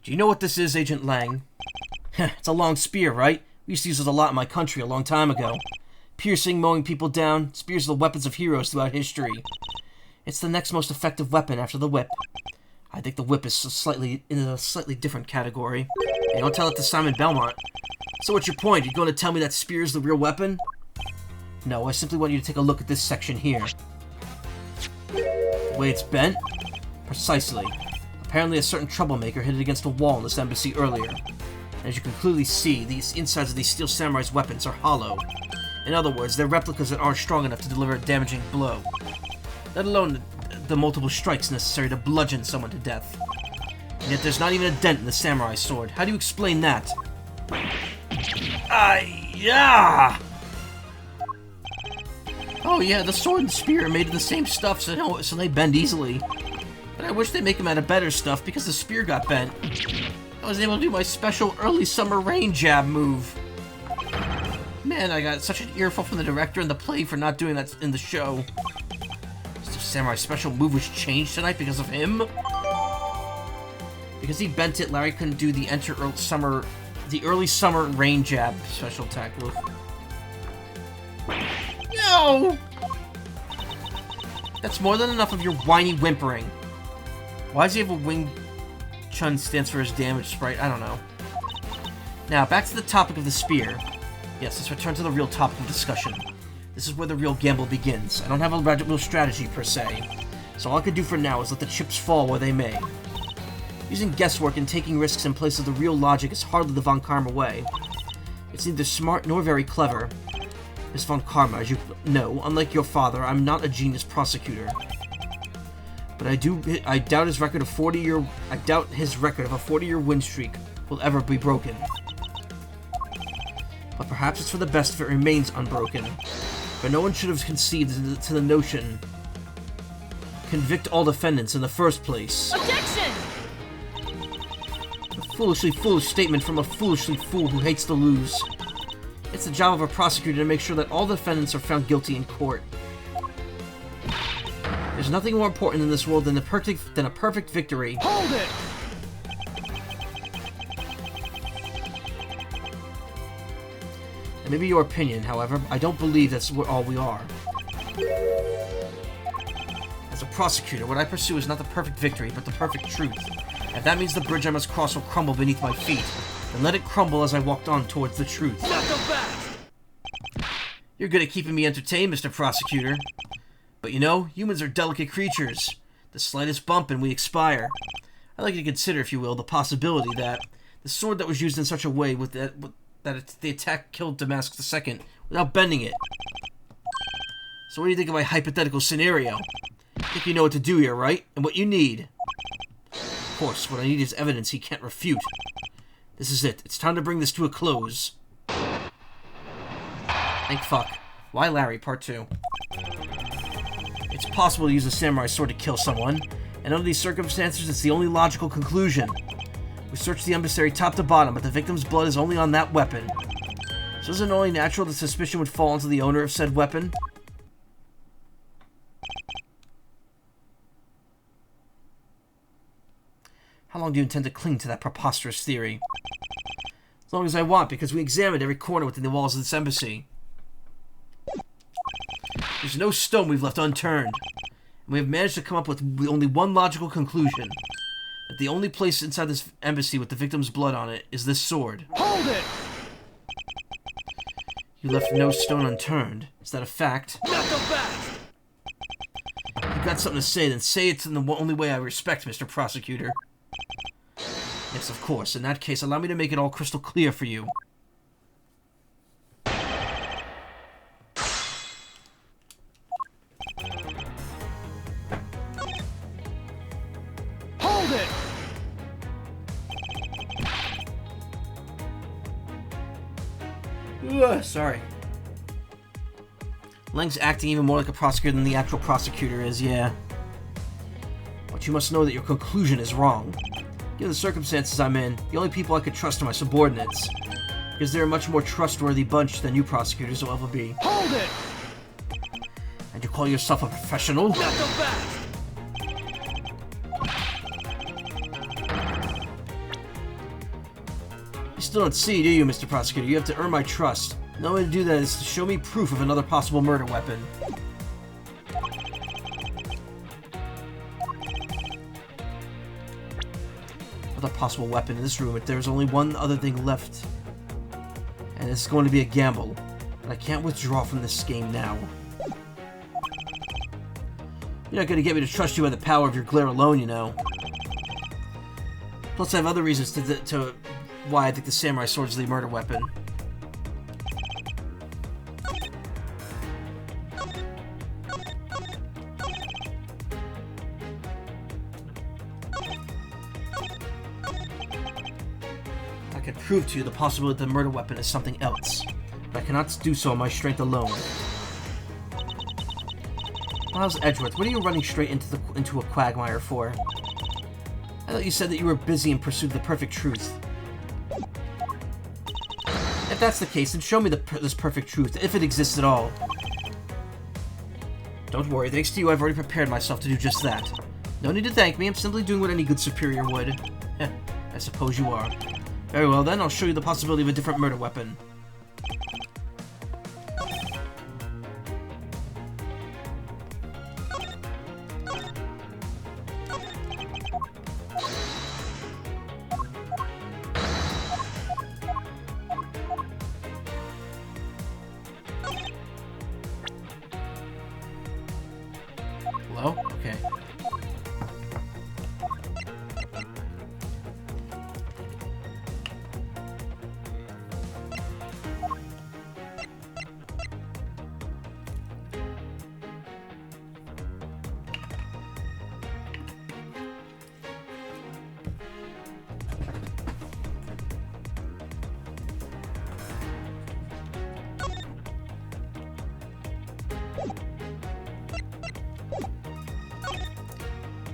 Do you know what this is, Agent Lang? It's a long spear, right? We used to use it a lot in my country a long time ago. Piercing, mowing people down, spears are the weapons of heroes throughout history. It's the next most effective weapon after the whip. I think the whip is in a slightly different category. Hey, don't tell it to Simon Belmont. So what's your point? You going to tell me that spear is the real weapon? No, I simply want you to take a look at this section here. The way it's bent? Precisely. Apparently a certain troublemaker hit it against a wall in this embassy earlier. And as you can clearly see, these insides of these Steel Samurai's weapons are hollow. In other words, they're replicas that aren't strong enough to deliver a damaging blow. Let alone the multiple strikes necessary to bludgeon someone to death. And yet there's not even a dent in the samurai sword. How do you explain that? Yeah! Oh yeah, the sword and spear are made of the same stuff, so they bend easily. But I wish they'd make them out of better stuff, because the spear got bent. I was able to do my special early summer rain jab move. Man, I got such an earful from the director and the play for not doing that in the show. So Samurai's special move was changed tonight because of him? Because he bent it, Larry couldn't do the early summer rain jab special attack move. No! That's more than enough of your whiny whimpering. Why does he have a Wing Chun stands for his damage sprite? I don't know. Now, back to the topic of the spear. Yes, let's return to the real topic of discussion. This is where the real gamble begins. I don't have a real strategy, per se. So all I can do for now is let the chips fall where they may. Using guesswork and taking risks in place of the real logic is hardly the Von Karma way. It's neither smart nor very clever. Miss Von Karma, as you know, unlike your father, I'm not a genius prosecutor. But I doubt his record of 40-year of a 40-year win streak will ever be broken. But perhaps it's for the best if it remains unbroken. For no one should have conceded to the notion. Convict all defendants in the first place. Objection! A foolishly foolish statement from a foolishly fool who hates to lose. It's the job of a prosecutor to make sure that all defendants are found guilty in court. There's nothing more important in this world than a perfect victory. Hold it! That may be your opinion, however, I don't believe that's all we are. As a prosecutor, what I pursue is not the perfect victory, but the perfect truth. If that means the bridge I must cross will crumble beneath my feet, then let it crumble as I walked on towards the truth. Not so fast! You're good at keeping me entertained, Mr. Prosecutor. But you know, humans are delicate creatures. The slightest bump and we expire. I'd like you to consider, if you will, the possibility that the sword that was used in such a way that the attack killed Damask II without bending it. So what do you think of my hypothetical scenario? I think you know what to do here, right? And what you need. Of course, what I need is evidence he can't refute. This is it. It's time to bring this to a close. Thank fuck. Why Larry? Part 2. It's possible to use a samurai sword to kill someone, and under these circumstances, it's the only logical conclusion. We searched the emissary top to bottom, but the victim's blood is only on that weapon. So isn't it only natural that suspicion would fall onto the owner of said weapon? How long do you intend to cling to that preposterous theory? As long as I want, because we examined every corner within the walls of this embassy. There's no stone we've left unturned, and we have managed to come up with only one logical conclusion. That the only place inside this embassy with the victim's blood on it is this sword. Hold it! You left no stone unturned. Is that a fact? Not so fast! If you've got something to say, then say it in the only way I respect, Mr. Prosecutor. Yes, of course. In that case, allow me to make it all crystal clear for you. Hold it! Ugh, sorry. Lang's acting even more like a prosecutor than the actual prosecutor is, yeah. But you must know that your conclusion is wrong. Given the circumstances I'm in, the only people I could trust are my subordinates. Because they're a much more trustworthy bunch than you prosecutors will ever be. Hold it! And you call yourself a professional? Not so fast! You still don't see, do you, Mr. Prosecutor? You have to earn my trust. The only way to do that is to show me proof of another possible murder weapon. Another possible weapon in this room, if there's only one other thing left. And it's going to be a gamble. And I can't withdraw from this game now. You're not going to get me to trust you by the power of your glare alone, you know. Plus, I have other reasons to why I think the samurai sword is the murder weapon. I can prove to you the possibility that the murder weapon is something else, but I cannot do so on my strength alone. How's Edgeworth? What are you running straight into a quagmire for? I thought you said that you were busy in pursuit of the perfect truth. If that's the case, then show me this perfect truth, if it exists at all. Don't worry, thanks to you, I've already prepared myself to do just that. No need to thank me, I'm simply doing what any good superior would. I suppose you are. Very well then, I'll show you the possibility of a different murder weapon. Hello? Okay.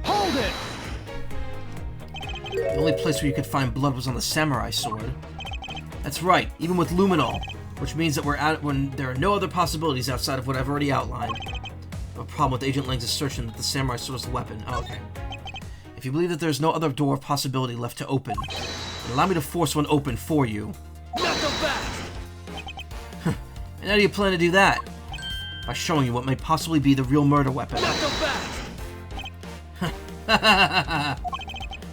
Hold it! The only place where you could find blood was on the samurai sword. That's right, even with luminol, which means that we're out when there are no other possibilities outside of what I've already outlined. No problem with Agent Lang's assertion that the samurai sword is the weapon. Oh, okay. If you believe that there's no other door of possibility left to open, then allow me to force one open for you. Not so fast! And how do you plan to do that? By showing you what may possibly be the real murder weapon. Not so fast!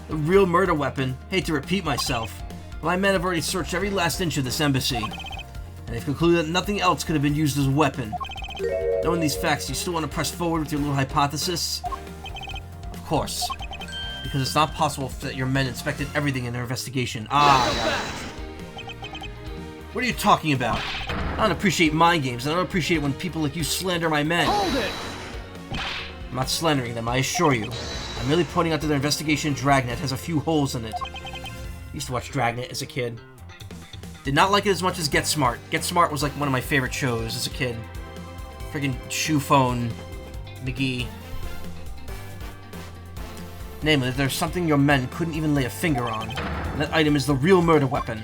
The real murder weapon. Hate to repeat myself, but my men have already searched every last inch of this embassy, and they've concluded that nothing else could have been used as a weapon. Knowing these facts, you still want to press forward with your little hypothesis? Of course. Because it's not possible that your men inspected everything in their investigation. What are you talking about? I don't appreciate mind games, and I don't appreciate when people like you slander my men. Hold it! I'm not slandering them, I assure you. I'm merely pointing out that their investigation Dragnet has a few holes in it. I used to watch Dragnet as a kid. Did not like it as much as Get Smart. Get Smart was like one of my favorite shows as a kid. Friggin' Shoe Phone, McGee. Namely, there's something your men couldn't even lay a finger on. And that item is the real murder weapon.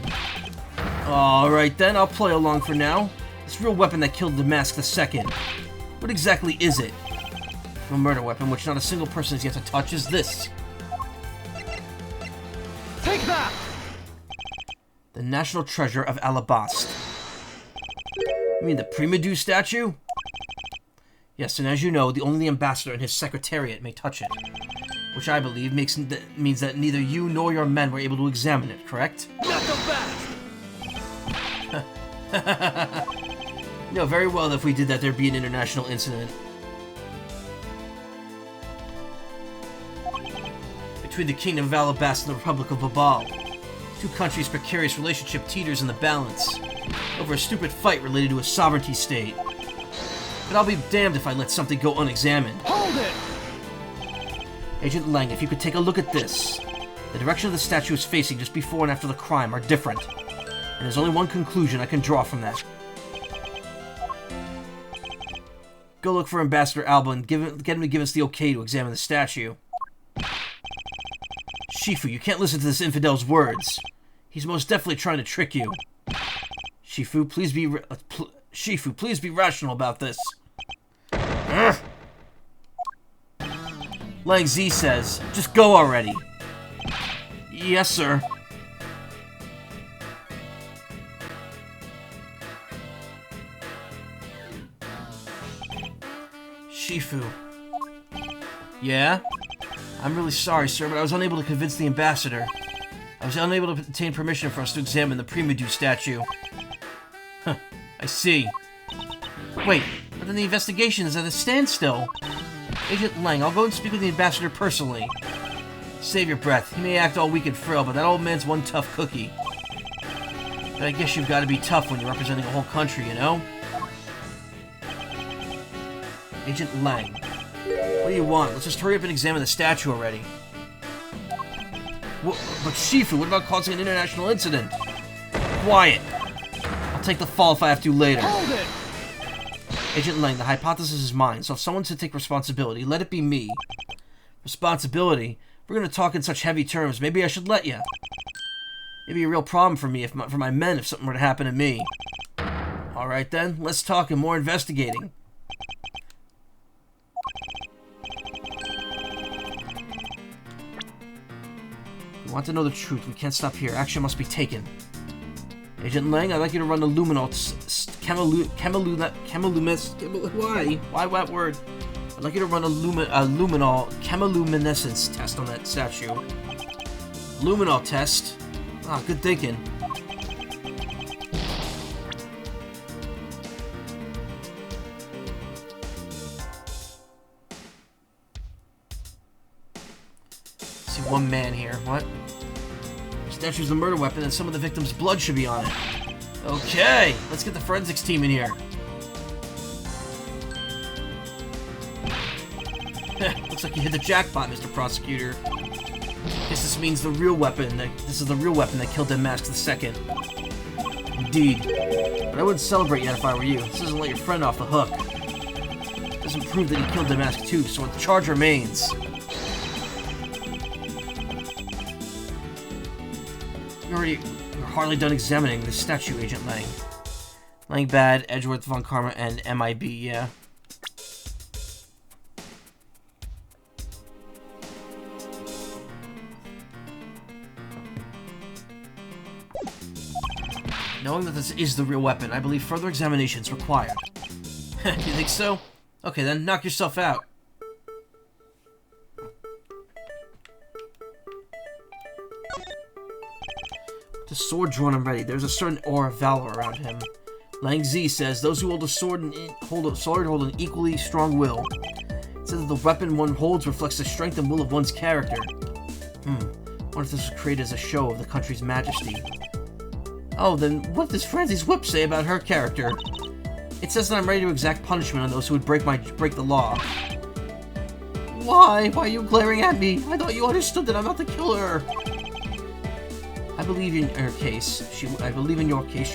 Alright then, I'll play along for now. This real weapon that killed Damask II. What exactly is it? A murder weapon which not a single person has yet to touch is this. Take that! The national treasure of Allebahstian. You mean the Primadou statue? Yes, and as you know, only the ambassador and his secretariat may touch it. Which I believe means that neither you nor your men were able to examine it, correct? Not so fast! You know very well that if we did that, there'd be an international incident. Between the Kingdom of Allebahstian and the Republic of Babal. Two countries' precarious relationship teeters in the balance. Over a stupid fight related to a sovereignty state. But I'll be damned if I let something go unexamined. Hold it! Agent Lang, if you could take a look at this. The direction of the statue is facing just before and after the crime are different. And there's only one conclusion I can draw from that. Go look for Ambassador Alba and get him to give us the okay to examine the statue. Shifu, you can't listen to this infidel's words. He's most definitely trying to trick you. Shifu, please be rational about this. Urgh. Lang Z says, just go already. Yes, sir. Shifu. Yeah? I'm really sorry, sir, but I was unable to convince the ambassador. I was unable to obtain permission for us to examine the Primadou statue. Huh, I see. Wait, but then the investigation is at a standstill. Agent Lang, I'll go and speak with the ambassador personally. Save your breath. He may act all weak and frail, but that old man's one tough cookie. But I guess you've got to be tough when you're representing a whole country, you know? Agent Lang. What do you want? Let's just hurry up and examine the statue already. But Shifu, what about causing an international incident? Quiet! I'll take the fall if I have to later. Hold it! Agent Lang, the hypothesis is mine, so if someone's to take responsibility, let it be me. Responsibility? We're gonna talk in such heavy terms, maybe I should let you. It'd be a real problem for me, for my men, if something were to happen to me. Alright then, let's talk and more investigating. We want to know the truth, we can't stop here, action must be taken. Agent Lang, I'd like you to run the Why that word? I'd like you to run a luminol chemiluminescence test on that statue. Luminol test? Ah, good thinking. See one man here. What? Statue's the murder weapon, and some of the victim's blood should be on it. Okay, let's get the forensics team in here. Looks like you hit the jackpot, Mr. Prosecutor. Guess this means the real weapon. This is the real weapon that killed Damask II. Indeed. But I wouldn't celebrate yet if I were you. This doesn't let your friend off the hook. It doesn't prove that he killed Damask too, so the charge remains. You're hardly done examining this statue, Agent Lang. Lang Bad, Edgeworth, Von Karma, and MIB, yeah. Knowing that this is the real weapon, I believe further examination is required. You think so? Okay then, knock yourself out. The sword drawn and ready. There's a certain aura of valor around him. Lang Zi says, those who hold a sword hold an equally strong will. It says that the weapon one holds reflects the strength and will of one's character. What if this was created as a show of the country's majesty? Oh, then what does Franzie's whip say about her character? It says that I'm ready to exact punishment on those who would break the law. Why? Why are you glaring at me? I thought you understood that I'm not the killer. I believe in your case. She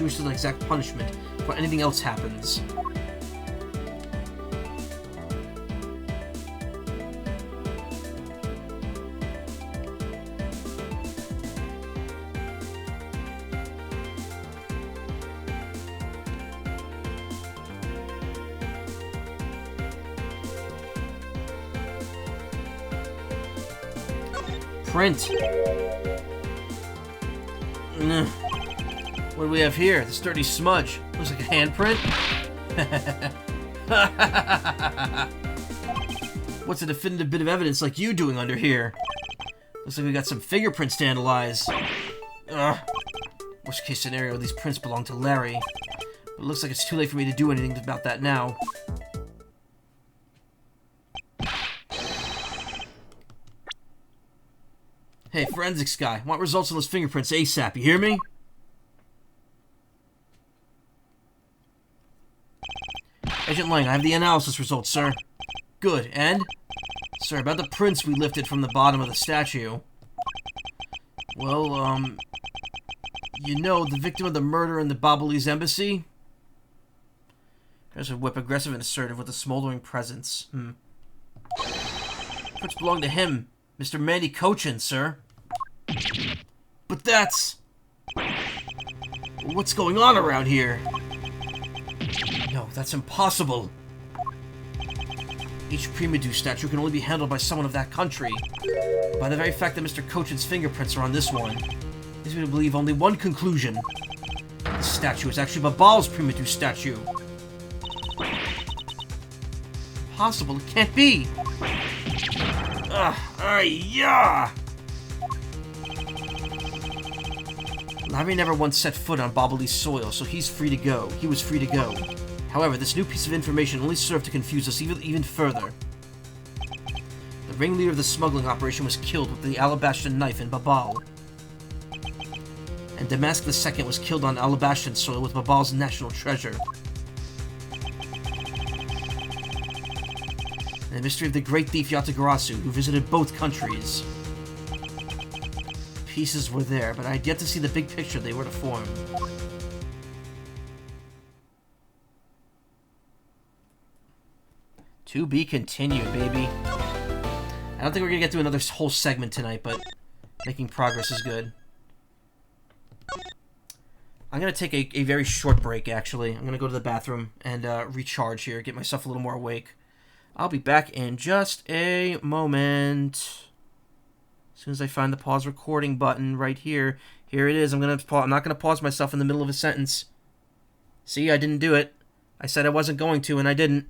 wishes an exact punishment before anything else happens. Print. What do we have here? This dirty smudge. Looks like a handprint. What's a definitive bit of evidence like you doing under here? Looks like we got some fingerprints to analyze. Worst case scenario, these prints belong to Larry. But it looks like it's too late for me to do anything about that now. Hey, forensics guy, want results on those fingerprints ASAP, you hear me? Agent Lang, I have the analysis results, sir. Good, and? Sir, about the prints we lifted from the bottom of the statue. Well, you know, the victim of the murder in the Babalese embassy? There's a whip, aggressive and assertive with a smoldering presence. Prints belong to him. Mr. Mandy Cochin, sir. But that's... What's going on around here? No, that's impossible. Each Primadou statue can only be handled by someone of that country. By the very fact that Mr. Cochin's fingerprints are on this one, leads me to believe only one conclusion. This statue is actually Babal's Primadou statue. Impossible, it can't be! Yeah! Larry never once set foot on Babalese soil, so he's free to go. He was free to go. However, this new piece of information only served to confuse us even further. The ringleader of the smuggling operation was killed with the Allebahstian knife in Babal. And Damask II was killed on Allebahstian soil with Babal's national treasure. And the mystery of the great thief Yatagarasu, who visited both countries. Pieces were there, but I had yet to see the big picture they were to form. To be continued, baby. I don't think we're gonna get through another whole segment tonight, but making progress is good. I'm gonna take a very short break, actually. I'm gonna go to the bathroom and recharge here, get myself a little more awake. I'll be back in just a moment. As soon as I find the pause recording button right here. Here it is. I'm not going to pause myself in the middle of a sentence. See, I didn't do it. I said I wasn't going to, and I didn't.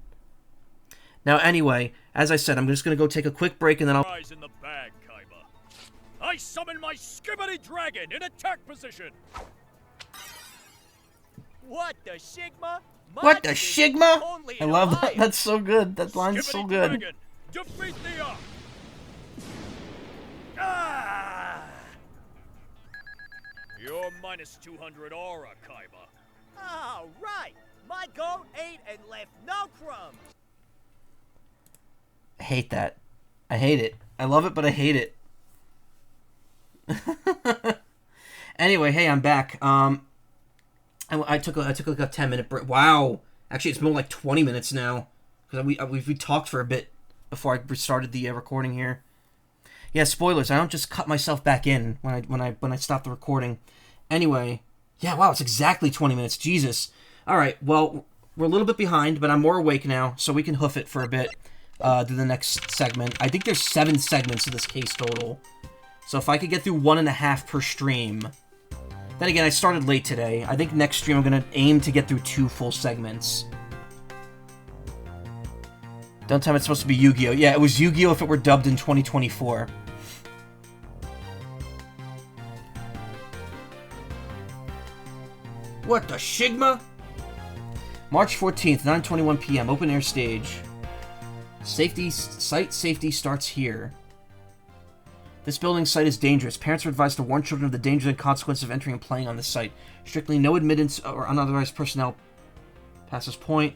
Now, anyway, as I said, I'm just going to go take a quick break, and then I'll... In the bag, Kaiba. I summon my Skibbity Dragon in attack position. What the Sigma? What the Sigma? I love that. That's so good. That line's so good. Dragon, defeat the Ark. Ah! You're minus 200 aura, Kaiba. Oh, right. My goat ate and left no crumbs. I hate that. I hate it. I love it, but I hate it. Anyway, hey, I'm back. I took like a 10-minute break. Wow. Actually, it's more like 20 minutes now. Because we talked for a bit before I restarted the recording here. Yeah, spoilers. I don't just cut myself back in when I stop the recording. Anyway, yeah, wow, it's exactly 20 minutes. Jesus. All right, well, we're a little bit behind, but I'm more awake now, so we can hoof it for a bit through the next segment. I think there's 7 segments in this case total. So if I could get through 1.5 per stream. Then again, I started late today. I think next stream I'm going to aim to get through 2 full segments. Don't tell me it's supposed to be Yu-Gi-Oh! Yeah, it was Yu-Gi-Oh! If it were dubbed in 2024. What the Shigma? March 14th, 9:21 p.m. Open air stage. Site safety starts here. This building site is dangerous. Parents are advised to warn children of the dangers and consequences of entering and playing on this site. Strictly no admittance or unauthorized personnel passes point.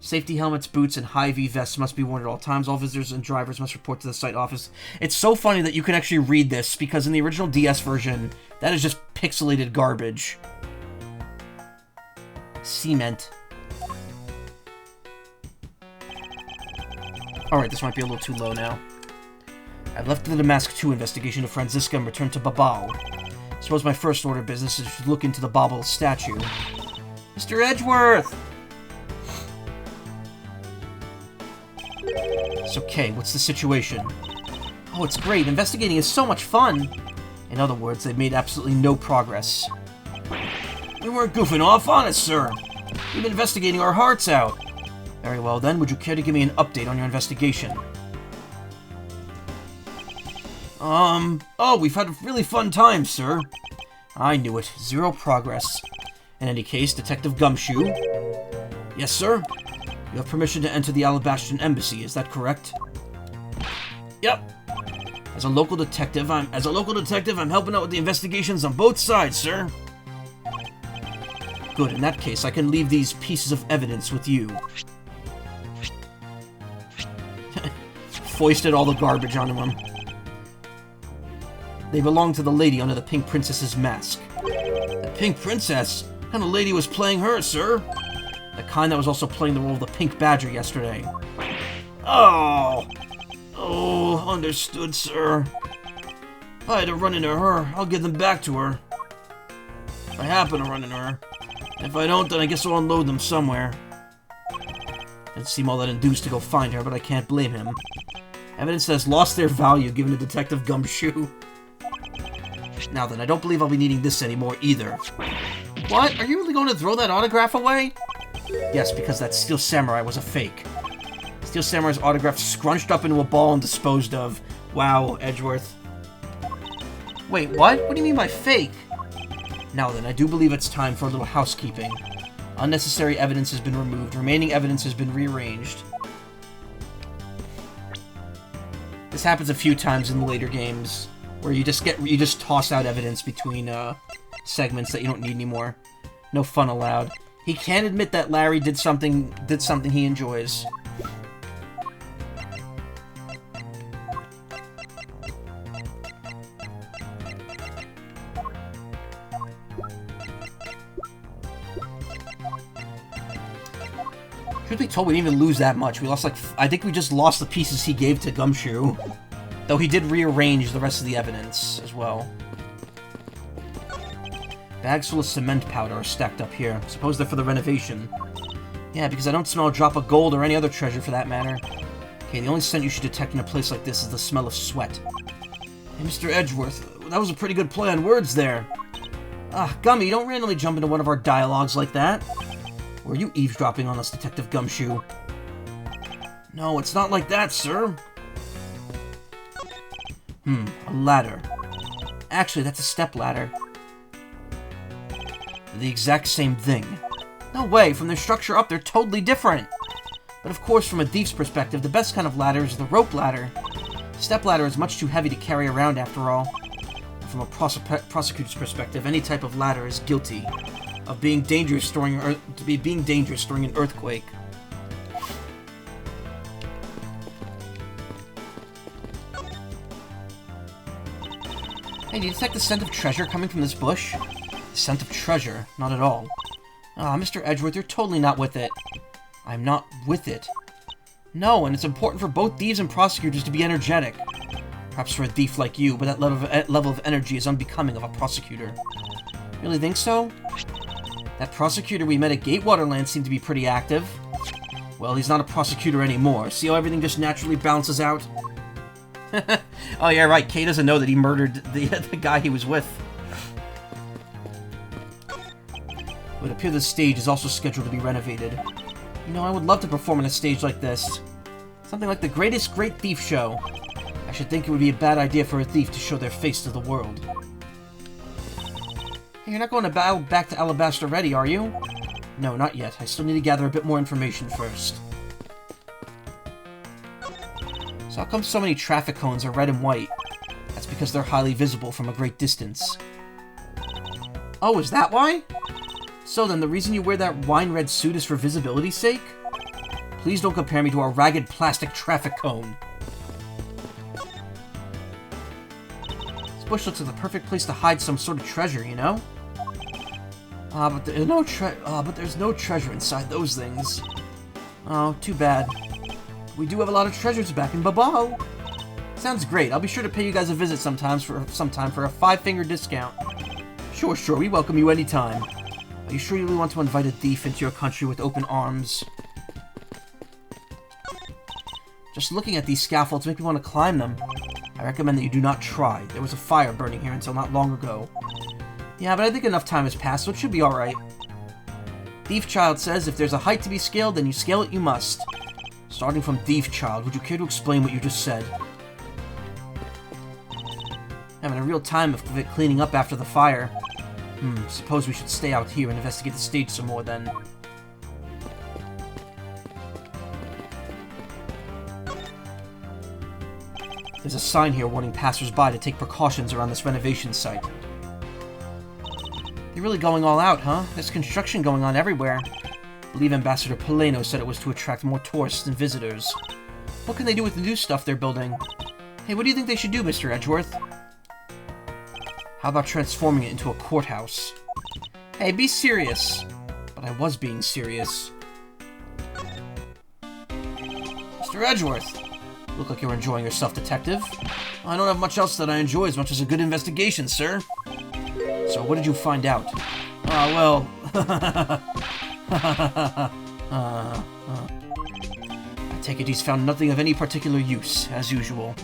Safety helmets, boots, and high-V vests must be worn at all times. All visitors and drivers must report to the site office. It's so funny that you can actually read this, because in the original DS version, that is just pixelated garbage. Cement. Alright, this might be a little too low now. I've left the Damask 2 investigation to Franziska and returned to Babal. I suppose my first order of business is to look into the Babal statue. Mr. Edgeworth! It's okay, what's the situation? Oh, it's great. Investigating is so much fun! In other words, they've made absolutely no progress. We weren't goofing off, honest, sir. We've been investigating our hearts out. Very well, then. Would you care to give me an update on your investigation? Oh, we've had a really fun time, sir. I knew it. Zero progress. In any case, Detective Gumshoe. Yes, sir? You have permission to enter the Allebahstian embassy, is that correct? Yep. As a local detective, I'm helping out with the investigations on both sides, sir. Good, in that case, I can leave these pieces of evidence with you. Foisted all the garbage onto him. They belong to the lady under the Pink Princess's mask. The Pink Princess? What kind of lady was playing her, sir? The kind that was also playing the role of the Pink Badger yesterday. Oh! Oh, understood, sir. If I had to run into her, I'll give them back to her. If I happen to run into her. If I don't, then I guess I'll unload them somewhere. Didn't seem all that enthused to go find her, but I can't blame him. Evidence has lost their value given to Detective Gumshoe. Now then, I don't believe I'll be needing this anymore either. What? Are you really going to throw that autograph away? Yes, because that Steel Samurai was a fake. Steel Samurai's autograph scrunched up into a ball and disposed of. Wow, Edgeworth. Wait, what? What do you mean by fake? Now then, I do believe it's time for a little housekeeping. Unnecessary evidence has been removed. Remaining evidence has been rearranged. This happens a few times in the later games, where you just toss out evidence between segments that you don't need anymore. No fun allowed. He can admit that Larry did something he enjoys. Truth be told, we didn't even lose that much. We lost I think we just lost the pieces he gave to Gumshoe. Though he did rearrange the rest of the evidence as well. Bags full of cement powder are stacked up here. Suppose they're for the renovation. Yeah, because I don't smell a drop of gold or any other treasure for that matter. Okay, the only scent you should detect in a place like this is the smell of sweat. Hey, Mr. Edgeworth, that was a pretty good play on words there. Ah, Gummy, don't randomly jump into one of our dialogues like that. Were you eavesdropping on us, Detective Gumshoe? No, it's not like that, sir. A ladder. Actually, that's a stepladder. The exact same thing. No way, from their structure up, they're totally different. But of course, from a thief's perspective, the best kind of ladder is the rope ladder. Stepladder is much too heavy to carry around after all. From a prosecutor's perspective, any type of ladder is guilty of being dangerous during an earthquake. Hey, do you detect the scent of treasure coming from this bush? The scent of treasure? Not at all. Ah, Mr. Edgeworth, you're totally not with it. I'm not with it. No, and it's important for both thieves and prosecutors to be energetic. Perhaps for a thief like you, but that level of energy is unbecoming of a prosecutor. Really think so? That prosecutor we met at Gatewaterland seemed to be pretty active. Well, he's not a prosecutor anymore. See how everything just naturally balances out? Oh yeah, right. Kay doesn't know that he murdered the guy he was with. It would appear the stage is also scheduled to be renovated. You know, I would love to perform on a stage like this. Something like the Greatest Great Thief Show. I should think it would be a bad idea for a thief to show their face to the world. Hey, you're not going to back to Allebahstian already, are you? No, not yet. I still need to gather a bit more information first. So how come so many traffic cones are red and white? That's because they're highly visible from a great distance. Oh, is that why? So then, the reason you wear that wine-red suit is for visibility's sake? Please don't compare me to a ragged plastic traffic cone. This bush looks like the perfect place to hide some sort of treasure, you know? But there's no treasure inside those things. Oh, too bad. We do have a lot of treasures back in Babao. Sounds great. I'll be sure to pay you guys a visit sometime for a 5-finger discount. Sure, we welcome you anytime. Are you sure you really want to invite a thief into your country with open arms? Just looking at these scaffolds make me want to climb them. I recommend that you do not try. There was a fire burning here until not long ago. Yeah, but I think enough time has passed, so it should be alright. Thief Child says, if there's a height to be scaled, then you scale it you must. Starting from Thief Child, would you care to explain what you just said? Having a real time of it cleaning up after the fire. Suppose we should stay out here and investigate the stage some more then. There's a sign here warning passers-by to take precautions around this renovation site. They're really going all out, huh? There's construction going on everywhere. I believe Ambassador Poleno said it was to attract more tourists and visitors. What can they do with the new stuff they're building? Hey, what do you think they should do, Mr. Edgeworth? How about transforming it into a courthouse? Hey, be serious. But I was being serious. Mr. Edgeworth! Look like you're enjoying yourself, Detective. I don't have much else that I enjoy as much as a good investigation, sir. So, what did you find out? Well... I take it he's found nothing of any particular use, as usual.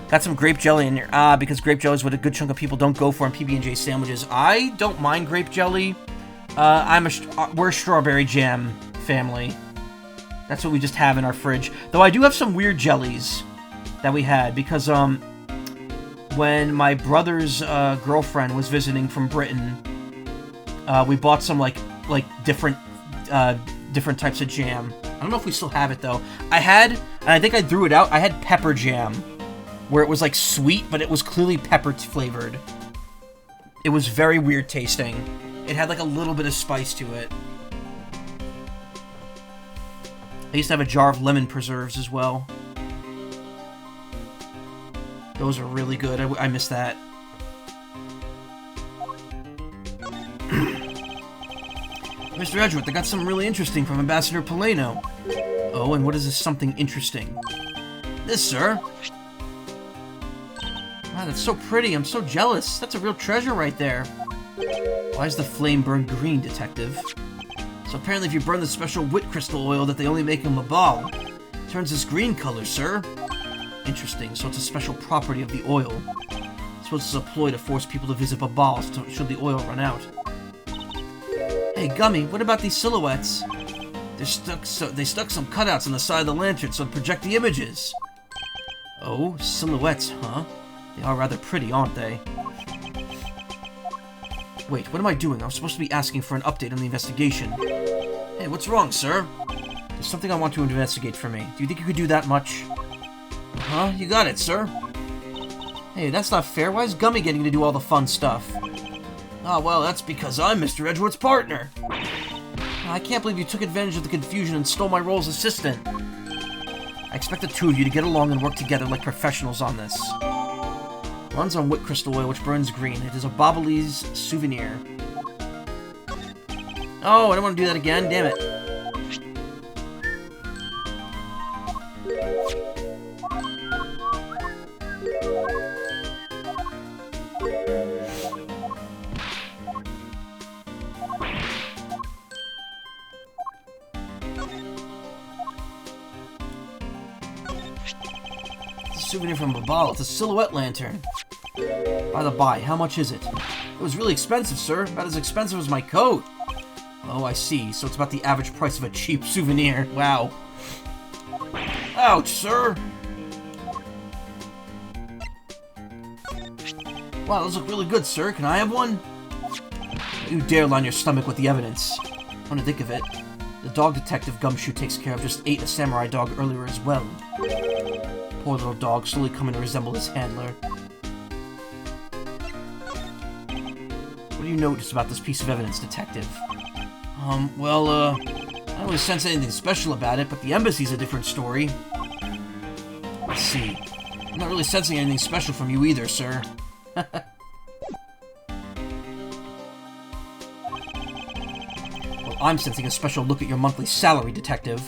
Got some grape jelly in here. Because grape jelly is what a good chunk of people don't go for in PB&J sandwiches. I don't mind grape jelly. We're a strawberry jam family. That's what we just have in our fridge. Though I do have some weird jellies that we had because, when my brother's girlfriend was visiting from Britain, we bought some like different types of jam. I don't know if we still have it though. I had, and I think I threw it out. I had pepper jam, where it was like sweet, but it was clearly pepper flavored. It was very weird tasting. It had like a little bit of spice to it. I used to have a jar of lemon preserves as well. Those are really good. I miss that. Mr. Edgeworth, I got something really interesting from Ambassador Poleno. Oh, and what is this something interesting? This, sir. Wow, that's so pretty. I'm so jealous. That's a real treasure right there. Why is the flame burn green, Detective? So apparently if you burn the special wit crystal oil that they only make in Macaw, it turns this green color, sir. Interesting, so it's a special property of the oil. I suppose it's a ploy to force people to visit Macaw should the oil run out. Hey, Gummy, what about these silhouettes? They stuck some cutouts on the side of the lantern so to project the images. Oh, silhouettes, huh? They are rather pretty, aren't they? Wait, what am I doing? I was supposed to be asking for an update on the investigation. Hey, what's wrong, sir? There's something I want to investigate for me. Do you think you could do that much? Huh? You got it, sir. Hey, that's not fair. Why is Gummy getting to do all the fun stuff? Ah, well, that's because I'm Mr. Edgeworth's partner. I can't believe you took advantage of the confusion and stole my role as assistant. I expect the two of you to get along and work together like professionals on this. Runs on wit crystal oil, which burns green. It is a Bobolese souvenir. Oh, I don't want to do that again. Damn it. Souvenir from Babal. It's a silhouette lantern. By the by, how much is it? It was really expensive, sir. About as expensive as my coat. Oh, I see. So it's about the average price of a cheap souvenir. Wow. Ouch, sir. Wow, those look really good, sir. Can I have one? You dare line your stomach with the evidence. Come to think of it, the dog detective Gumshoe takes care of just ate a samurai dog earlier as well. Poor little dog, slowly coming to resemble his handler. What do you notice about this piece of evidence, detective? I don't really sense anything special about it, but the embassy's a different story. Let's see. I'm not really sensing anything special from you either, sir. Well, I'm sensing a special look at your monthly salary, detective.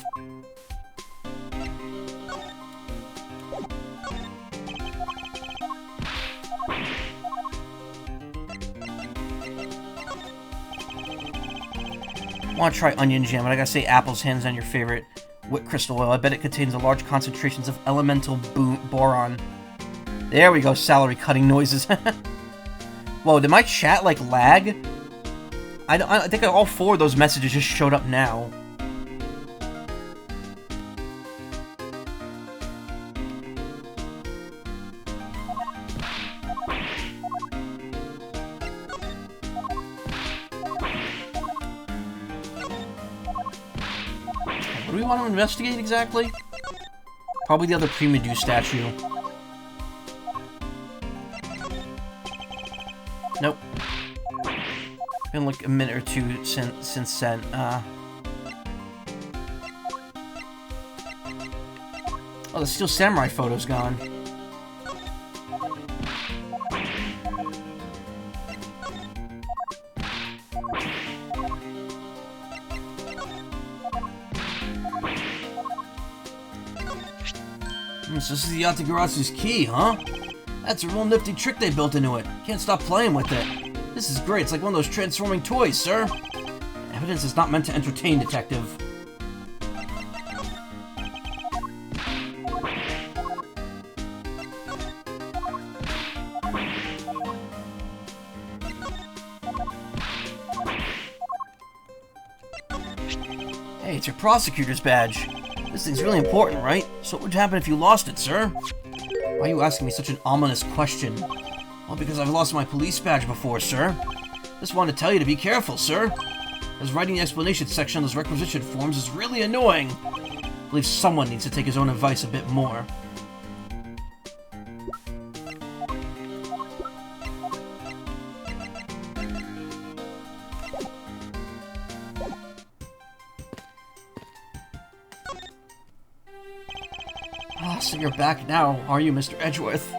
I want to try onion jam, but I gotta say apples hands down your favorite. Wit crystal oil, I bet it contains a large concentrations of elemental boron. There we go, salary cutting noises. Whoa, did my chat, like, lag? I think all 4 of those messages just showed up now. What do we want to investigate exactly? Probably the other Prima-Do statue. Nope. Been like a minute or 2 since then. Oh, the Steel Samurai photo's gone. So this is the Yatagarasu's key, huh? That's a real nifty trick they built into it. Can't stop playing with it. This is great. It's like one of those transforming toys, sir. Evidence is not meant to entertain, detective. Hey, it's your prosecutor's badge. This thing's really important, right? So what would happen if you lost it, sir? Why are you asking me such an ominous question? Well, because I've lost my police badge before, sir. Just wanted to tell you to be careful, sir. As writing the explanation section on those requisition forms is really annoying. I believe someone needs to take his own advice a bit more. So you're back now, are you, Mr. Edgeworth?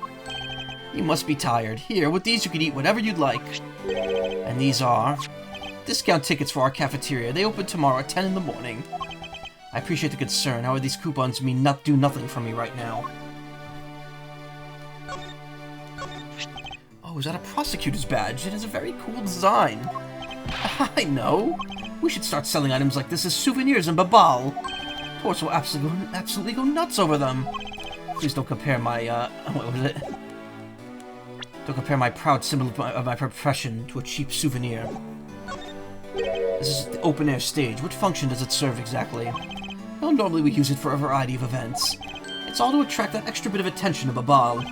You must be tired. Here, with these you can eat whatever you'd like. And these are discount tickets for our cafeteria. They open tomorrow at 10 in the morning. I appreciate the concern. However, these coupons do nothing for me right now. Oh, is that a prosecutor's badge? It has a very cool design. I know. We should start selling items like this as souvenirs in Babal. Tourists will absolutely go nuts over them. Please don't compare my, what was it? Don't compare my proud symbol of my profession to a cheap souvenir. This is the open-air stage. What function does it serve exactly? Well, normally we use it for a variety of events. It's all to attract that extra bit of attention of Babal.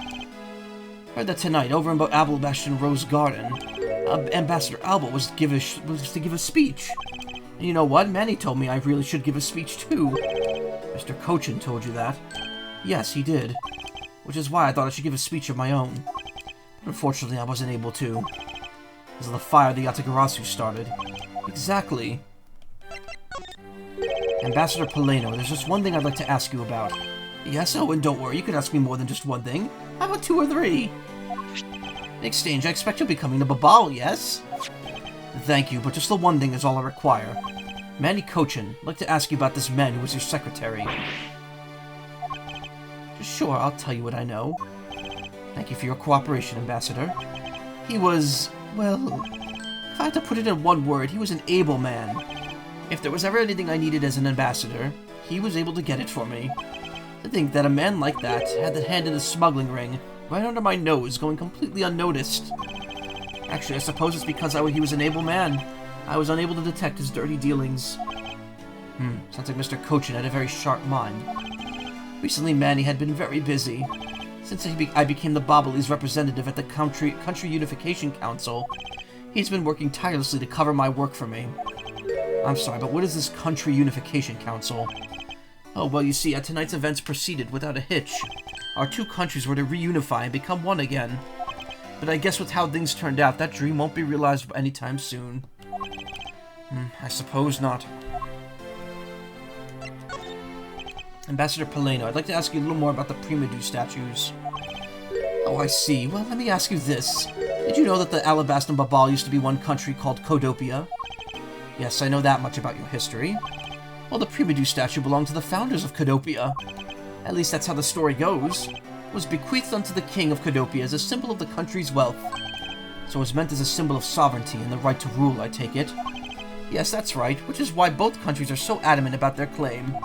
Heard that tonight, over in Allebahstian Rose Garden, Ambassador Alba was to give a speech. And you know what? Manny told me I really should give a speech too. Mr. Cochin told you that. Yes, he did. Which is why I thought I should give a speech of my own. But unfortunately, I wasn't able to. Because of the fire the Yatagarasu started. Exactly. Ambassador Poleno, there's just one thing I'd like to ask you about. Yes, oh, and don't worry, you can ask me more than just one thing. How about 2 or 3? In exchange, I expect you'll be coming to Babal, yes? Thank you, but just the one thing is all I require. Manny Cochin, I'd like to ask you about this man who was your secretary. Sure, I'll tell you what I know. Thank you for your cooperation, Ambassador. He was, well, if I had to put it in one word, he was an able man. If there was ever anything I needed as an ambassador, he was able to get it for me. To think that a man like that had that hand in the smuggling ring, right under my nose, going completely unnoticed. Actually, I suppose it's because he was an able man. I was unable to detect his dirty dealings. Sounds like Mr. Cochin had a very sharp mind. Recently, Manny had been very busy. Since I became the Bobblies representative at the Country Unification Council, He's been working tirelessly to cover my work for me. I'm sorry, but what is this Country Unification Council? Oh, well, you see, tonight's events proceeded without a hitch. Our two countries were to reunify and become one again. But I guess with how things turned out, that dream won't be realized anytime soon. I suppose not. Ambassador Paleno, I'd like to ask you a little more about the Primadou statues. Oh, I see. Well, let me ask you this. Did you know that the Allebahstian Babal used to be one country called Codopia? Yes, I know that much about your history. Well, the Primadou statue belonged to the founders of Codopia. At least that's how the story goes. It was bequeathed unto the king of Codopia as a symbol of the country's wealth. So it was meant as a symbol of sovereignty and the right to rule, I take it. Yes, that's right, which is why both countries are so adamant about their claim.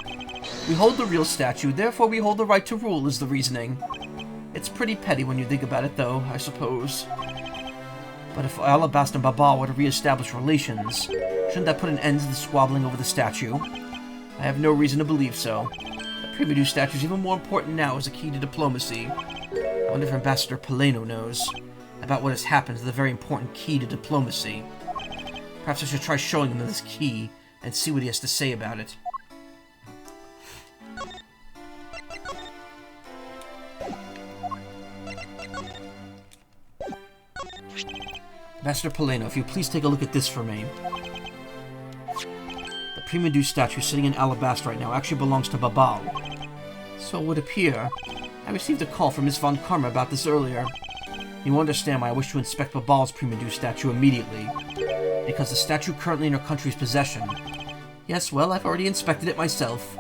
We hold the real statue, therefore we hold the right to rule, is the reasoning. It's pretty petty when you think about it, though, I suppose. But if Allebahstian Babal were to re-establish relations, shouldn't that put an end to the squabbling over the statue? I have no reason to believe so. The Primadou statue is even more important now as a key to diplomacy. I wonder if Ambassador Paleno knows about what has happened to the very important key to diplomacy. Perhaps I should try showing him this key and see what he has to say about it. Ambassador Paleno, if you please take a look at this for me. The Primadou statue sitting in Allebahst right now actually belongs to Babal. So it would appear. I received a call from Miss Von Karma about this earlier. You will understand why I wish to inspect Babal's Primadou statue immediately. Because the statue currently in her country's possession. Yes, well, I've already inspected it myself.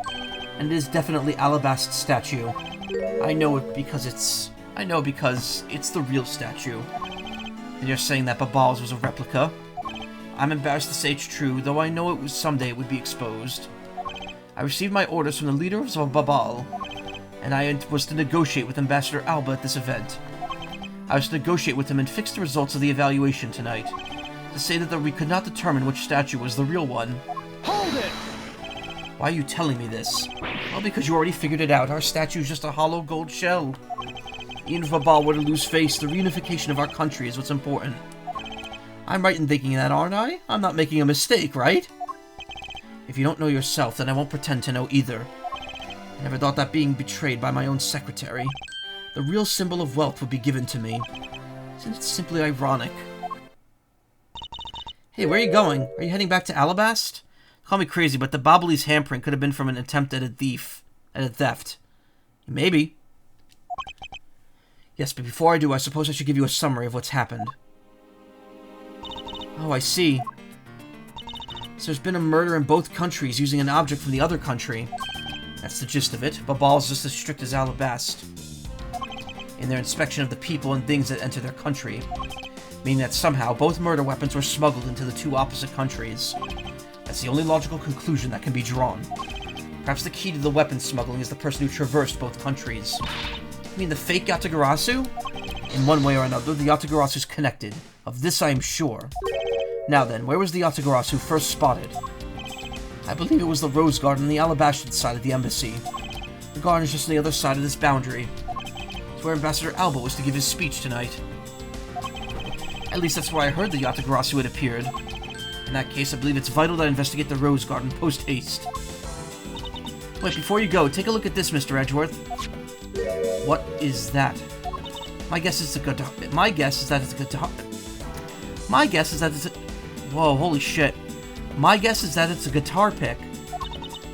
And it is definitely Allebahst's statue. I know it because it's... I know because it's the real statue. And you're saying that Babal's was a replica? I'm embarrassed to say it's true, though I know it was someday it would be exposed. I received my orders from the leaders of Babal, and I was to negotiate with Ambassador Alba at this event. I was to negotiate with him and fix the results of the evaluation tonight. To say that we could not determine which statue was the real one. Hold it! Why are you telling me this? Well, because you already figured it out. Our statue is just a hollow gold shell. Even if Babal were to lose face, the reunification of our country is what's important. I'm right in thinking that, aren't I? I'm not making a mistake, right? If you don't know yourself, then I won't pretend to know either. I never thought that being betrayed by my own secretary, the real symbol of wealth, would be given to me. Isn't it simply ironic? Hey, where are you going? Are you heading back to Allebahst? Call me crazy, but the Babali's handprint could have been from an attempt at a theft. Maybe. Yes, but before I do, I suppose I should give you a summary of what's happened. Oh, I see. So there's been a murder in both countries using an object from the other country. That's the gist of it. Babal's just as strict as Allebahst in their inspection of the people and things that enter their country, meaning that somehow both murder weapons were smuggled into the two opposite countries. That's the only logical conclusion that can be drawn. Perhaps the key to the weapon smuggling is the person who traversed both countries. You mean the fake Yatagarasu? In one way or another, the Yatagarasu's connected. Of this I am sure. Now then, where was the Yatagarasu first spotted? I believe it was the Rose Garden on the Allebahstian side of the embassy. The garden is just on the other side of this boundary. It's where Ambassador Alba was to give his speech tonight. At least that's where I heard the Yatagarasu had appeared. In that case, I believe it's vital that I investigate the Rose Garden post-haste. Wait, before you go, take a look at this, Mr. Edgeworth. What is that? My guess is a guitar. My guess is that it's a guitar. My guess is that it's a... Whoa, holy shit. My guess is that it's a guitar pick.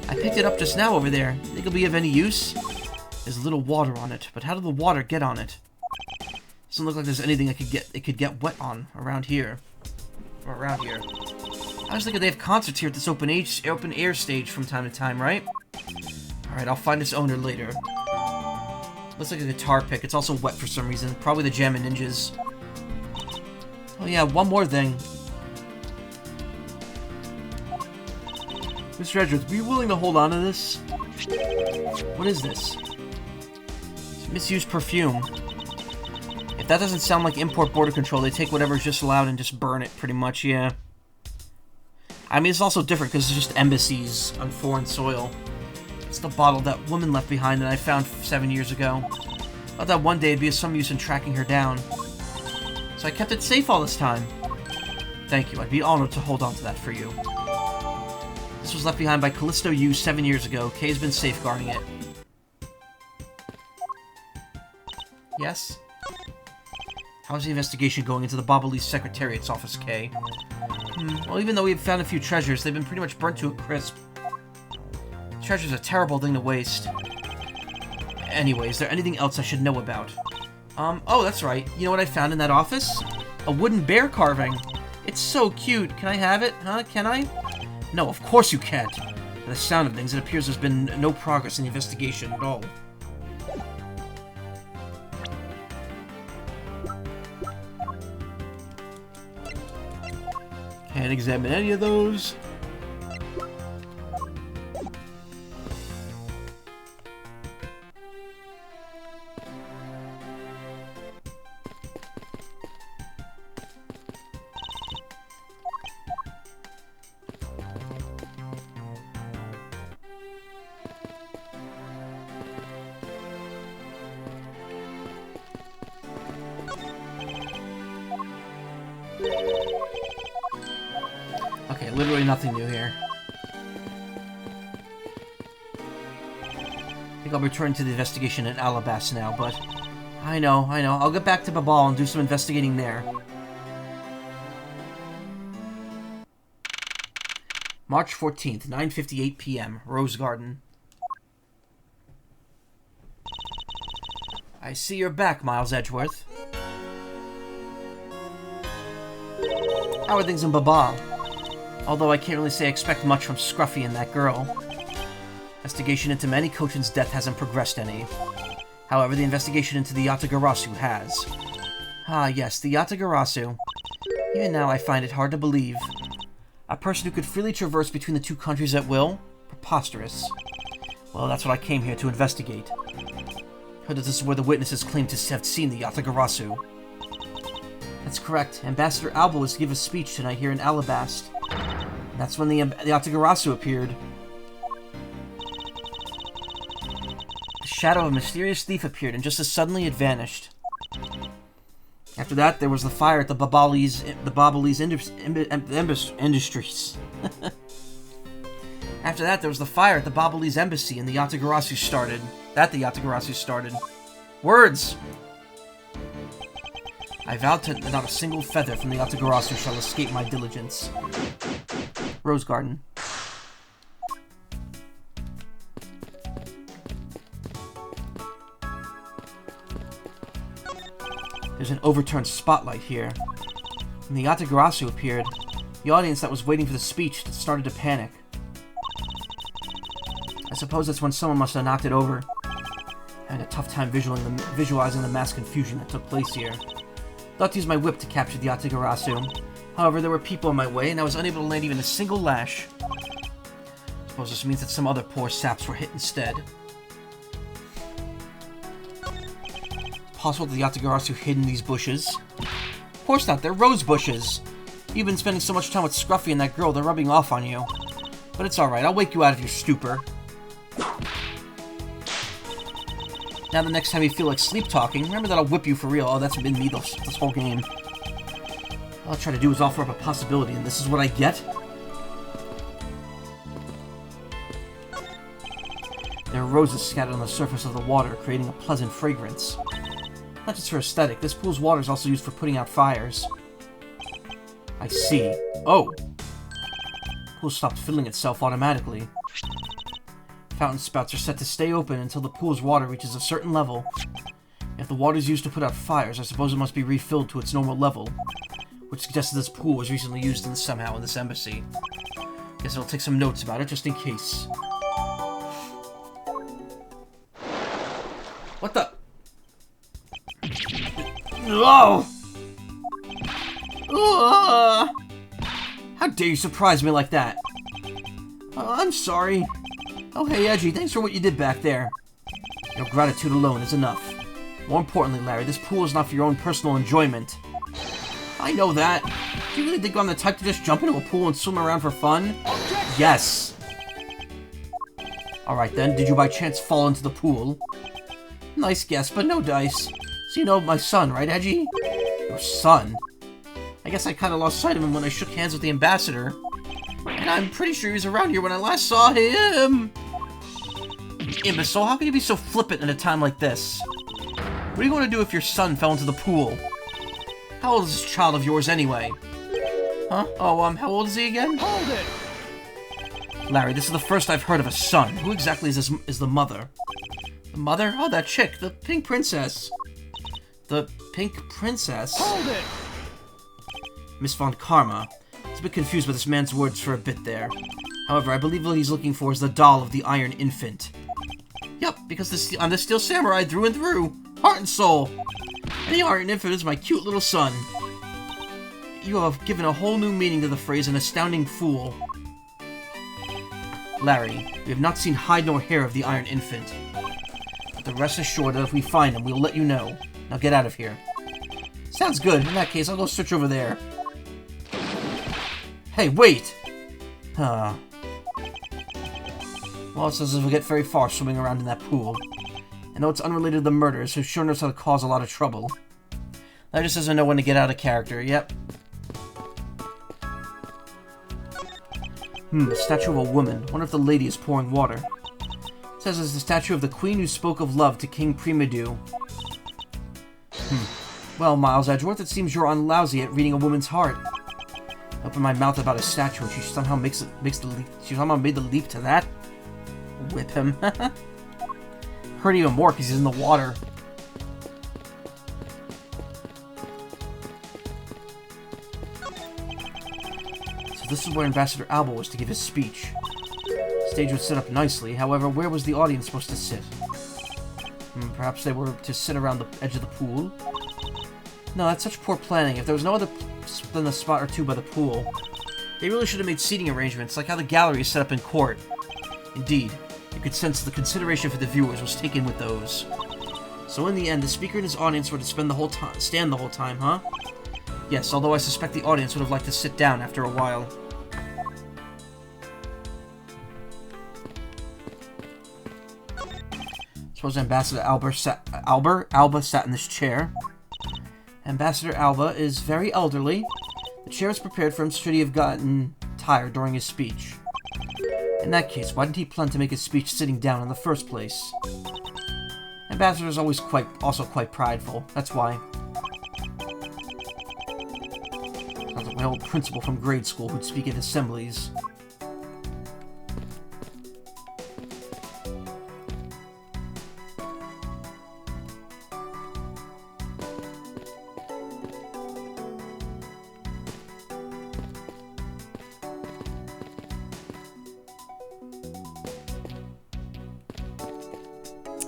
I picked it up just now over there. Think it'll be of any use? There's a little water on it, but how did the water get on it? Doesn't look like there's anything it could get wet on around here. Or around here. I was thinking they have concerts here at this open air stage from time to time, right? Alright, I'll find its owner later. Looks like a guitar pick. It's also wet for some reason. Probably the Jammin' Ninjas. Oh yeah, one more thing. Mr. Edgeworth, were you willing to hold on to this? What is this? It's misused perfume. If that doesn't sound like import border control, they take whatever's just allowed and just burn it, pretty much, yeah. I mean, it's also different because it's just embassies on foreign soil. It's the bottle that woman left behind that I found 7 years ago. Thought that one day it'd be of some use in tracking her down. So I kept it safe all this time. Thank you. I'd be honored to hold on to that for you. This was left behind by Callisto U 7 years ago. Kay's been safeguarding it. Yes? How's the investigation going into the Bobolese Secretariat's office, Kay? Well, even though we have found a few treasures, they've been pretty much burnt to a crisp. Treasure's a terrible thing to waste. Anyway, is there anything else I should know about? Oh, that's right. You know what I found in that office? A wooden bear carving. It's so cute. Can I have it? Huh? Can I? No, of course you can't. By the sound of things, it appears there's been no progress in the investigation at all. Can't examine any of those. Okay, literally nothing new here. I think I'll return to the investigation at Allebahstian now, but... I know. I'll get back to Babal and do some investigating there. March 14th, 9:58 p.m. Rose Garden. I see you're back, Miles Edgeworth. How are things in Babal? Although I can't really say I expect much from Scruffy and that girl. Investigation into Manicochin's death hasn't progressed any. However, the investigation into the Yatagarasu has. Ah, yes, the Yatagarasu. Even now, I find it hard to believe. A person who could freely traverse between the two countries at will? Preposterous. Well, that's what I came here to investigate. Heard that this is where the witnesses claim to have seen the Yatagarasu. That's correct. Ambassador Alba was to give a speech tonight here in Allebahst. That's when the Yatagarasu appeared. The shadow of a mysterious thief appeared, and just as suddenly it vanished. After that, there was the fire at the Bobolese Industries. After that, there was the fire at the Bobolese Embassy, and the Yatagarasu started. The Yatagarasu started. Words! I vow that not a single feather from the Yatagarasu shall escape my diligence. Rose Garden. There's an overturned spotlight here. When the Yatagarasu appeared, the audience that was waiting for the speech started to panic. I suppose that's when someone must have knocked it over. I had a tough time visualizing the mass confusion that took place here. Thought to use my whip to capture the Yatagarasu. However, there were people in my way, and I was unable to land even a single lash. Suppose this means that some other poor saps were hit instead. Possible that the Yatagarasu hid in these bushes? Of course not, they're rose bushes! You've been spending so much time with Scruffy and that girl, they're rubbing off on you. But it's alright, I'll wake you out of your stupor. Now the next time you feel like sleep-talking, remember that I'll whip you for real. Oh, that's been me this whole game. All I'll try to do is offer up a possibility, and this is what I get? There are roses scattered on the surface of the water, creating a pleasant fragrance. Not just for aesthetic, this pool's water is also used for putting out fires. I see. Oh! The pool stopped filling itself automatically. Fountain spouts are set to stay open until the pool's water reaches a certain level. If the water is used to put out fires, I suppose it must be refilled to its normal level, which suggests that this pool was recently used somehow in this embassy. Guess I'll take some notes about it just in case. What the? Oh! How dare you surprise me like that? I'm sorry. Oh, hey, Edgy, thanks for what you did back there. Your gratitude alone is enough. More importantly, Larry, this pool is not for your own personal enjoyment. I know that. Do you really think I'm the type to just jump into a pool and swim around for fun? Objection! Yes. Alright then, did you by chance fall into the pool? Nice guess, but no dice. So you know my son, right, Edgy? Your son? I guess I kinda lost sight of him when I shook hands with the ambassador. And I'm pretty sure he was around here when I last saw him! Imbecile, how can you be so flippant at a time like this? What are you going to do if your son fell into the pool? How old is this child of yours anyway? Huh? Oh, how old is he again? Hold it! Larry, this is the first I've heard of a son. Who exactly is the mother? The mother? Oh, that chick, the pink princess. The pink princess? Hold it! Miss Von Karma. I was a bit confused by this man's words for a bit there. However, I believe what he's looking for is the doll of the Iron Infant. Yep, because I'm the Steel Samurai through and through. Heart and soul. And the Iron Infant is my cute little son. You have given a whole new meaning to the phrase an astounding fool. Larry, we have not seen hide nor hair of the Iron Infant. But rest assured that if we find him, we'll let you know. Now get out of here. Sounds good. In that case, I'll go search over there. Hey, wait! Well, it says we'll get very far swimming around in that pool. I know it's unrelated to the murders, so sure knows how to cause a lot of trouble. That just doesn't know when to get out of character, yep. A statue of a woman. Wonder if the lady is pouring water. It says it's the statue of the queen who spoke of love to King Primedew. Well, Miles Edgeworth, it seems you're unlousy at reading a woman's heart. I opened my mouth about a statue and she somehow makes the leap. She somehow made the leap to that. Whip him. Hurt even more because he's in the water. So this is where Ambassador Alba was to give his speech. The stage was set up nicely, however, where was the audience supposed to sit? Perhaps they were to sit around the edge of the pool? No, that's such poor planning. If there was no other than a spot or two by the pool, they really should have made seating arrangements, like how the gallery is set up in court. Indeed, you could sense the consideration for the viewers was taken with those. So in the end, the speaker and his audience were to stand the whole time, huh? Yes, although I suspect the audience would have liked to sit down after a while. Suppose Ambassador Alba sat in this chair. Ambassador Alba is very elderly. The chair is prepared for him should he have gotten tired during his speech. In that case, why didn't he plan to make his speech sitting down in the first place? Ambassador is always also quite prideful. That's why. Sounds like my old principal from grade school who'd speak at assemblies.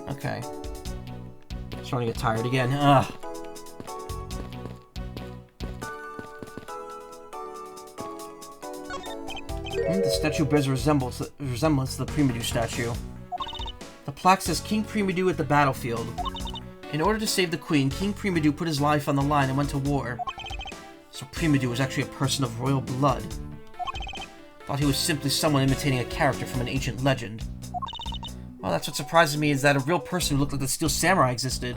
Okay. Starting to get tired again. Ugh. The statue bears a resemblance to the Primedew statue. The plaque says King Primedew at the battlefield. In order to save the queen, King Primedew put his life on the line and went to war. So Primedew was actually a person of royal blood. Thought he was simply someone imitating a character from an ancient legend. Well, that's what surprises me, is that a real person who looked like the Steel Samurai existed.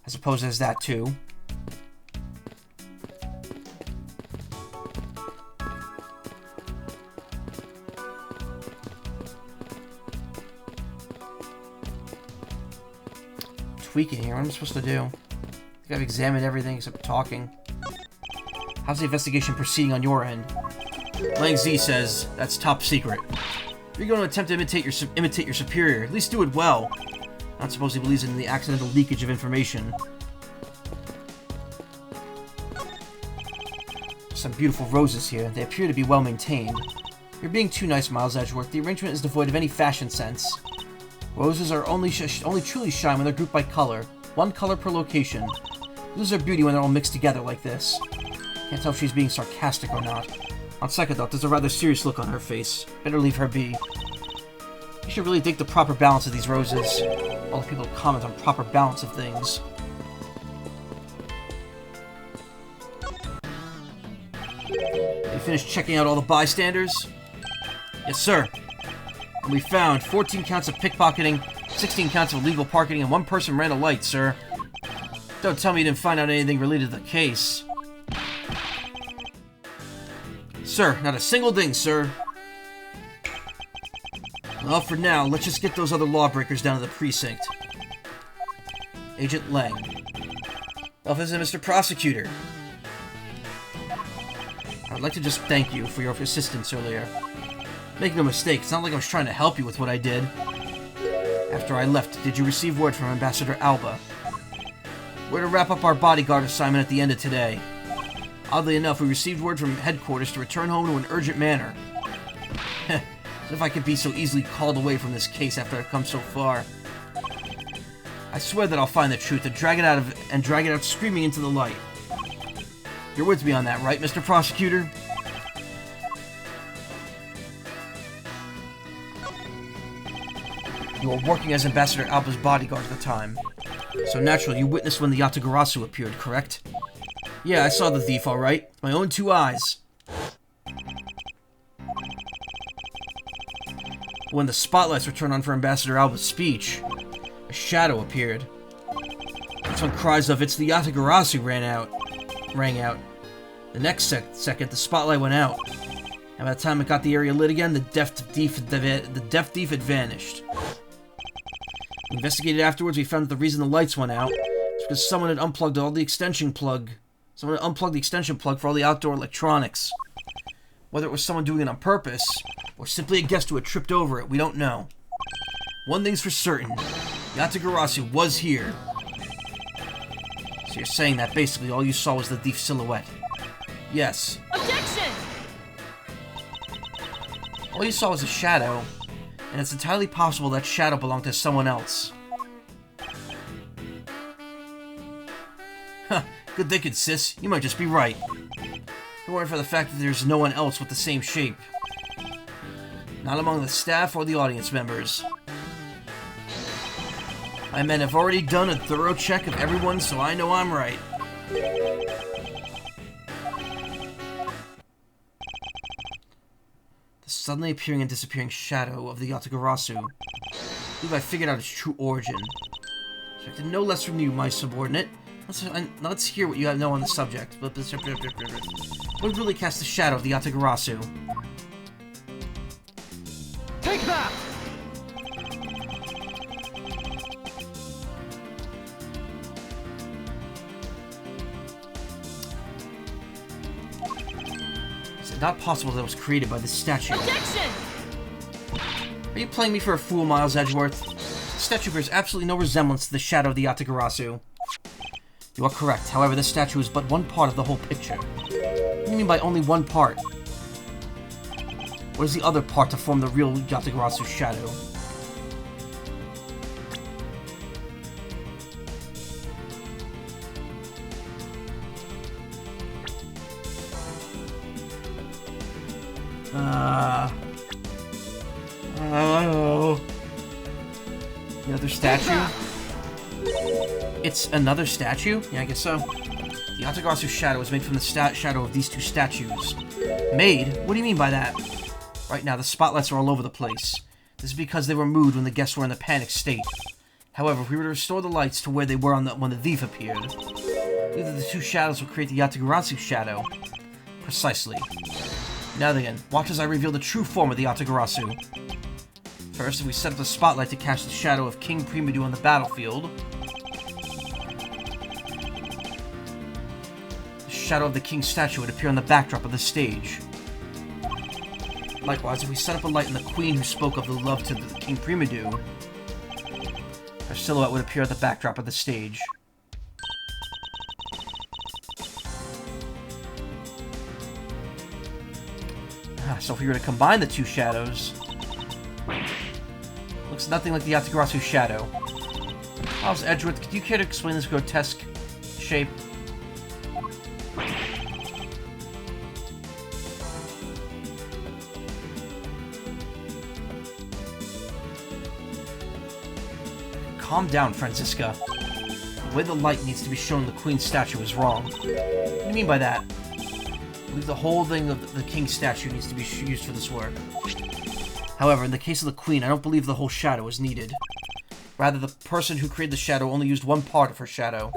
I suppose there's that, too. Tweaking here. What am I supposed to do? I think I've examined everything except talking. How's the investigation proceeding on your end? Lang Z says, that's top secret. If you're going to attempt to imitate your superior, at least do it well. Not suppose he believes in the accidental leakage of information. Some beautiful roses here. They appear to be well maintained. You're being too nice, Miles Edgeworth. The arrangement is devoid of any fashion sense. Roses are only truly shine when they're grouped by color. One color per location. Lose their beauty when they're all mixed together like this. Can't tell if she's being sarcastic or not. On second thought, there's a rather serious look on her face. Better leave her be. You should really dig the proper balance of these roses. All the people comment on proper balance of things. You finished checking out all the bystanders? Yes, sir. And we found 14 counts of pickpocketing, 16 counts of illegal parking, and 1 person ran a light, sir. Don't tell me you didn't find out anything related to the case. Sir, not a single thing, sir. Well, for now, let's just get those other lawbreakers down to the precinct. Agent Lang. Office of Mr. Prosecutor. I'd like to just thank you for your assistance earlier. Make no mistake, it's not like I was trying to help you with what I did. After I left, did you receive word from Ambassador Alba? We're to wrap up our bodyguard assignment at the end of today. Oddly enough, we received word from headquarters to return home to an urgent manner. As if I could be so easily called away from this case after I've come so far. I swear that I'll find the truth and drag it out screaming into the light. You're with me on that, right, Mr. Prosecutor? You were working as Ambassador Alba's bodyguard at the time. So naturally, you witnessed when the Yatagarasu appeared, correct? Yeah, I saw the thief, alright. With my own 2 eyes. When the spotlights were turned on for Ambassador Alba's speech, a shadow appeared. That's when cries of "It's the Yatagarasu" rang out. The next second, the spotlight went out. And by the time it got the area lit again, the deaf thief had vanished. Investigated afterwards, we found that the reason the lights went out was because someone had unplugged the extension plug for all the outdoor electronics. Whether it was someone doing it on purpose, or simply a guest who had tripped over it, we don't know. One thing's for certain, Yatagarasu was here. So you're saying that basically all you saw was the thief's silhouette? Yes. Objection! All you saw was a shadow, and it's entirely possible that shadow belonged to someone else. Huh, good thinking, sis. You might just be right. Don't worry for the fact that there's no one else with the same shape. Not among the staff or the audience members. My men have already done a thorough check of everyone, so I know I'm right. The suddenly appearing and disappearing shadow of the Yatagarasu. I believe I figured out its true origin. Expected no less from you, my subordinate. Let's hear what you have to know on the subject. What really cast the shadow of the Yatagarasu? Take that! Is it not possible that it was created by this statue? Objection! Are you playing me for a fool, Miles Edgeworth? The statue bears absolutely no resemblance to the shadow of the Yatagarasu. You are correct. However, this statue is but one part of the whole picture. What do you mean by only one part? What is the other part to form the real Yatagarasu shadow? Oh. The other statue? It's another statue? Yeah, I guess so. The Yatagarasu shadow is made from the shadow of these 2 statues. Made? What do you mean by that? Right now, the spotlights are all over the place. This is because they were moved when the guests were in a panic state. However, if we were to restore the lights to where they were when the thief appeared, either the 2 shadows will create the Yatagarasu shadow. Precisely. Now then, watch as I reveal the true form of the Yatagarasu. First, if we set up the spotlight to cast the shadow of King Primedu on the battlefield, the shadow of the king's statue would appear on the backdrop of the stage. Likewise, if we set up a light in the queen who spoke of the love to the King Primedu, her silhouette would appear at the backdrop of the stage. So if we were to combine the 2 shadows, looks nothing like the Yatagarasu shadow. Miles Edgeworth, could you care to explain this grotesque shape? Calm down, Franziska. The way the light needs to be shown the Queen's statue is wrong. What do you mean by that? I believe the whole thing of the King's statue needs to be used for this work. However, in the case of the Queen, I don't believe the whole shadow is needed. Rather, the person who created the shadow only used one part of her shadow.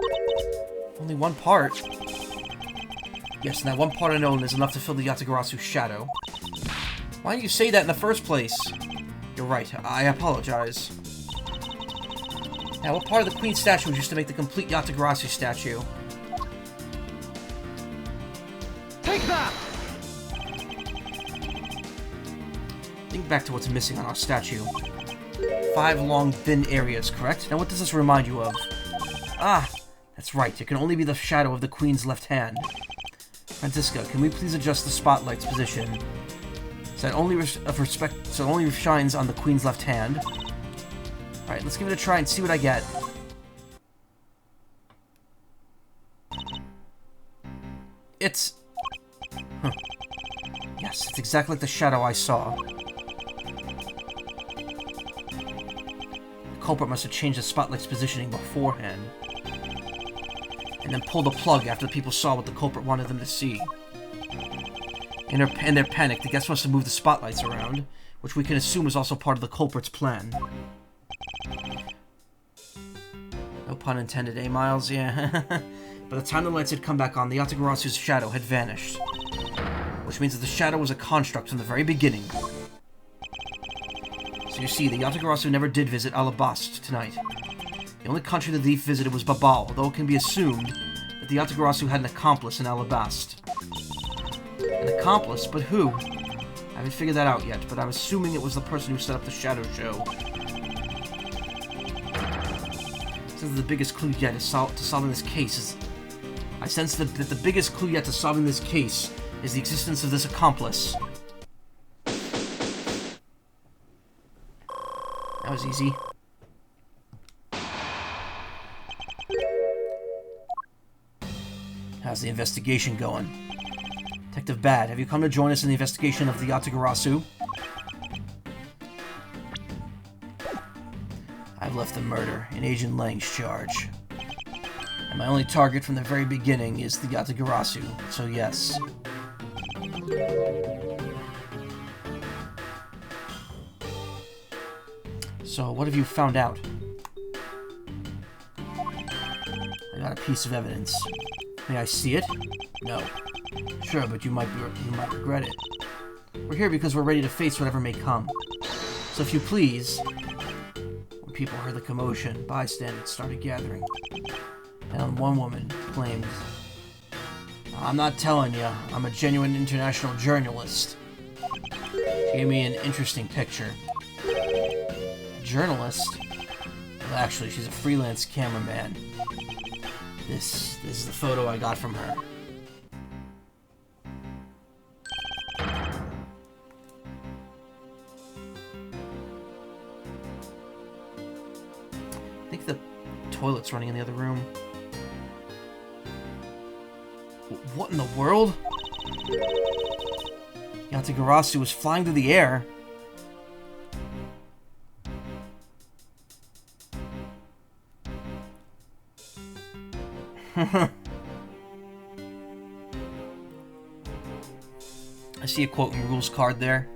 Only one part? Yes, and that one part unknown is enough to fill the Yatagarasu's shadow. Why didn't you say that in the first place? You're right, I apologize. Now, what part of the Queen's statue was used to make the complete Yatagarasu statue? Take that! Think back to what's missing on our statue. 5 long, thin areas, correct? Now, what does this remind you of? Ah, that's right. It can only be the shadow of the Queen's left hand. Francisca, can we please adjust the spotlight's position so it only shines on the Queen's left hand? Alright, let's give it a try and see what I get. It's... Huh. Yes, it's exactly like the shadow I saw. The culprit must have changed the spotlight's positioning beforehand. And then pulled the plug after the people saw what the culprit wanted them to see. In their panic, the guests must have moved the spotlights around, which we can assume is also part of the culprit's plan. No pun intended, eh, Miles? Yeah. By the time the lights had come back on, the Yatagarasu's shadow had vanished. Which means that the shadow was a construct from the very beginning. So you see, the Yatagarasu never did visit Allebahstian tonight. The only country the thief visited was Babal, although it can be assumed that the Yatagarasu had an accomplice in Allebahstian. An accomplice? But who? I haven't figured that out yet, but I'm assuming it was the person who set up the shadow show. Since the biggest clue yet to solving this case is... I sense that the biggest clue yet to solving this case is the existence of this accomplice. That was easy. How's the investigation going? Detective Bad, have you come to join us in the investigation of the Yatagarasu? I've left the murder in Agent Lang's charge. And my only target from the very beginning is the Yatagarasu, so yes. So, what have you found out? I got a piece of evidence. May I see it? No. Sure, but you might regret it. We're here because we're ready to face whatever may come. So if you please... When people heard the commotion, bystanders started gathering. And one woman claimed, I'm not telling you, I'm a genuine international journalist. She gave me an interesting picture. A journalist? Well, actually, she's a freelance cameraman. This is the photo I got from her. I think the toilet's running in the other room. What in the world? Yatagarasu was flying through the air. I see a quote in Rules card there.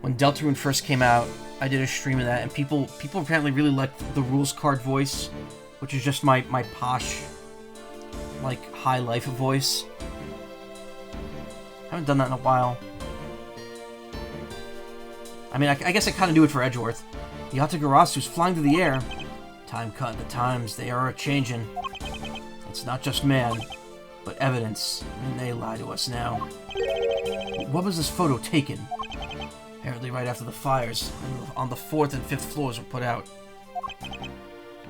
When Deltarune first came out, I did a stream of that, and people apparently really liked the Rules card voice, which is just my posh, like, high life voice. I haven't done that in a while. I mean, I guess I kind of do it for Edgeworth. The Yatagarasu's flying through the air. Time cut, the times, they are a-changin'. It's not just man, but evidence, and they lie to us now. What was this photo taken? Apparently right after the fires on the 4th and 5th floors were put out.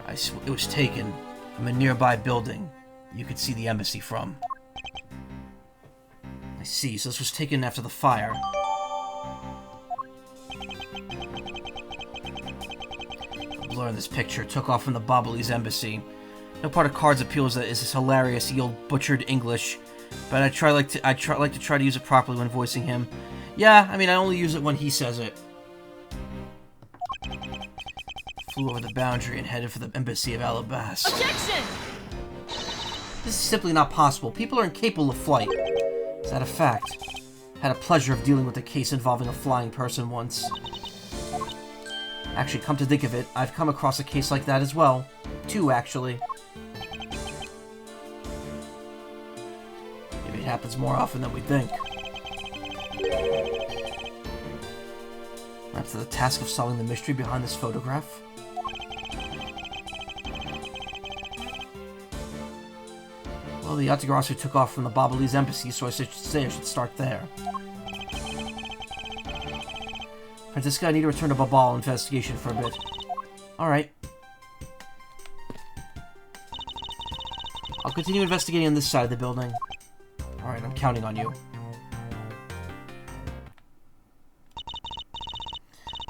It was taken from a nearby building you could see the embassy from. I see, so this was taken after the fire. The blur in this picture took off from the Bobbly's embassy. No part of Card's appeal is this hilarious, ye old butchered English, but I like to try to use it properly when voicing him. Yeah, I mean, I only use it when he says it. Flew over the boundary and headed for the embassy of Allebahstian. Objection! This is simply not possible. People are incapable of flight. Is that a fact? Had a pleasure of dealing with a case involving a flying person once. Actually, come to think of it, I've come across a case like that as well. 2, actually. happens more often than we think. Up to the task of solving the mystery behind this photograph. Well, the Yatagarasu took off from the Babalese embassy, so I should start there. Francisca, I need to return to Babal investigation for a bit. Alright. I'll continue investigating on this side of the building. Alright, I'm counting on you.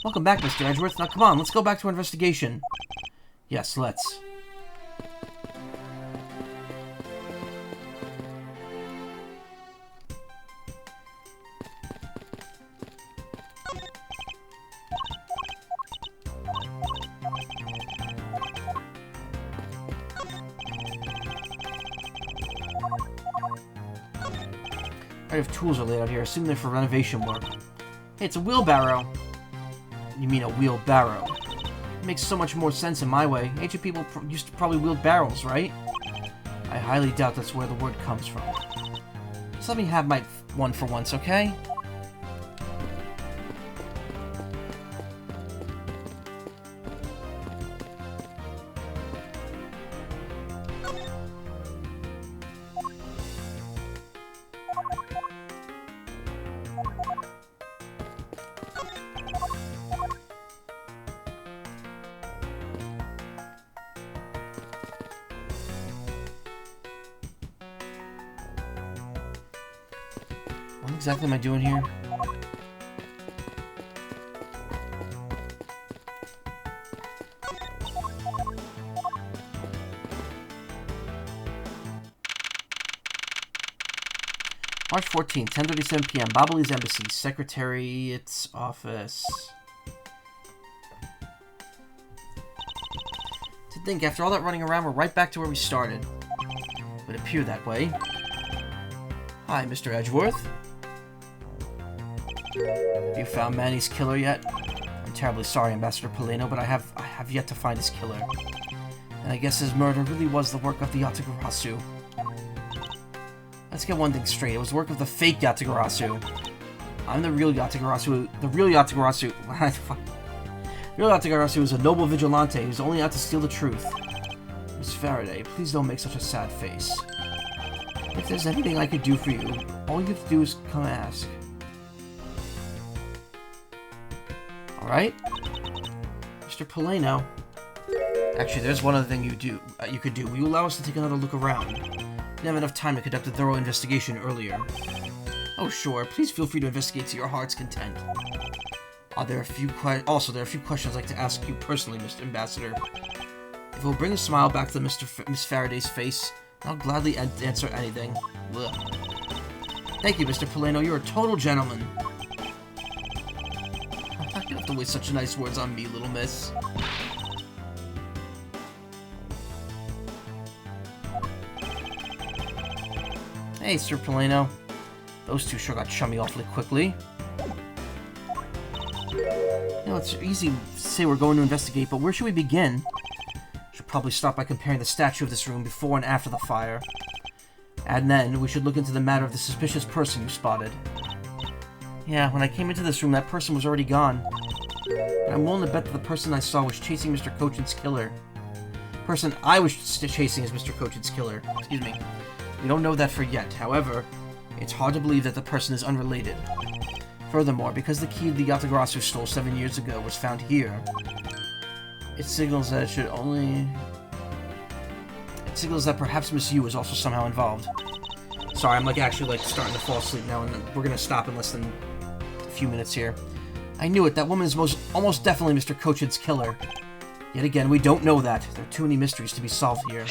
Welcome back, Mr. Edgeworth. Now come on, let's go back to our investigation. Yes, let's. If tools are laid out here, assume they're for renovation work. Hey, it's a wheelbarrow. You mean a wheelbarrow? It makes so much more sense in my way. Ancient people used to probably wield barrels, right? I highly doubt that's where the word comes from. Just let me have my one for once, okay? What exactly am I doing here? March 14th, 10:37 p.m. Babalese Embassy, Secretariat's office. To think, after all that running around, we're right back to where we started. It would appear that way. Hi, Mr. Edgeworth. Have you found Manny's killer yet? I'm terribly sorry, Ambassador Polino, but I have yet to find his killer. And I guess his murder really was the work of the Yatagarasu. Let's get one thing straight. It was the work of the fake Yatagarasu. I'm the real Yatagarasu. The real Yatagarasu... The real Yatagarasu is a noble vigilante who's only out to steal the truth. Miss Faraday, please don't make such a sad face. If there's anything I could do for you, all you have to do is come ask. Alright? Mr. Polino. Actually, there's one other thing you could do. Will you allow us to take another look around? We didn't have enough time to conduct a thorough investigation earlier. Oh, sure. Please feel free to investigate to your heart's content. There are a few questions I'd like to ask you personally, Mr. Ambassador. If it will bring a smile back to Miss Faraday's face, I'll gladly answer anything. Ugh. Thank you, Mr. Polino. You're a total gentleman. You don't have to waste such nice words on me, little miss. Hey, Sir Polino. Those two sure got chummy awfully quickly. You know, it's easy to say we're going to investigate, but where should we begin? Should probably start by comparing the statue of this room before and after the fire. And then, we should look into the matter of the suspicious person you spotted. Yeah, when I came into this room, that person was already gone. But I'm willing to bet that the person I saw was chasing Mr. Cochin's killer. The person I was chasing is Mr. Cochin's killer. Excuse me. We don't know that for yet. However, it's hard to believe that the person is unrelated. Furthermore, because the key the Yatagarasu stole 7 years ago was found here, it signals that perhaps Miss Yu is also somehow involved. Sorry, I'm actually starting to fall asleep now, and we're gonna stop in less than a few minutes here. I knew it. That woman is almost definitely Mr. Cochin's killer. Yet again, we don't know that. There are too many mysteries to be solved here.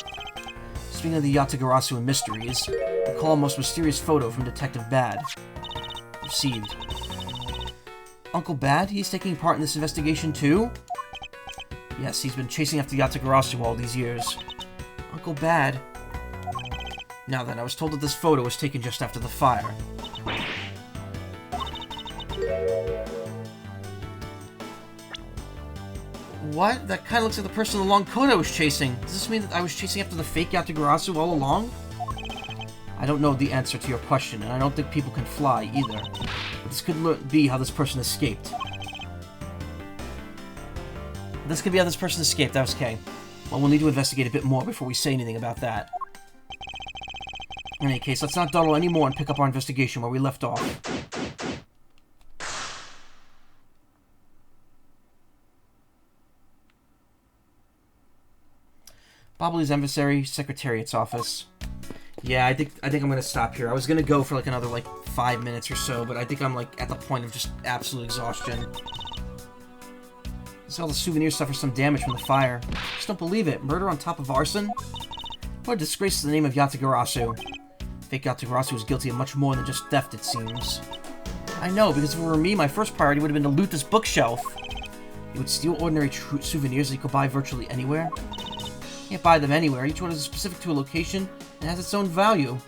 Speaking of the Yatagarasu and mysteries, recall a most mysterious photo from Detective Bad. Received. Uncle Bad? He's taking part in this investigation too? Yes, he's been chasing after Yatagarasu all these years. Uncle Bad? Now then, I was told that this photo was taken just after the fire. What? That kind of looks like the person in the long coat I was chasing. Does this mean that I was chasing after the fake Yatagarasu all along? I don't know the answer to your question, and I don't think people can fly, either. But this could be how this person escaped. This could be how this person escaped, that was okay. Well, we'll need to investigate a bit more before we say anything about that. In any case, let's not dawdle anymore and pick up our investigation where we left off. Bobbly's emissary, Secretariat's office. Yeah, I think I'm gonna stop here. I was gonna go for like another 5 minutes or so, but I think I'm at the point of just absolute exhaustion. All the souvenir suffer some damage from the fire. Just don't believe it. Murder on top of arson? What a disgrace to the name of Yatagarasu. Fake Yatagarasu was guilty of much more than just theft, it seems. I know, because if it were me, my first priority would have been to loot this bookshelf. You would steal ordinary souvenirs that you could buy virtually anywhere? You can't buy them anywhere. Each one is specific to a location and has its own value.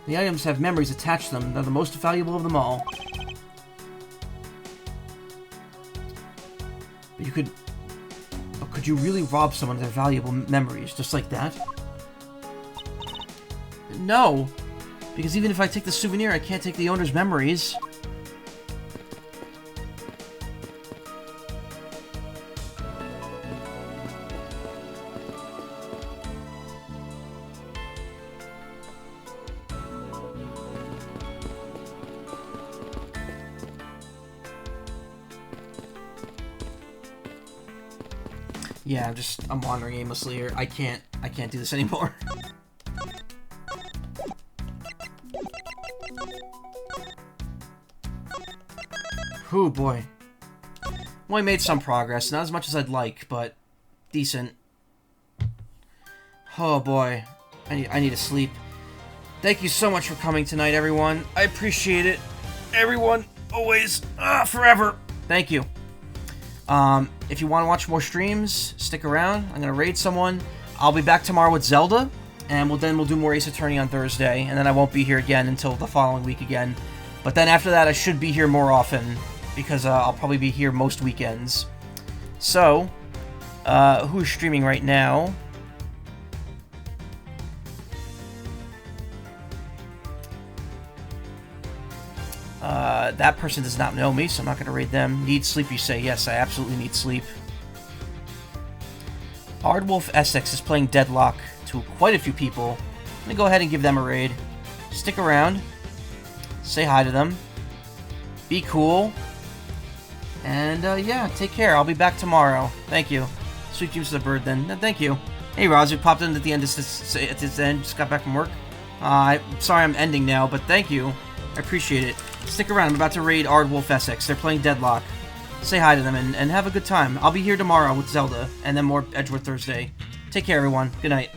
The items have memories attached to them. They're the most valuable of them all. But could you really rob someone of their valuable memories, just like that? No! Because even if I take the souvenir, I can't take the owner's memories. Yeah, I'm wandering aimlessly here. I can't do this anymore. Whew, boy. Well, I made some progress. Not as much as I'd like, but decent. Oh, boy. I need to sleep. Thank you so much for coming tonight, everyone. I appreciate it. Everyone, always, forever. Thank you. If you want to watch more streams, stick around. I'm going to raid someone. I'll be back tomorrow with Zelda, and we'll do more Ace Attorney on Thursday, and then I won't be here again until the following week again. But then after that, I should be here more often, because I'll probably be here most weekends. So, who's streaming right now? That person does not know me, so I'm not going to raid them. Need sleep, you say? Yes, I absolutely need sleep. Ardwolf Essex is playing Deadlock to quite a few people. I'm going to go ahead and give them a raid. Stick around. Say hi to them. Be cool. And, yeah, take care. I'll be back tomorrow. Thank you. Sweet dreams of the bird, then. Thank you. Hey, Roz, you popped in at the end. At this end. Just got back from work. Sorry I'm ending now, but thank you. I appreciate it. Stick around. I'm about to raid Ardwolf Essex. They're playing Deadlock. Say hi to them and have a good time. I'll be here tomorrow with Zelda, and then more Edgeworth Thursday. Take care, everyone. Good night.